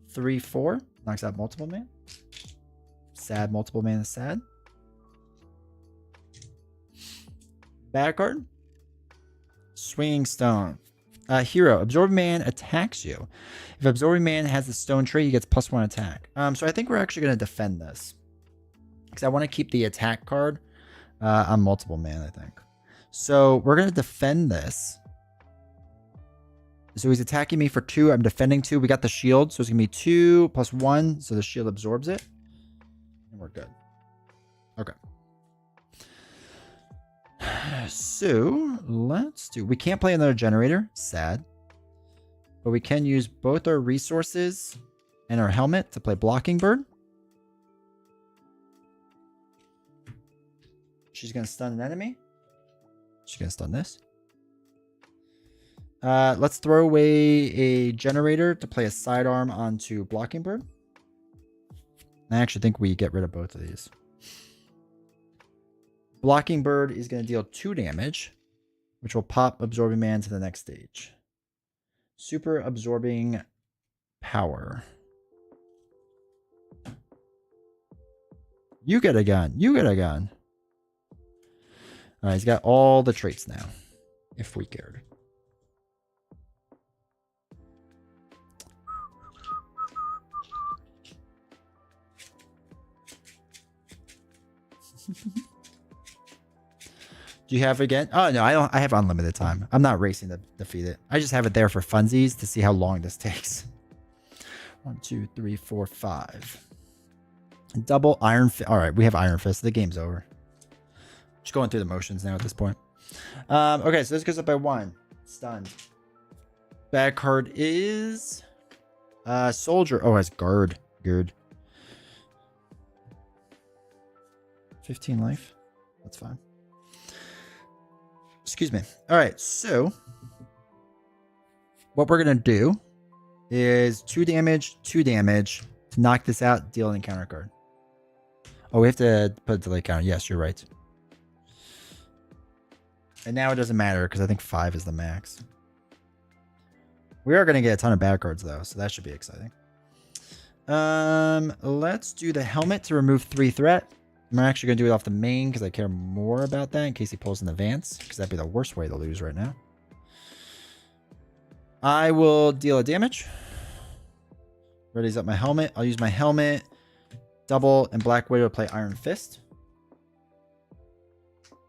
S3: 3, 4. Knocks out multiple man. Sad multiple man is sad. Bad card. Swinging stone. Hero. Absorbing man attacks you. If absorbing man has the stone trait, he gets +1 attack. So I think we're actually gonna defend this because I want to keep the attack card on multiple man. I think so. We're gonna defend this. So he's attacking me for 2. I'm defending 2. We got the shield. So it's going to be 2 + 1. So the shield absorbs it. And we're good. Okay. So let's do... We can't play another generator. Sad. But we can use both our resources and our helmet to play Blocking Bird. She's going to stun an enemy. She's going to stun this. Let's throw away a generator to play a sidearm onto Blocking Bird. I actually think we get rid of both of these. Blocking Bird is going to deal 2 damage, which will pop Absorbing Man to the next stage. Super Absorbing Power. You get a gun. You get a gun. Alright, he's got all the traits now, if we cared. Do you have it again? Oh no, I don't. I have unlimited time. I'm not racing to defeat it. I just have it there for funsies to see how long this takes. 1, 2, 3, 4, 5. Double Iron Fist. All right, we have Iron Fist. The game's over. Just going through the motions now at this point. Okay, so this goes up by 1. Stunned. Bad card is Soldier. Oh, it has Guard. Good. 15 life. That's fine. Excuse me. All right, so what we're going to do is 2 damage, 2 damage to knock this out, deal an encounter card. Oh, we have to put a delay counter. Yes, you're right. And now it doesn't matter because I think 5 is the max. We are going to get a ton of bad cards, though, so that should be exciting. Let's do the helmet to remove 3 threat. I'm actually going to do it off the main because I care more about that in case he pulls an advance, because that'd be the worst way to lose right now. I will deal a damage. Readies up my helmet. I'll use my helmet, double, and Black Widow to play Iron Fist.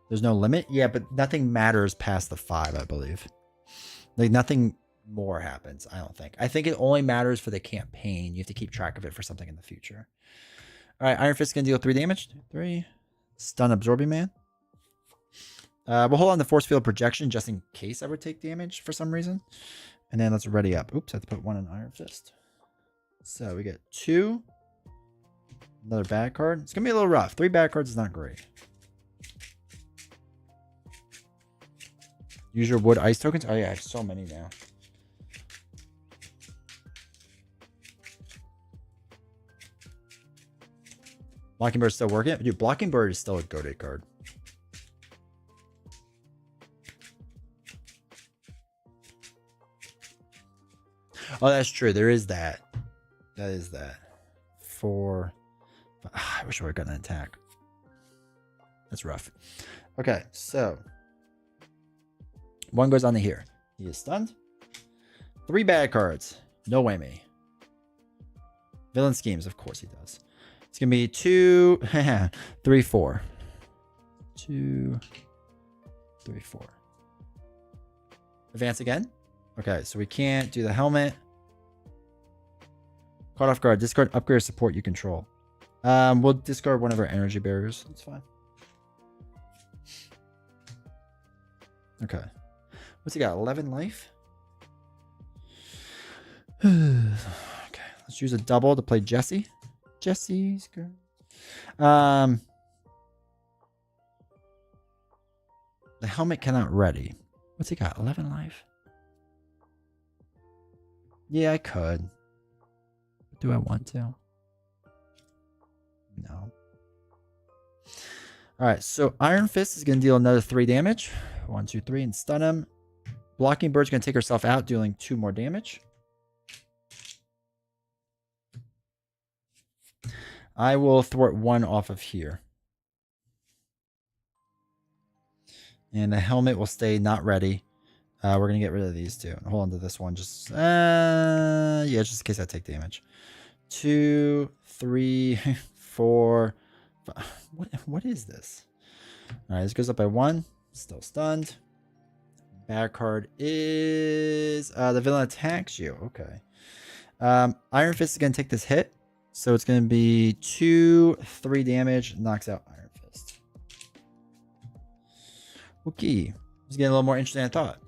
S3: There's no limit. Yeah, but nothing matters past the 5, I believe. Like, nothing more happens, I don't think. I think it only matters for the campaign. You have to keep track of it for something in the future. All right, Iron Fist is going to deal 3 damage. 3. Stun Absorbing Man. We'll hold on to Force Field Projection just in case I would take damage for some reason. And then let's ready up. Oops, I have to put 1 in Iron Fist. So we get 2. Another bad card. It's going to be a little rough. 3 bad cards is not great. Use your wood ice tokens. Oh yeah, I have so many now. Blocking Bird is still working. Dude, Blocking Bird is still a goated card. Oh, that's true. There is that. That is that. 4. I wish I would have gotten an attack. That's rough. Okay, so 1 goes on to here. He is stunned. 3 bad cards. No whammy. Villain schemes, of course he does. It's gonna be 2, 3, 4. 2, 3, 4. Advance again. Okay, so we can't do the helmet. Caught off guard. Discard upgrade or support you control. We'll discard one of our energy barriers. That's fine. Okay. What's he got? 11 life? Okay, let's use a double to play Jesse. Jesse's girl. The helmet cannot ready. What's he got? 11 life? Yeah, I could. Do I want to? No. Alright, so Iron Fist is going to deal another 3 damage. 1, 2, 3, and stun him. Blocking Bird's going to take herself out, dealing 2 more damage. I will thwart 1 off of here. And the helmet will stay not ready. We're going to get rid of these 2. Hold on to this one. Just, yeah, just in case I take damage. 2, 3, 4, 5. What is this? All right, this goes up by 1. Still stunned. Bad card is the villain attacks you. Okay. Iron Fist is going to take this hit. So it's going to be 2, 3 damage. Knocks out Iron Fist. Okay. It's getting a little more interesting than I thought.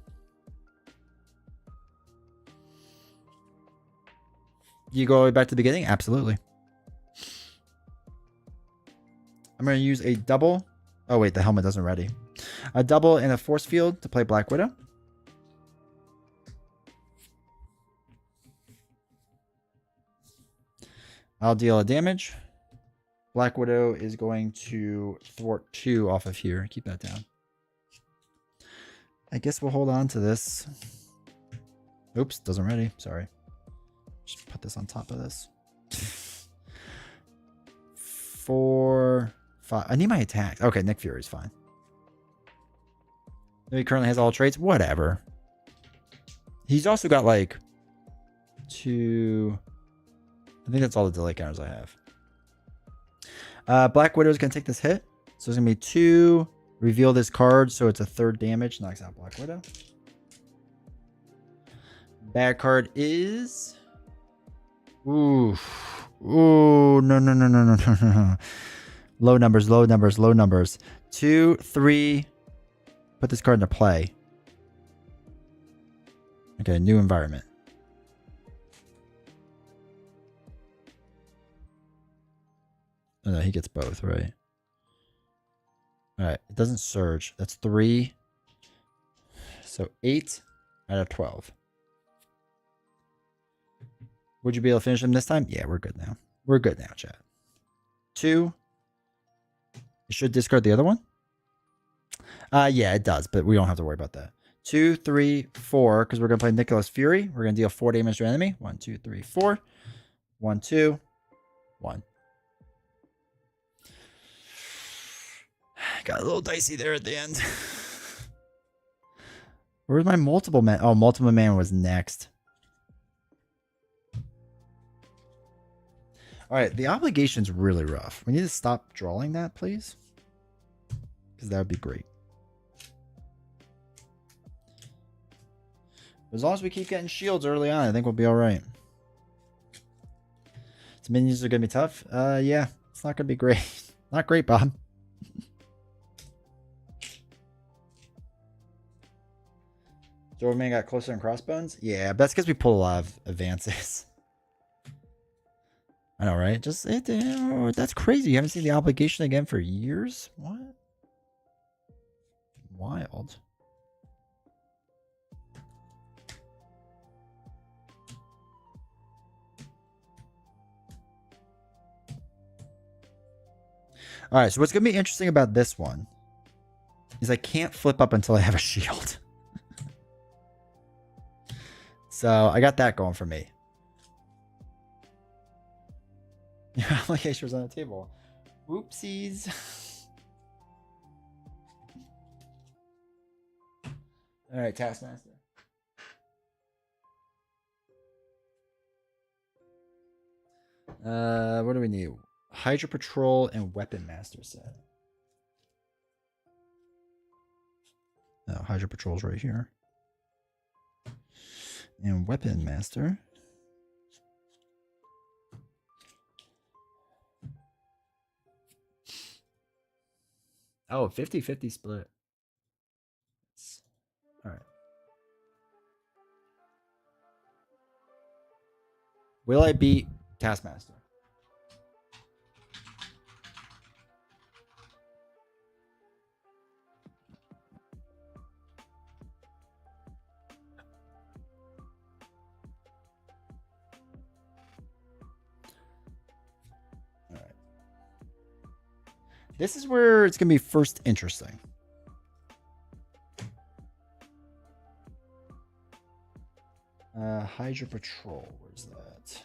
S3: You go all the way back to the beginning? Absolutely. I'm going to use a double. Oh, wait. The helmet doesn't ready. A double and a force field to play Black Widow. I'll deal a damage. Black Widow is going to thwart 2 off of here. Keep that down. I guess we'll hold on to this. Oops, doesn't ready. Sorry. Just put this on top of this. 4, 5. I need my attack. Okay, Nick Fury's fine. He currently has all traits. Whatever. He's also got like 2. I think that's all the delay counters I have. Black Widow is going to take this hit. So it's going to be 2. Reveal this card. So it's a 3rd damage. Knocks out Black Widow. Bad card is... Ooh. Ooh. No. Low numbers. 2, 3. Put this card into play. Okay, new environment. Oh, no, he gets both, right? All right, it doesn't surge. That's 3. So 8 out of 12. Would you be able to finish him this time? Yeah, we're good now. We're good now, chat. 2. You should discard the other one. Yeah, it does, but we don't have to worry about that. 2, 3, 4, because we're going to play Nicholas Fury. We're going to deal 4 damage to enemy. 1, 2, 3, 4. 1, 2, 1. Got a little dicey there at the end. Where's my multiple man? Oh, multiple man was next. All right, the obligation's really rough. We need to stop drawing that, please. Because that would be great. As long as we keep getting shields early on, I think we'll be all right. So minions are going to be tough. Yeah, it's not going to be great. Not great, Bob. Doorman got closer than Crossbones? Yeah, but that's because we pulled a lot of advances. I know, right? Just that's crazy. You haven't seen the obligation again for years? What? Wild. All right, so what's going to be interesting about this one is I can't flip up until I have a shield. So I got that going for me. Your application was on the table. Whoopsies. All right, Taskmaster. What do we need? Hydra Patrol and Weapon Master set. No, Hydra Patrol's right here. And Weapon Master. Oh, 50-50 split. All right. Will I beat Taskmaster? All right. This is where it's going to be first interesting. Hydra Patrol. Where's that?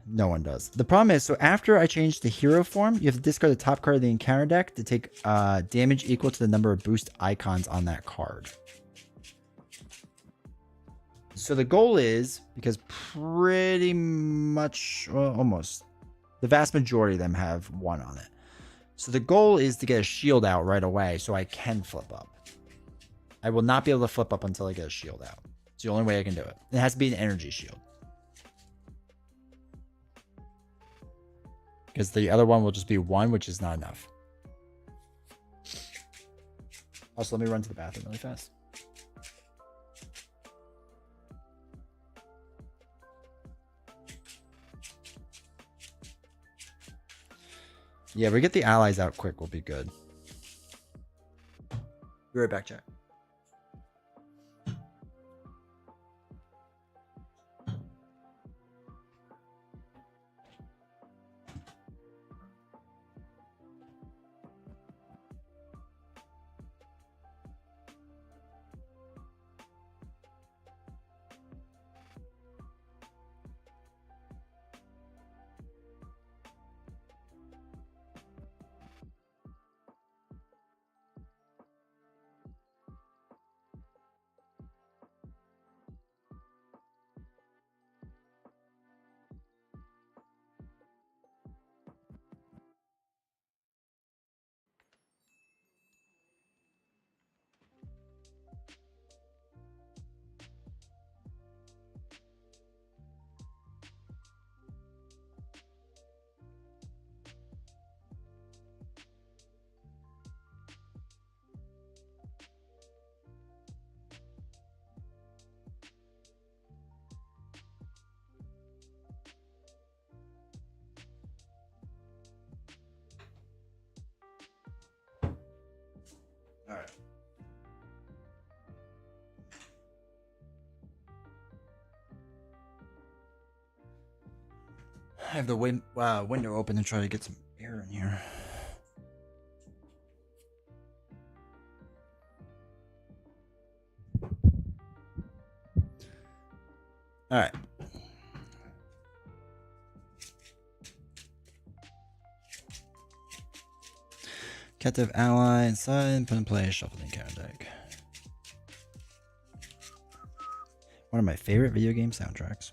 S3: No one does. The problem is, so after I change the hero form, you have to discard the top card of the encounter deck to take damage equal to the number of boost icons on that card. So the goal is, because pretty much, well, almost, the vast majority of them have 1 on it. So the goal is to get a shield out right away so I can flip up. I will not be able to flip up until I get a shield out. It's the only way I can do it. It has to be an energy shield. Because the other one will just be 1, which is not enough. Also, let me run to the bathroom really fast. Yeah, we get the allies out quick will be good. Be right back, chat. All right. I have the window open to try to get some air in here. All right. Captive ally inside, put in play, shuffle the encounter deck. One of my favorite video game soundtracks.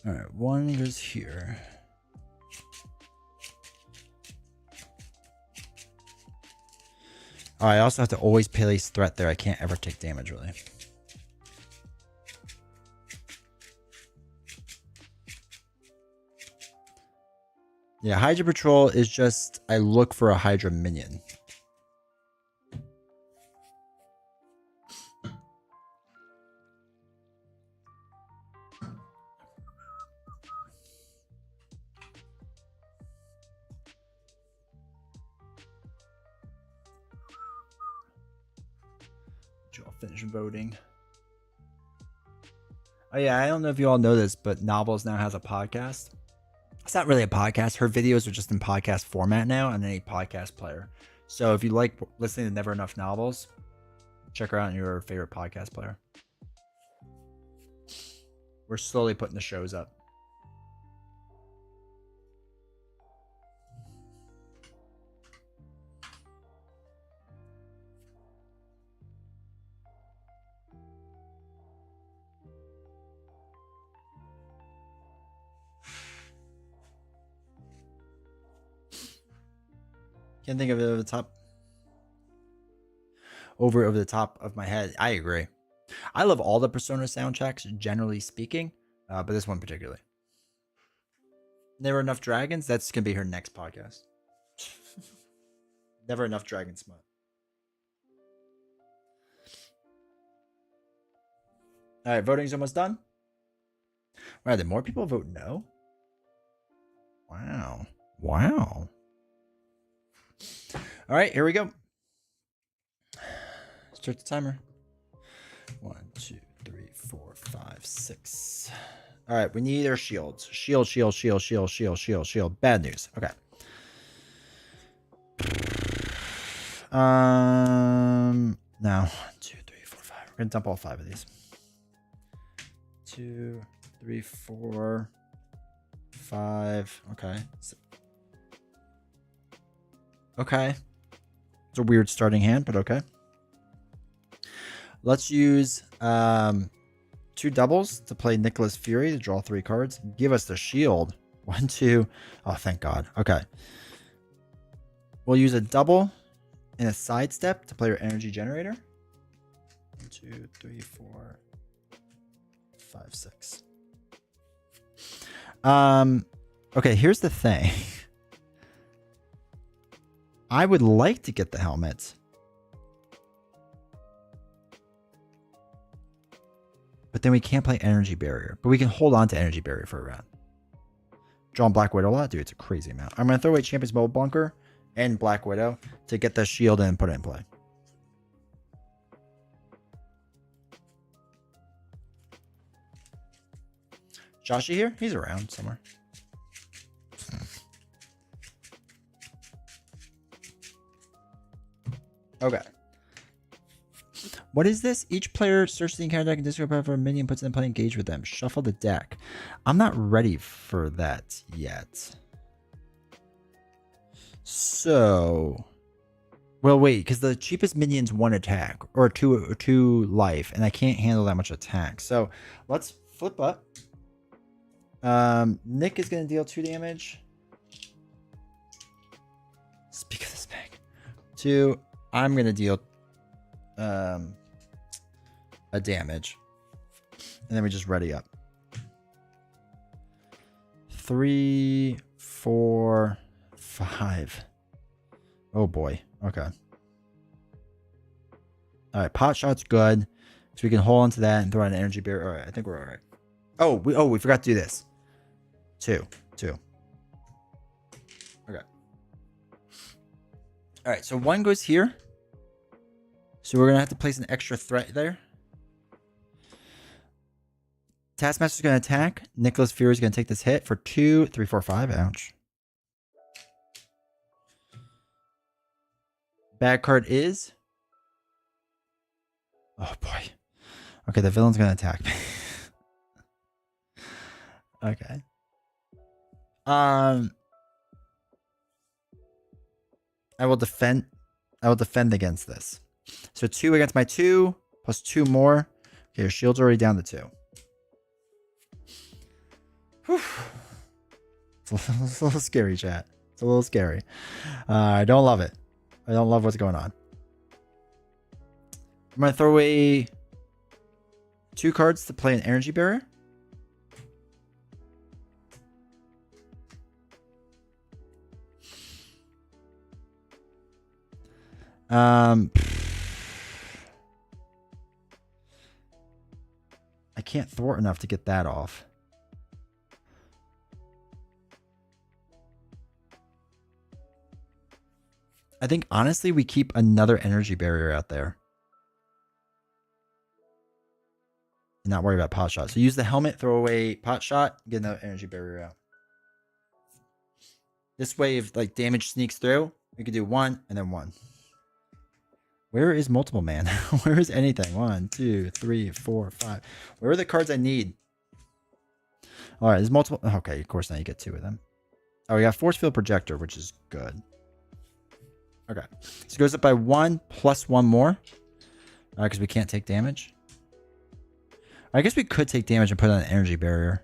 S3: All right, one goes here. Oh, I also have to always place threat there. I can't ever take damage, really. Yeah, Hydra Patrol is just, I look for a Hydra minion. I'll finish voting. Oh yeah, I don't know if you all know this, but Novels now has a podcast. It's not really a podcast. Her videos are just in podcast format now on any podcast player. So if you like listening to Never Enough Novels, check her out on your favorite podcast player. We're slowly putting the shows up. Can't think of it over the top. Over the top of my head. I agree. I love all the Persona soundtracks, generally speaking, but this one particularly. Never Enough Dragons. That's gonna be her next podcast. Never Enough Dragon Smut. All right, voting's almost done. Wow, did more people vote no? Wow. Wow. All right, here we go. Start the timer. 1, 2, 3, 4, 5, 6. All right, we need our shields. Shield. Bad news. Okay. No. 1, 2, 3, 4, 5. We're gonna dump all 5 of these. 2, 3, 4, 5. Okay. Okay. It's a weird starting hand, but okay. Let's use 2 doubles to play Nicholas Fury to draw 3 cards. Give us the shield. 1, 2. Oh, thank God. Okay. We'll use a double and a sidestep to play our energy generator. 1, 2, 3, 4, 5, 6. Okay, here's the thing. I would like to get the helmet. But then we can't play energy barrier. But we can hold on to energy barrier for a round. Drawing Black Widow a lot? Dude, it's a crazy amount. I'm going to throw away Champion's Mobile Bunker and Black Widow to get the shield and put it in play. Joshy here? He's around somewhere. Okay. What is this? Each player searches the encounter deck and discard a minion, puts it in play, engage with them. Shuffle the deck. I'm not ready for that yet. So, well, wait, because the cheapest minion's 1 attack or 2 life, and I can't handle that much attack. So let's flip up. Nick is going to deal 2 damage. Speak of this bag. 2. I'm going to deal a damage. And then we just ready up. 3, 4, 5. Oh boy. Okay. Alright, pot shot's good. So we can hold onto that and throw out an energy barrier. Alright, I think we're alright. Oh, we forgot to do this. 2. Okay. Alright, so 1 goes here. So we're gonna have to place an extra threat there. Taskmaster's gonna attack. Nicholas Fury is gonna take this hit for 2, 3, 4, 5. Ouch. Bad card is. Oh boy. Okay, the villain's gonna attack me. Okay. I will defend against this. So 2 against my 2 plus 2 more. Okay, your shield's already down to 2. Whew. It's a little scary, chat. It's a little scary. I don't love it. I don't love what's going on. I'm going to throw away 2 cards to play an energy barrier. I can't thwart enough to get that off. I think, honestly, we keep another energy barrier out there. And not worry about pot shot. So use the helmet, throw away pot shot, get another energy barrier out. This way, if like damage sneaks through, we could do 1 and then 1. Where is multiple man? Where is anything? 1, 2, 3, 4, 5. Where are the cards I need? All right, there's multiple. Okay, of course, now you get 2 of them. Oh, we got Force Field Projector, which is good. Okay, so it goes up by 1 plus 1 more. All right, because we can't take damage. I guess we could take damage and put on an energy barrier.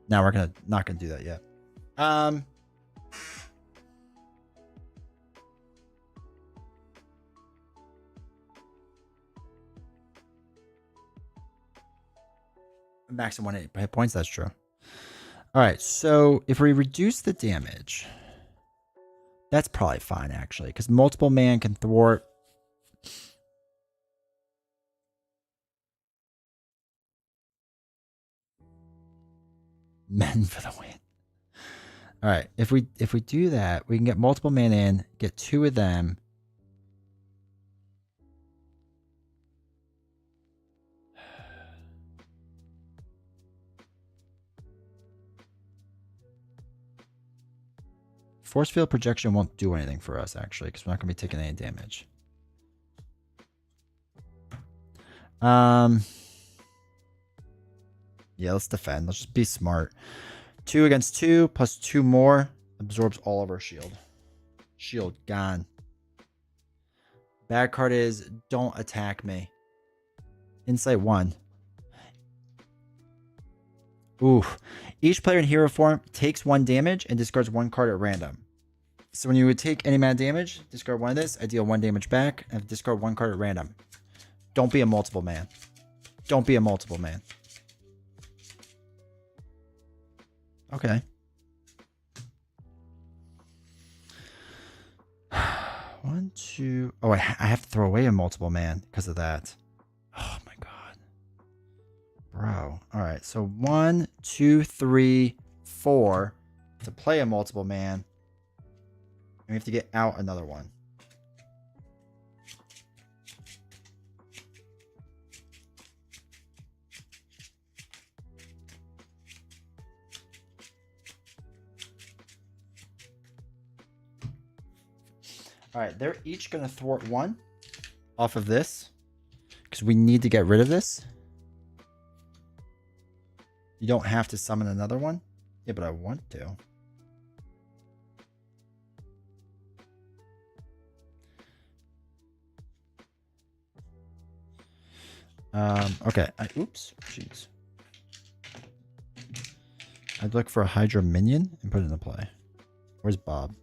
S3: Now we're not gonna do that yet. Max of 1 hit points. That's true. All right, so if we reduce the damage, that's probably fine actually, because multiple man can thwart. Men for the win. All right, if we do that, we can get multiple man in, get 2 of them. Force field projection won't do anything for us, actually, because we're not going to be taking any damage. Yeah, let's defend. Let's just be smart. 2 against 2 plus 2 more absorbs all of our shield. Shield gone. Bad card is don't attack me. Insight 1. Oof. Each player in hero form takes 1 damage and discards 1 card at random. So when you would take any amount of damage, discard 1 of this. I deal 1 damage back and discard 1 card at random. Don't be a multiple man. Don't be a multiple man. Okay. 1, 2. Oh, I have to throw away a multiple man because of that. Oh my god. Bro. All right. So 1, 2, 3, 4 to play a multiple man. And we have to get out another one. All right, they're each going to thwart 1 off of this because we need to get rid of this. You don't have to summon another one. Yeah, but I want to. Okay. Oops. Jeez. I'd look for a Hydra minion and put it into play. Where's Bob?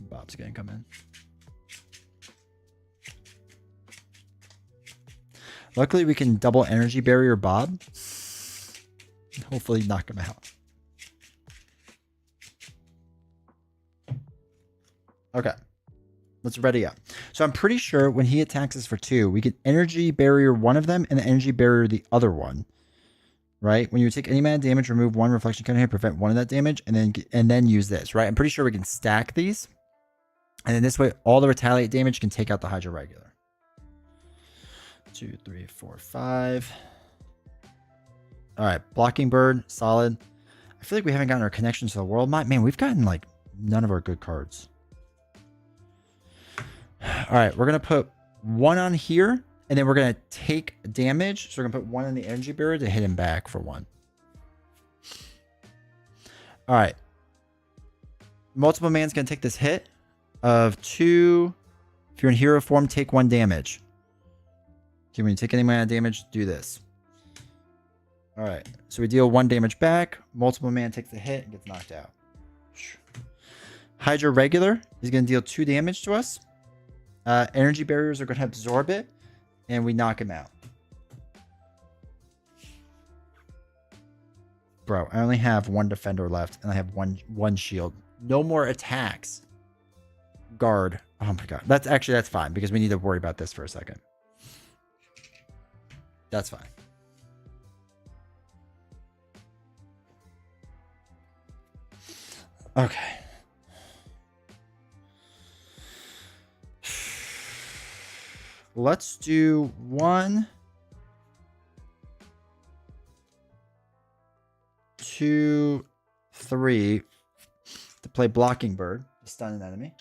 S3: Bob's gonna come in. Luckily, we can double energy barrier Bob. Hopefully knock him out. Okay. Let's ready up. So I'm pretty sure when he attacks us for 2, we can energy barrier one of them and the energy barrier the other one. Right? When you take any amount of damage, remove 1 reflection counter here, prevent 1 of that damage, and then use this, right? I'm pretty sure we can stack these. And then this way, all the retaliate damage can take out the Hydra regular. 2, 3, 4, 5. All right, blocking bird, solid. I feel like we haven't gotten our connection to the world. Man, we've gotten like none of our good cards. All right, we're gonna put 1 on here, and then we're gonna take damage. So we're gonna put 1 on the energy barrier to hit him back for 1. All right, multiple man's gonna take this hit of 2. If you're in hero form, take 1 damage. Okay, when you take any amount of damage, do this. All right, so we deal 1 damage back. Multiple man takes the hit and gets knocked out. Hydra regular is going to deal 2 damage to us. Energy barriers are going to absorb it, and we knock him out. Bro, I only have 1 defender left, and I have one shield. No more attacks. Guard. Oh my god. That's fine, because we need to worry about this for a second. That's fine. Okay. Let's do 1, 2, 3 to play blocking bird to stun an enemy.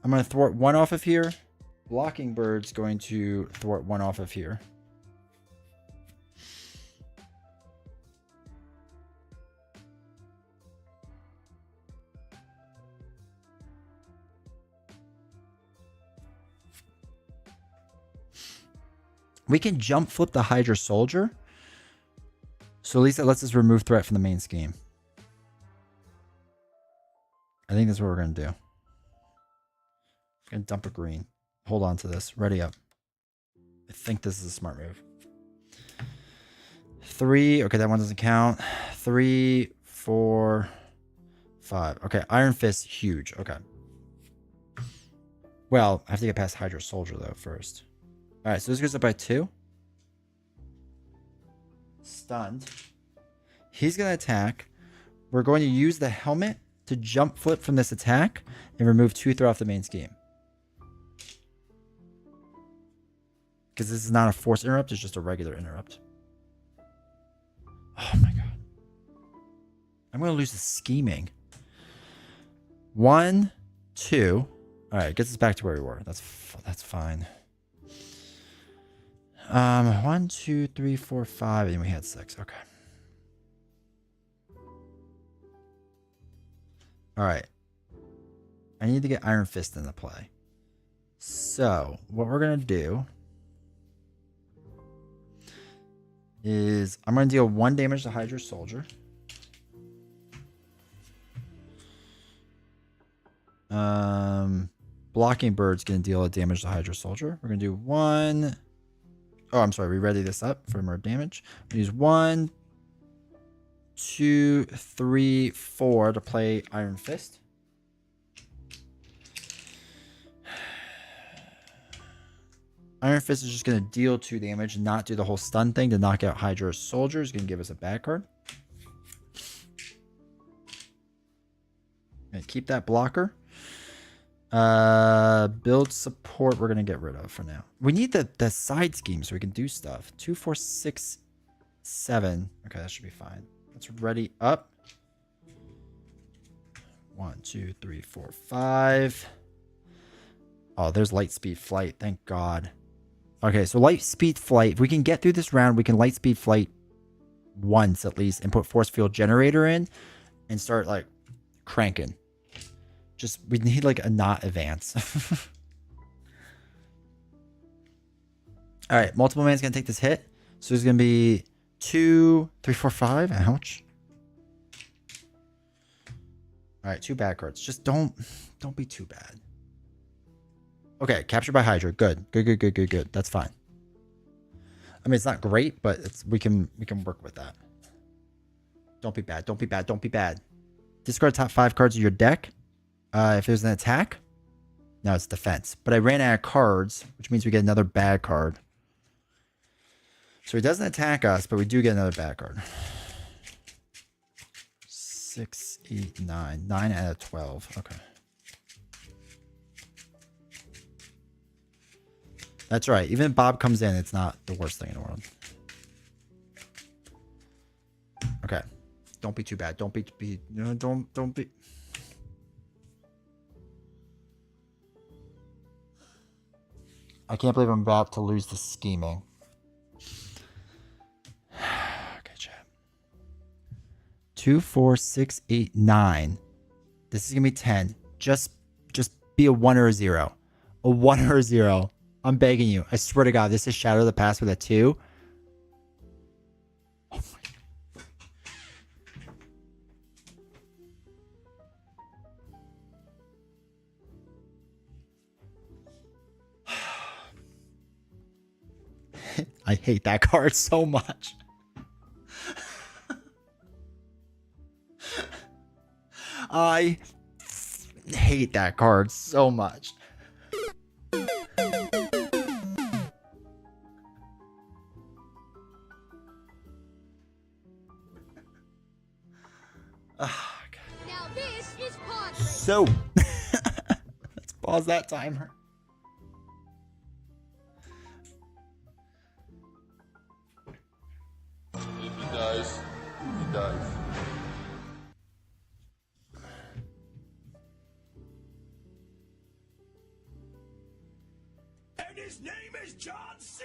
S3: I'm going to thwart 1 off of here. Blocking bird's going to thwart 1 off of here. We can jump flip the Hydra soldier. So at least that lets us remove threat from the main scheme. I think that's what we're going to do. Gonna dump a green. Hold on to this. Ready up. I think this is a smart move. 3. Okay, that one doesn't count. 3, 4, 5. Okay, Iron Fist, huge. Okay. Well, I have to get past Hydra Soldier, though, first. All right, so this goes up by 2. Stunned. He's going to attack. We're going to use the helmet to jump flip from this attack and remove 2 threat off the main scheme. Because this is not a force interrupt, it's just a regular interrupt. I'm going to lose the scheming. 1, 2. All right, gets us back to where we were. That's fine. 1, 2, 3, 4, 5, and we had 6. Okay. All right. I need to get Iron Fist into play. So what we're gonna do is I'm gonna deal 1 damage to Hydra Soldier. Blocking Bird's gonna deal a damage to Hydra Soldier. We're gonna do 1. Oh, I'm sorry. We ready this up for more damage. We use 1, 2, 3, 4 to play Iron Fist. Iron Fist is just going to deal 2 damage, not do the whole stun thing to knock out Hydra Soldier. It's going to give us a bad card. And keep that blocker. Build support we're going to get rid of for now. We need the side scheme so we can do stuff. 2, 4, 6, 7. Okay, that should be fine. Let's ready up. 1, 2, 3, 4, 5. Oh, there's light speed flight. Thank God. Okay, so light speed flight. If we can get through this round, we can light speed flight once at least and put force field generator in and start like cranking. Just we need like a not advance. All right, multiple man's gonna take this hit. So there's gonna be 2, 3, 4, 5. Ouch. All right, 2 bad cards. Just don't be too bad. Okay, captured by Hydra. Good. That's fine. I mean, it's not great, but we can work with that. Don't be bad. Discard top 5 cards of your deck. If there's an attack, now it's defense. But I ran out of cards, which means we get another bad card. So he doesn't attack us, but we do get another bad card. 6, 8, 9. 9 out of 12. Okay. That's right. Even if Bob comes in, it's not the worst thing in the world. Okay. Don't be too bad. Don't be don't be. I can't believe I'm about to lose the scheming. Okay, chat. 2, 4, 6, 8, 9. This is gonna be 10. Just be a 1 or a 0. A 1 or a 0. I'm begging you. I swear to God, this is Shadow of the Past with a 2. Oh my God. I hate that card so much. I hate that card so much. Oh, God. Now this is so let's pause that timer.
S4: If he dies, he dies.
S5: And his name is John C.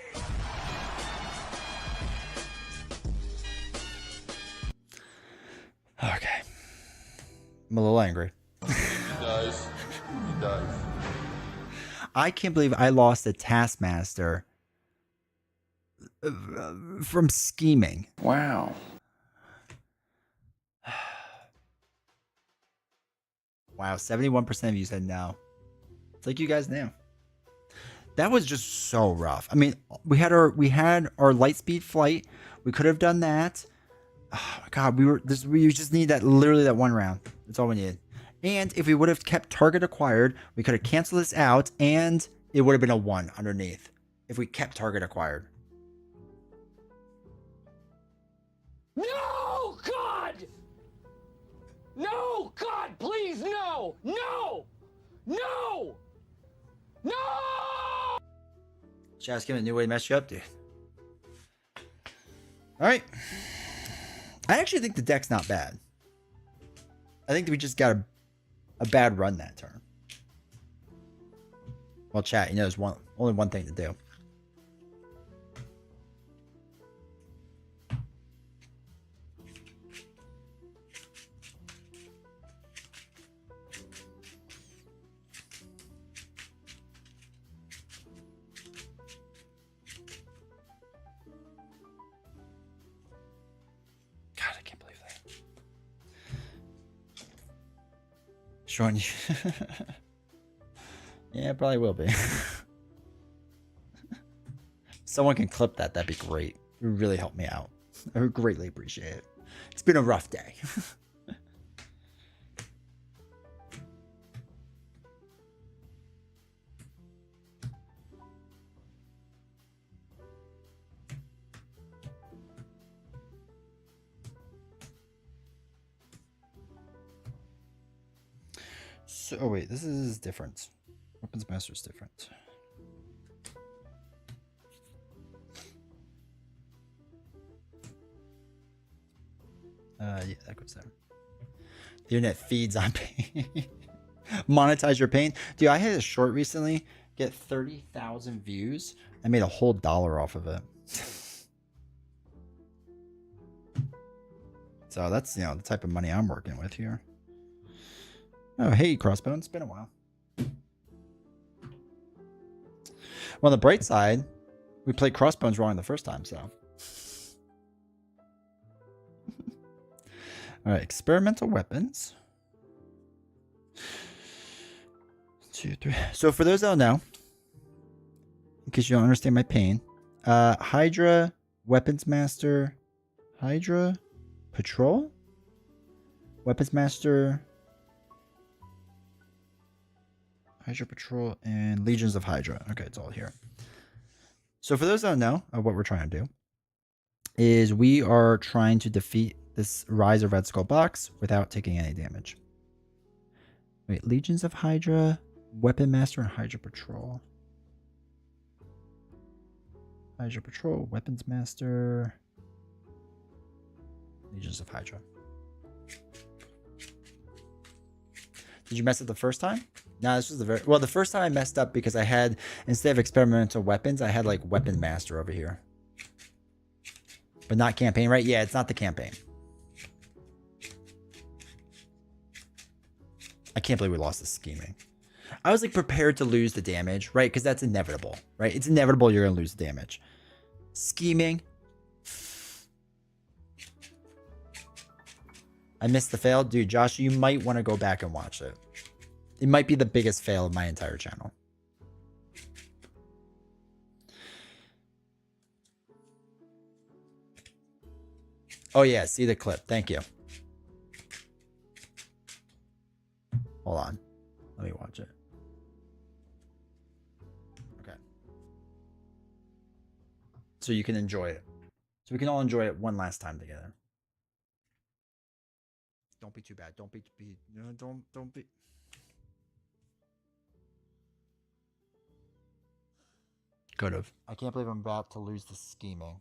S3: Okay. I'm a little angry.
S4: He dies. He dies.
S3: I can't believe I lost a Taskmaster from scheming.
S2: Wow.
S3: Wow, 71% of you said no. It's like you guys knew. That was just so rough. I mean, we had our light speed flight. We could have done that. Oh my God, we just need that literally that 1 round. That's all we needed. And if we would have kept target acquired, we could have canceled this out and it would have been a 1 underneath if we kept target acquired.
S6: No, God! No, God, please, no! No! No! No!
S3: Just give me a new way to mess you up, dude. All right. I actually think the deck's not bad. I think we just got a bad run that turn. Well, chat, you know, there's only one thing to do. God, I can't believe that. Showing you. Yeah, it probably will be. Someone can clip that. That'd be great. It would really help me out. I would greatly appreciate it. It's been a rough day. So, oh wait, this is different. Weapons Master is different. Yeah, that goes there. The internet feeds on pain. Monetize your pain. Dude, I had a short recently get 30,000 views. I made a whole $1 off of it. So that's, you know, the type of money I'm working with here. Oh, hey, Crossbones. It's been a while. Well, on the bright side, we played Crossbones wrong the first time, so. All right, experimental weapons. 2, 3. So for those that don't know, in case you don't understand my pain, Hydra, Weapons Master, Hydra, Patrol, Weapons Master, Hydra Patrol, and Legions of Hydra. Okay, it's all here. So for those that don't know, what we're trying to do is we are trying to defeat this Rise of Red Skull box without taking any damage. Wait, Legions of Hydra, Weapon Master, and Hydra Patrol. Hydra Patrol, Weapons Master, Legions of Hydra. Did you mess up the first time? No, this was the first time I messed up because I had, instead of experimental weapons, I had like Weapon Master over here. But not campaign, right? Yeah, it's not the campaign. I can't believe we lost the scheming. I was like prepared to lose the damage, right? Because that's inevitable, right? It's inevitable you're going to lose the damage. Scheming. I missed the fail. Dude, Josh, you might want to go back and watch it. It might be the biggest fail of my entire channel. Oh, yeah. See the clip. Thank you. Hold on. Let me watch it. Okay. So you can enjoy it. So we can all enjoy it one last time together. Don't be too bad. Don't be no, don't be. Could have. I can't believe I'm about to lose the scheming.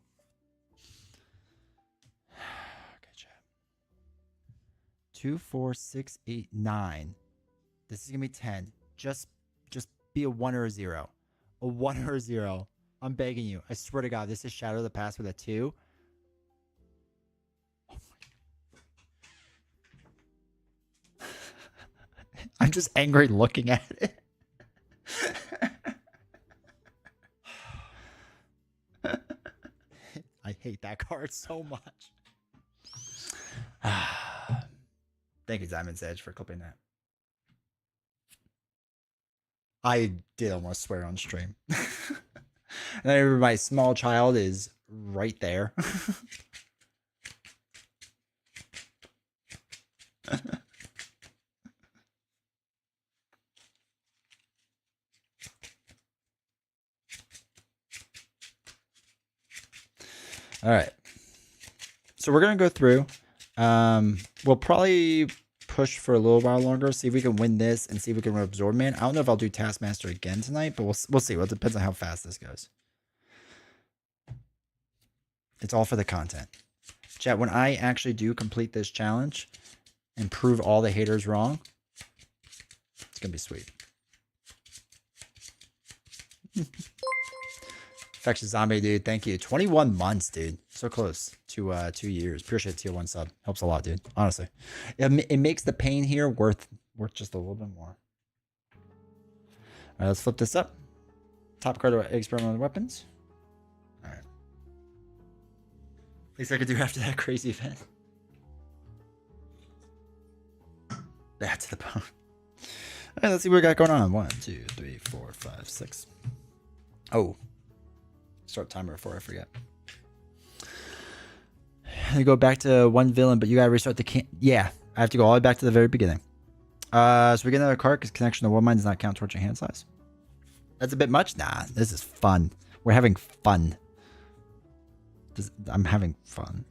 S3: Okay, chat. 2, 4, 6, 8, 9. This is gonna be 10. Just be a 1 or a 0. A 1 or a 0. I'm begging you. I swear to God, this is Shadow of the Past with a 2. Oh my. I'm just angry looking at it. I hate that card so much. Thank you, Diamond's Edge, for clipping that. I did almost swear on stream. And I remember my small child is right there. All right. So we're going to go through. We'll probably push for a little while longer, see if we can win this and see if we can absorb man. I don't know if I'll do Taskmaster again tonight, but we'll see. Well, it depends on how fast this goes. It's all for the content. Chat, when I actually do complete this challenge, and prove all the haters wrong. It's gonna be sweet. Infectious Zombie, dude. Thank you. 21 months, dude. So close to 2 years. Appreciate tier 1 sub. Helps a lot, dude. Honestly. It makes the pain here worth just a little bit more. All right, let's flip this up. Top card of experimental weapons. All right. Least I could do after that crazy event. Back to the bone. All right, let's see what we got going on. 1, 2, 3, 4, 5, 6. Oh. Start timer before I forget. I go back to one villain, but you gotta restart the yeah, I have to go all the way back to the very beginning. So we get another card because connection to world mine does not count towards your hand size. That's a bit much. Nah, this is fun. We're having fun. I'm having fun.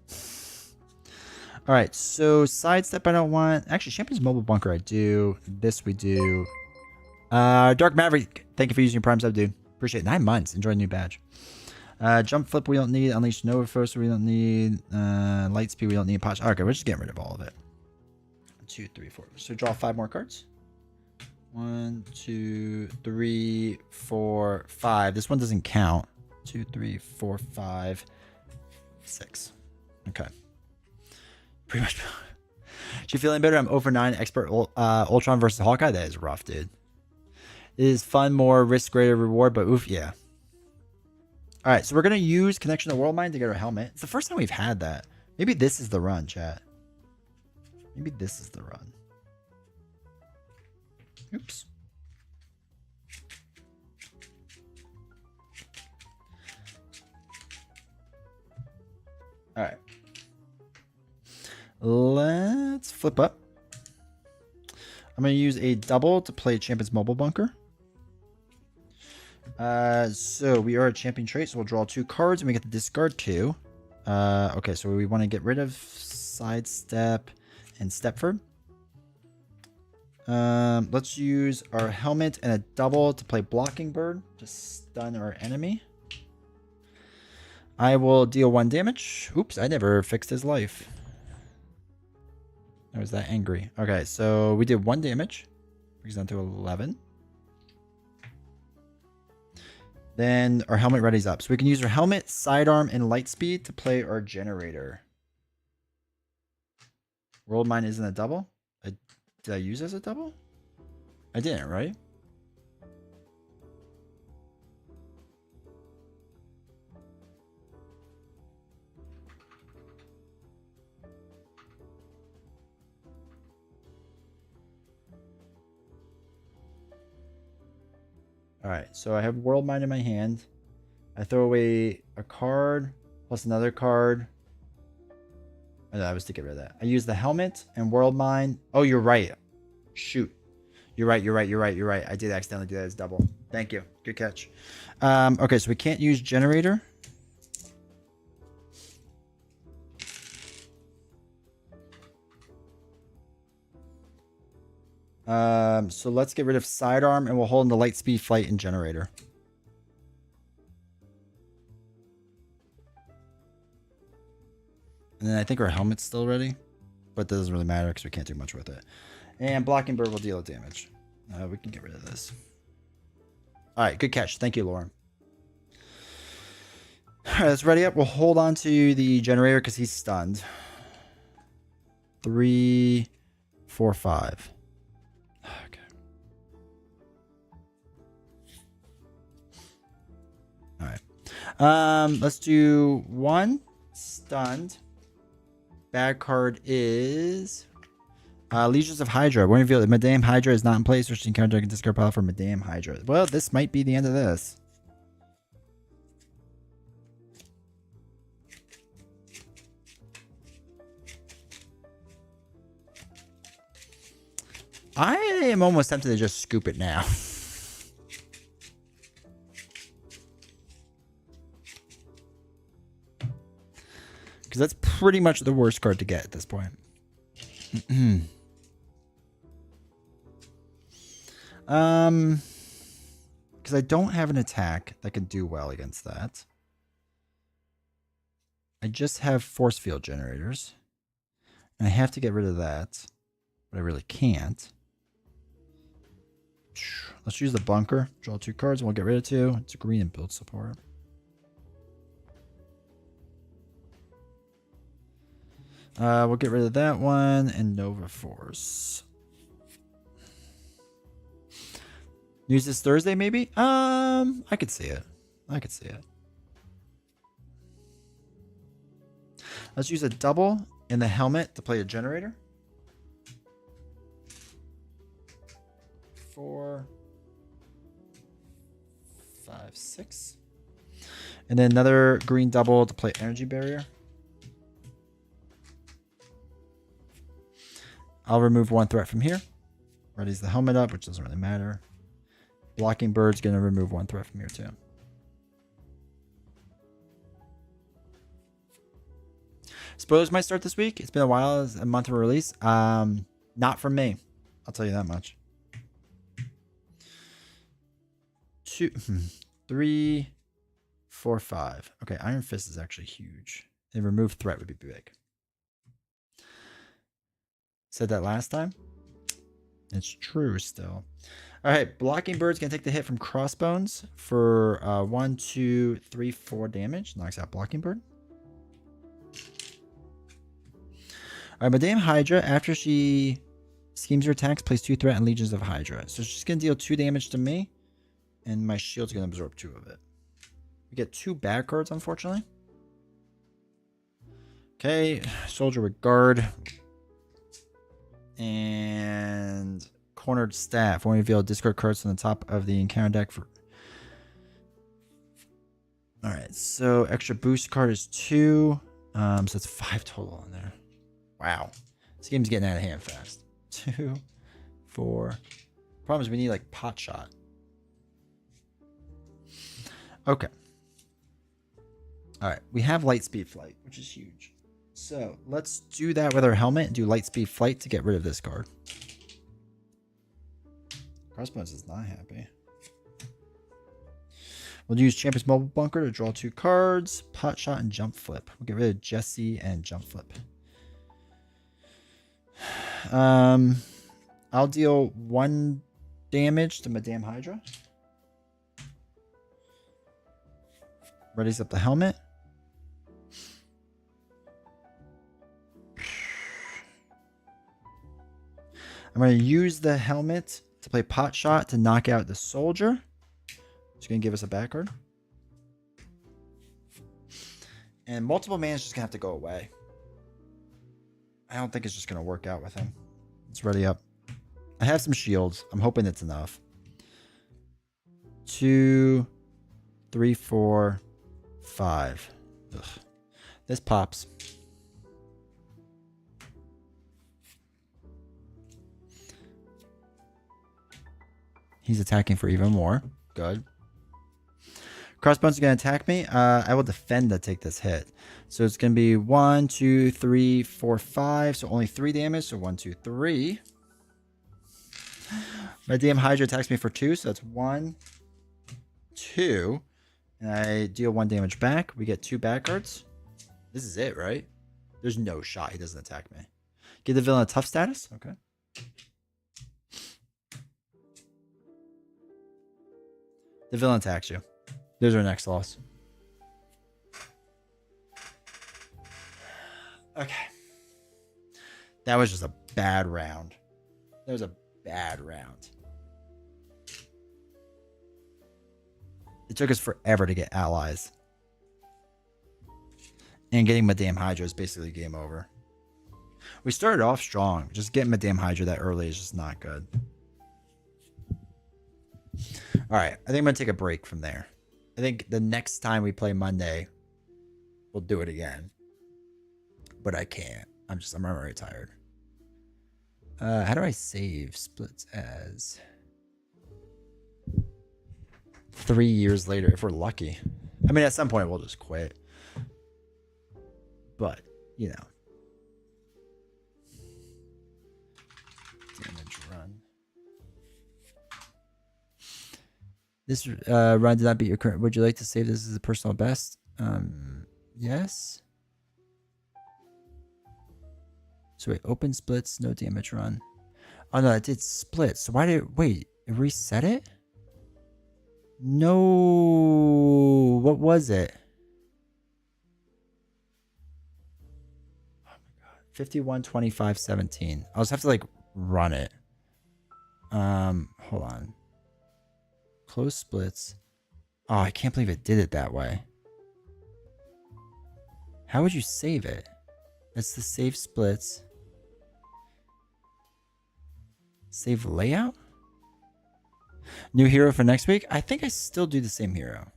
S3: All right, so sidestep I don't want. Actually, Champion's Mobile Bunker I do. This we do. Dark Maverick, thank you for using your Prime sub, dude. Appreciate it. 9 months. Enjoy a new badge. Jump Flip we don't need. Unleash Nova Force we don't need. Light Speed we don't need. Potch. Okay, we're just getting rid of all of it. 2, 3, 4. So draw 5 more cards. 1, 2, 3, 4, 5. This one doesn't count. 2, 3, 4, 5, 6. Okay. Pretty much. She feeling better? I'm 0-9 expert Ultron versus Hawkeye. That is rough, dude. It is fun, more risk, greater reward, but oof, yeah. All right, so we're gonna use Connection to World Mine to get our helmet. It's the first time we've had that. Maybe this is the run, chat. Maybe this is the run. Oops. All right. Let's flip up. I'm going to use a double to play Champion's Mobile Bunker. So we are a champion trait, so we'll draw 2 cards and we get to discard 2. Okay, so we want to get rid of Sidestep and Stepford. Let's use our helmet and a double to play Blocking Bird to stun our enemy. I will deal 1 damage. Oops, I never fixed his life. I was that angry. Okay, so we did 1 damage. Brings down to 11. Then our helmet readies up. So we can use our helmet, sidearm, and light speed to play our generator. World Mine isn't a double? Did I use as a double? I didn't, right? All right, so I have World Mine in my hand. I throw away a card plus another card. Oh, no, I was to get rid of that. I use the helmet and World Mine. Oh, you're right. Shoot. You're right. I did accidentally do that as double. Thank you. Good catch. Okay, so we can't use generator. So let's get rid of sidearm and we'll hold in the light speed, flight, and generator. And then I think our helmet's still ready, but that doesn't really matter because we can't do much with it. And Blocking Bird will deal damage. We can get rid of this. All right, good catch. Thank you, Lauren. All right, let's ready up. We'll hold on to the generator because he's stunned. 3, 4, 5. Okay. All right. Let's do 1 stunned. Bad card is Legions of Hydra. When revealed, if Madame Hydra is not in place, or she can counter discard pile for Madame Hydra. Well, this might be the end of this. I am almost tempted to just scoop it now. Because that's pretty much the worst card to get at this point. Because I don't have an attack that can do well against that. I just have force field generators. And I have to get rid of that. but I really can't. Let's use the bunker. Draw 2 cards and we'll get rid of 2. It's a green and build support. We'll get rid of that one and Nova Force. Use this Thursday maybe? I could see it. I could see it. Let's use a double in the helmet to play a generator. 4, 5, 6. And then another green double to play energy barrier. I'll remove 1 threat from here. Ready's the helmet up, which doesn't really matter. Blocking Bird's going to remove 1 threat from here too. Spoilers might start this week. It's been a while, it's a month of release. Not from me. I'll tell you that much. 2, 3, 4, 5. Okay, Iron Fist is actually huge. And remove threat would be big. Said that last time. It's true still. All right, Blocking Bird's going to take the hit from Crossbones for 1, 2, 3, 4 damage. Knocks out Blocking Bird. All right, Madame Hydra, after she schemes her attacks, plays 2 threat and Legions of Hydra. So she's going to deal 2 damage to me, and my shield's going to absorb 2 of it. We get 2 bad cards, unfortunately. Okay, Soldier with Guard. And Cornered Staff. When we reveal discard cards from the top of the encounter deck for... Alright, so extra boost card is 2. So it's 5 total in there. Wow. This game's getting out of hand fast. 2, 4. Problem is we need like pot shot. Okay. Alright, we have light speed flight, which is huge. So let's do that with our helmet and do light speed flight to get rid of this card. Crossbones is not happy. We'll use Champion's Mobile Bunker to draw 2 cards. Pot Shot and Jump Flip. We'll get rid of Jesse and Jump Flip. I'll deal 1 damage to Madame Hydra. Readies up the helmet. I'm going to use the helmet to play Pot Shot to knock out the soldier. It's going to give us a back card. And multiple mana is just going to have to go away. I don't think it's just going to work out with him. It's ready up. I have some shields. I'm hoping it's enough. 2, 3, 4, 5. Ugh. This pops. He's attacking for even more. Good. Crossbones is going to attack me. I will defend to take this hit. So it's going to be 1, 2, 3, 4, 5. So only 3 damage. So 1, 2, 3. My DM Hydra attacks me for 2. So that's 1, 2. And I deal 1 damage back. We get 2 back cards. This is it, right? There's no shot he doesn't attack me. Give the villain a tough status. Okay. The villain attacks you. There's our next loss. Okay. That was just a bad round. That was a bad round. It took us forever to get allies. And getting Madame Hydra is basically game over. We started off strong. Just getting Madame Hydra that early is just not good. Alright, I think I'm going to take a break from there. I think the next time we play Monday, we'll do it again. But I can't. I'm already tired. How do I save? Splits as 3 years later, if we're lucky. I mean, at some point we'll just quit. But, you know. Damage run. This run did not beat your current. Would you like to save this as a personal best? Yes. So wait, open splits, no damage run. Oh no, it did split. So why did wait? It reset it? No. What was it? Oh my god. 51, 25, 17. I'll just have to like run it. Hold on. Close splits. Oh, I can't believe it did it that way. How would you save it? That's the save splits. Save layout? New hero for next week? I think I still do the same hero.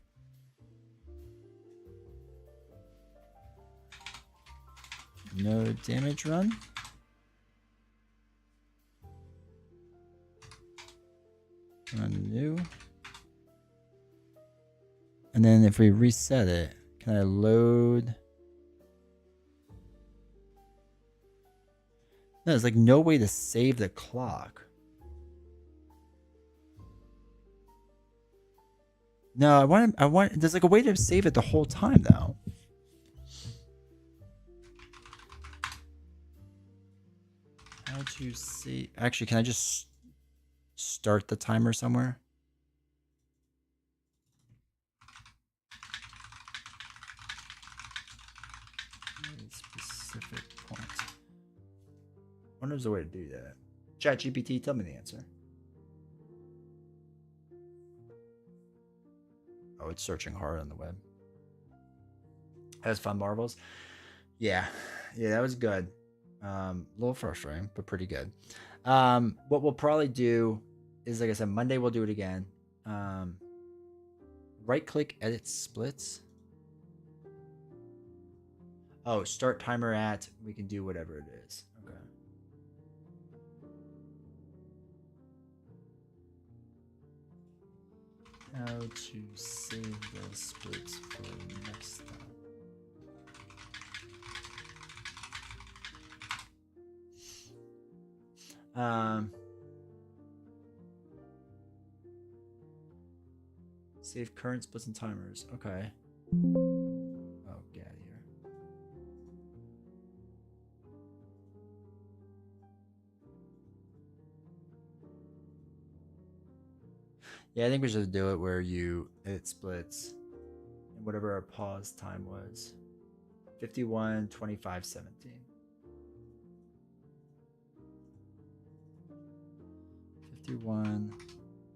S3: No damage run. Run new. And then if we reset it, can I load? No, there's like no way to save the clock. No, I want, there's like a way to save it the whole time though. How to save? Actually, can I just start the timer somewhere? Specific point. I wonder if there's a way to do that. ChatGPT, tell me the answer. Oh, it's searching hard on the web. That was fun, Marbles. Yeah, that was good. A little frustrating, but pretty good. What we'll probably do is, like I said, Monday we'll do it again. Right click, edit splits. Oh, start timer at, we can do whatever it is. Okay. How to save the splits for next time. Save current splits and timers. Okay. Oh, get out of here. Yeah, I think we should do it where it splits and whatever our pause time was. 51, 25, 17. 51,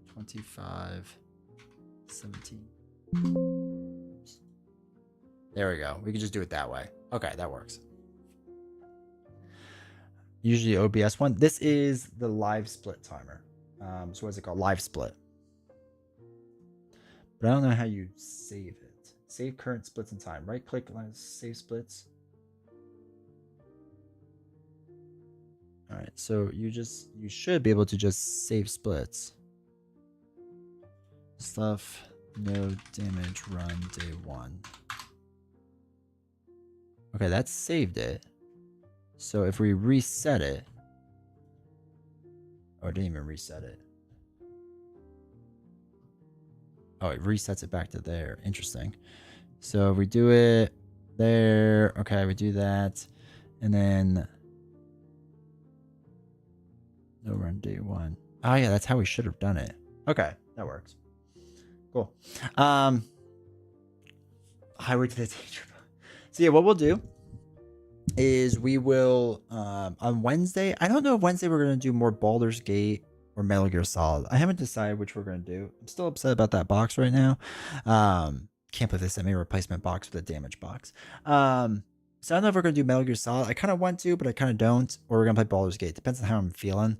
S3: 25, 17. There we go. We can just do it that way. Okay, that works. Usually OBS one. This is the live split timer. So what's it called? Live split. But I don't know how you save it. Save current splits in time. Right click, save splits. All right, so you should be able to just save splits. Stuff, no damage, run day 1. Okay, that saved it. So if we reset it, oh, it didn't even reset it. Oh, it resets it back to there. Interesting. So if we do it there, okay, we do that, and then no run day 1. Oh yeah, that's how we should have done it. Okay, that works. Cool. Highway to the Danger. So yeah, what we'll do is we will on Wednesday. I don't know if Wednesday we're gonna do more Baldur's Gate or Metal Gear Solid. I haven't decided which we're gonna do. I'm still upset about that box right now. Can't believe they sent me a replacement box with a damaged box. So I don't know if we're gonna do Metal Gear Solid. I kind of want to, but I kind of don't. Or we're gonna play Baldur's Gate. Depends on how I'm feeling.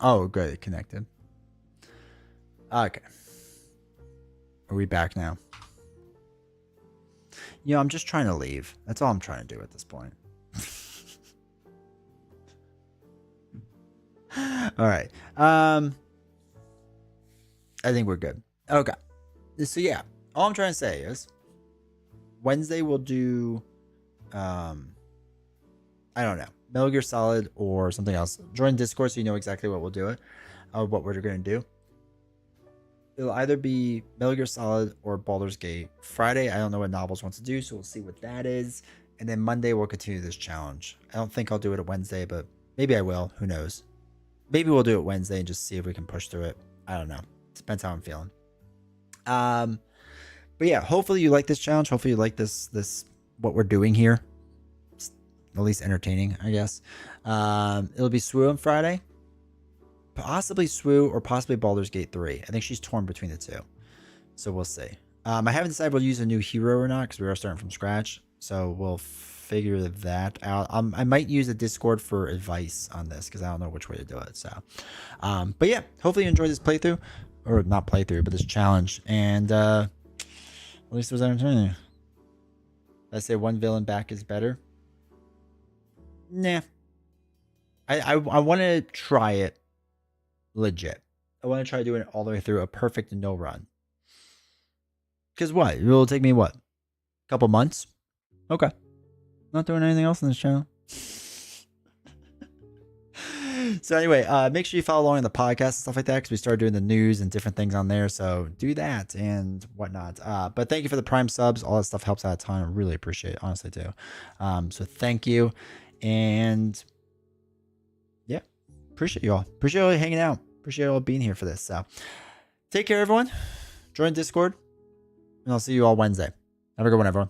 S3: Oh, good. Connected. Okay. Are we back now? I'm just trying to leave. That's all I'm trying to do at this point. All right. I think we're good. Okay. So yeah, all I'm trying to say is Wednesday we'll do I don't know, Metal Gear Solid or something else. Join Discord so you know exactly what we'll do it, what we're going to do. It'll either be Metal Gear Solid or Baldur's Gate. Friday, I don't know what Novels wants to do, so we'll see what that is. And then Monday, we'll continue this challenge. I don't think I'll do it at Wednesday, but maybe I will. Who knows? Maybe we'll do it Wednesday and just see if we can push through it. I don't know. Depends how I'm feeling. But yeah, hopefully you like this challenge. Hopefully you like this what we're doing here. It's at least entertaining, I guess. It'll be Swoo on Friday. Possibly Swoo or possibly Baldur's Gate 3. I think she's torn between the two. So we'll see. I haven't decided we'll use a new hero or not because we are starting from scratch. So we'll figure that out. I might use a Discord for advice on this because I don't know which way to do it. So, but yeah, hopefully you enjoyed this playthrough. Or not playthrough, but this challenge. And at least it was entertaining. Did I say one villain back is better? Nah. I want to try it legit. I want to try doing it all the way through a perfect no run. Because what? It will take me what? A couple months? Okay. Not doing anything else in this channel. So anyway, make sure you follow along in the podcast and stuff like that because we started doing the news and different things on there. So do that and whatnot. But thank you for the Prime subs. All that stuff helps out a ton. I really appreciate it. Honestly, too. So thank you. And yeah, appreciate you all. Appreciate you all hanging out. Appreciate you all being here for this. So take care, everyone. Join Discord. And I'll see you all Wednesday. Have a good one, everyone.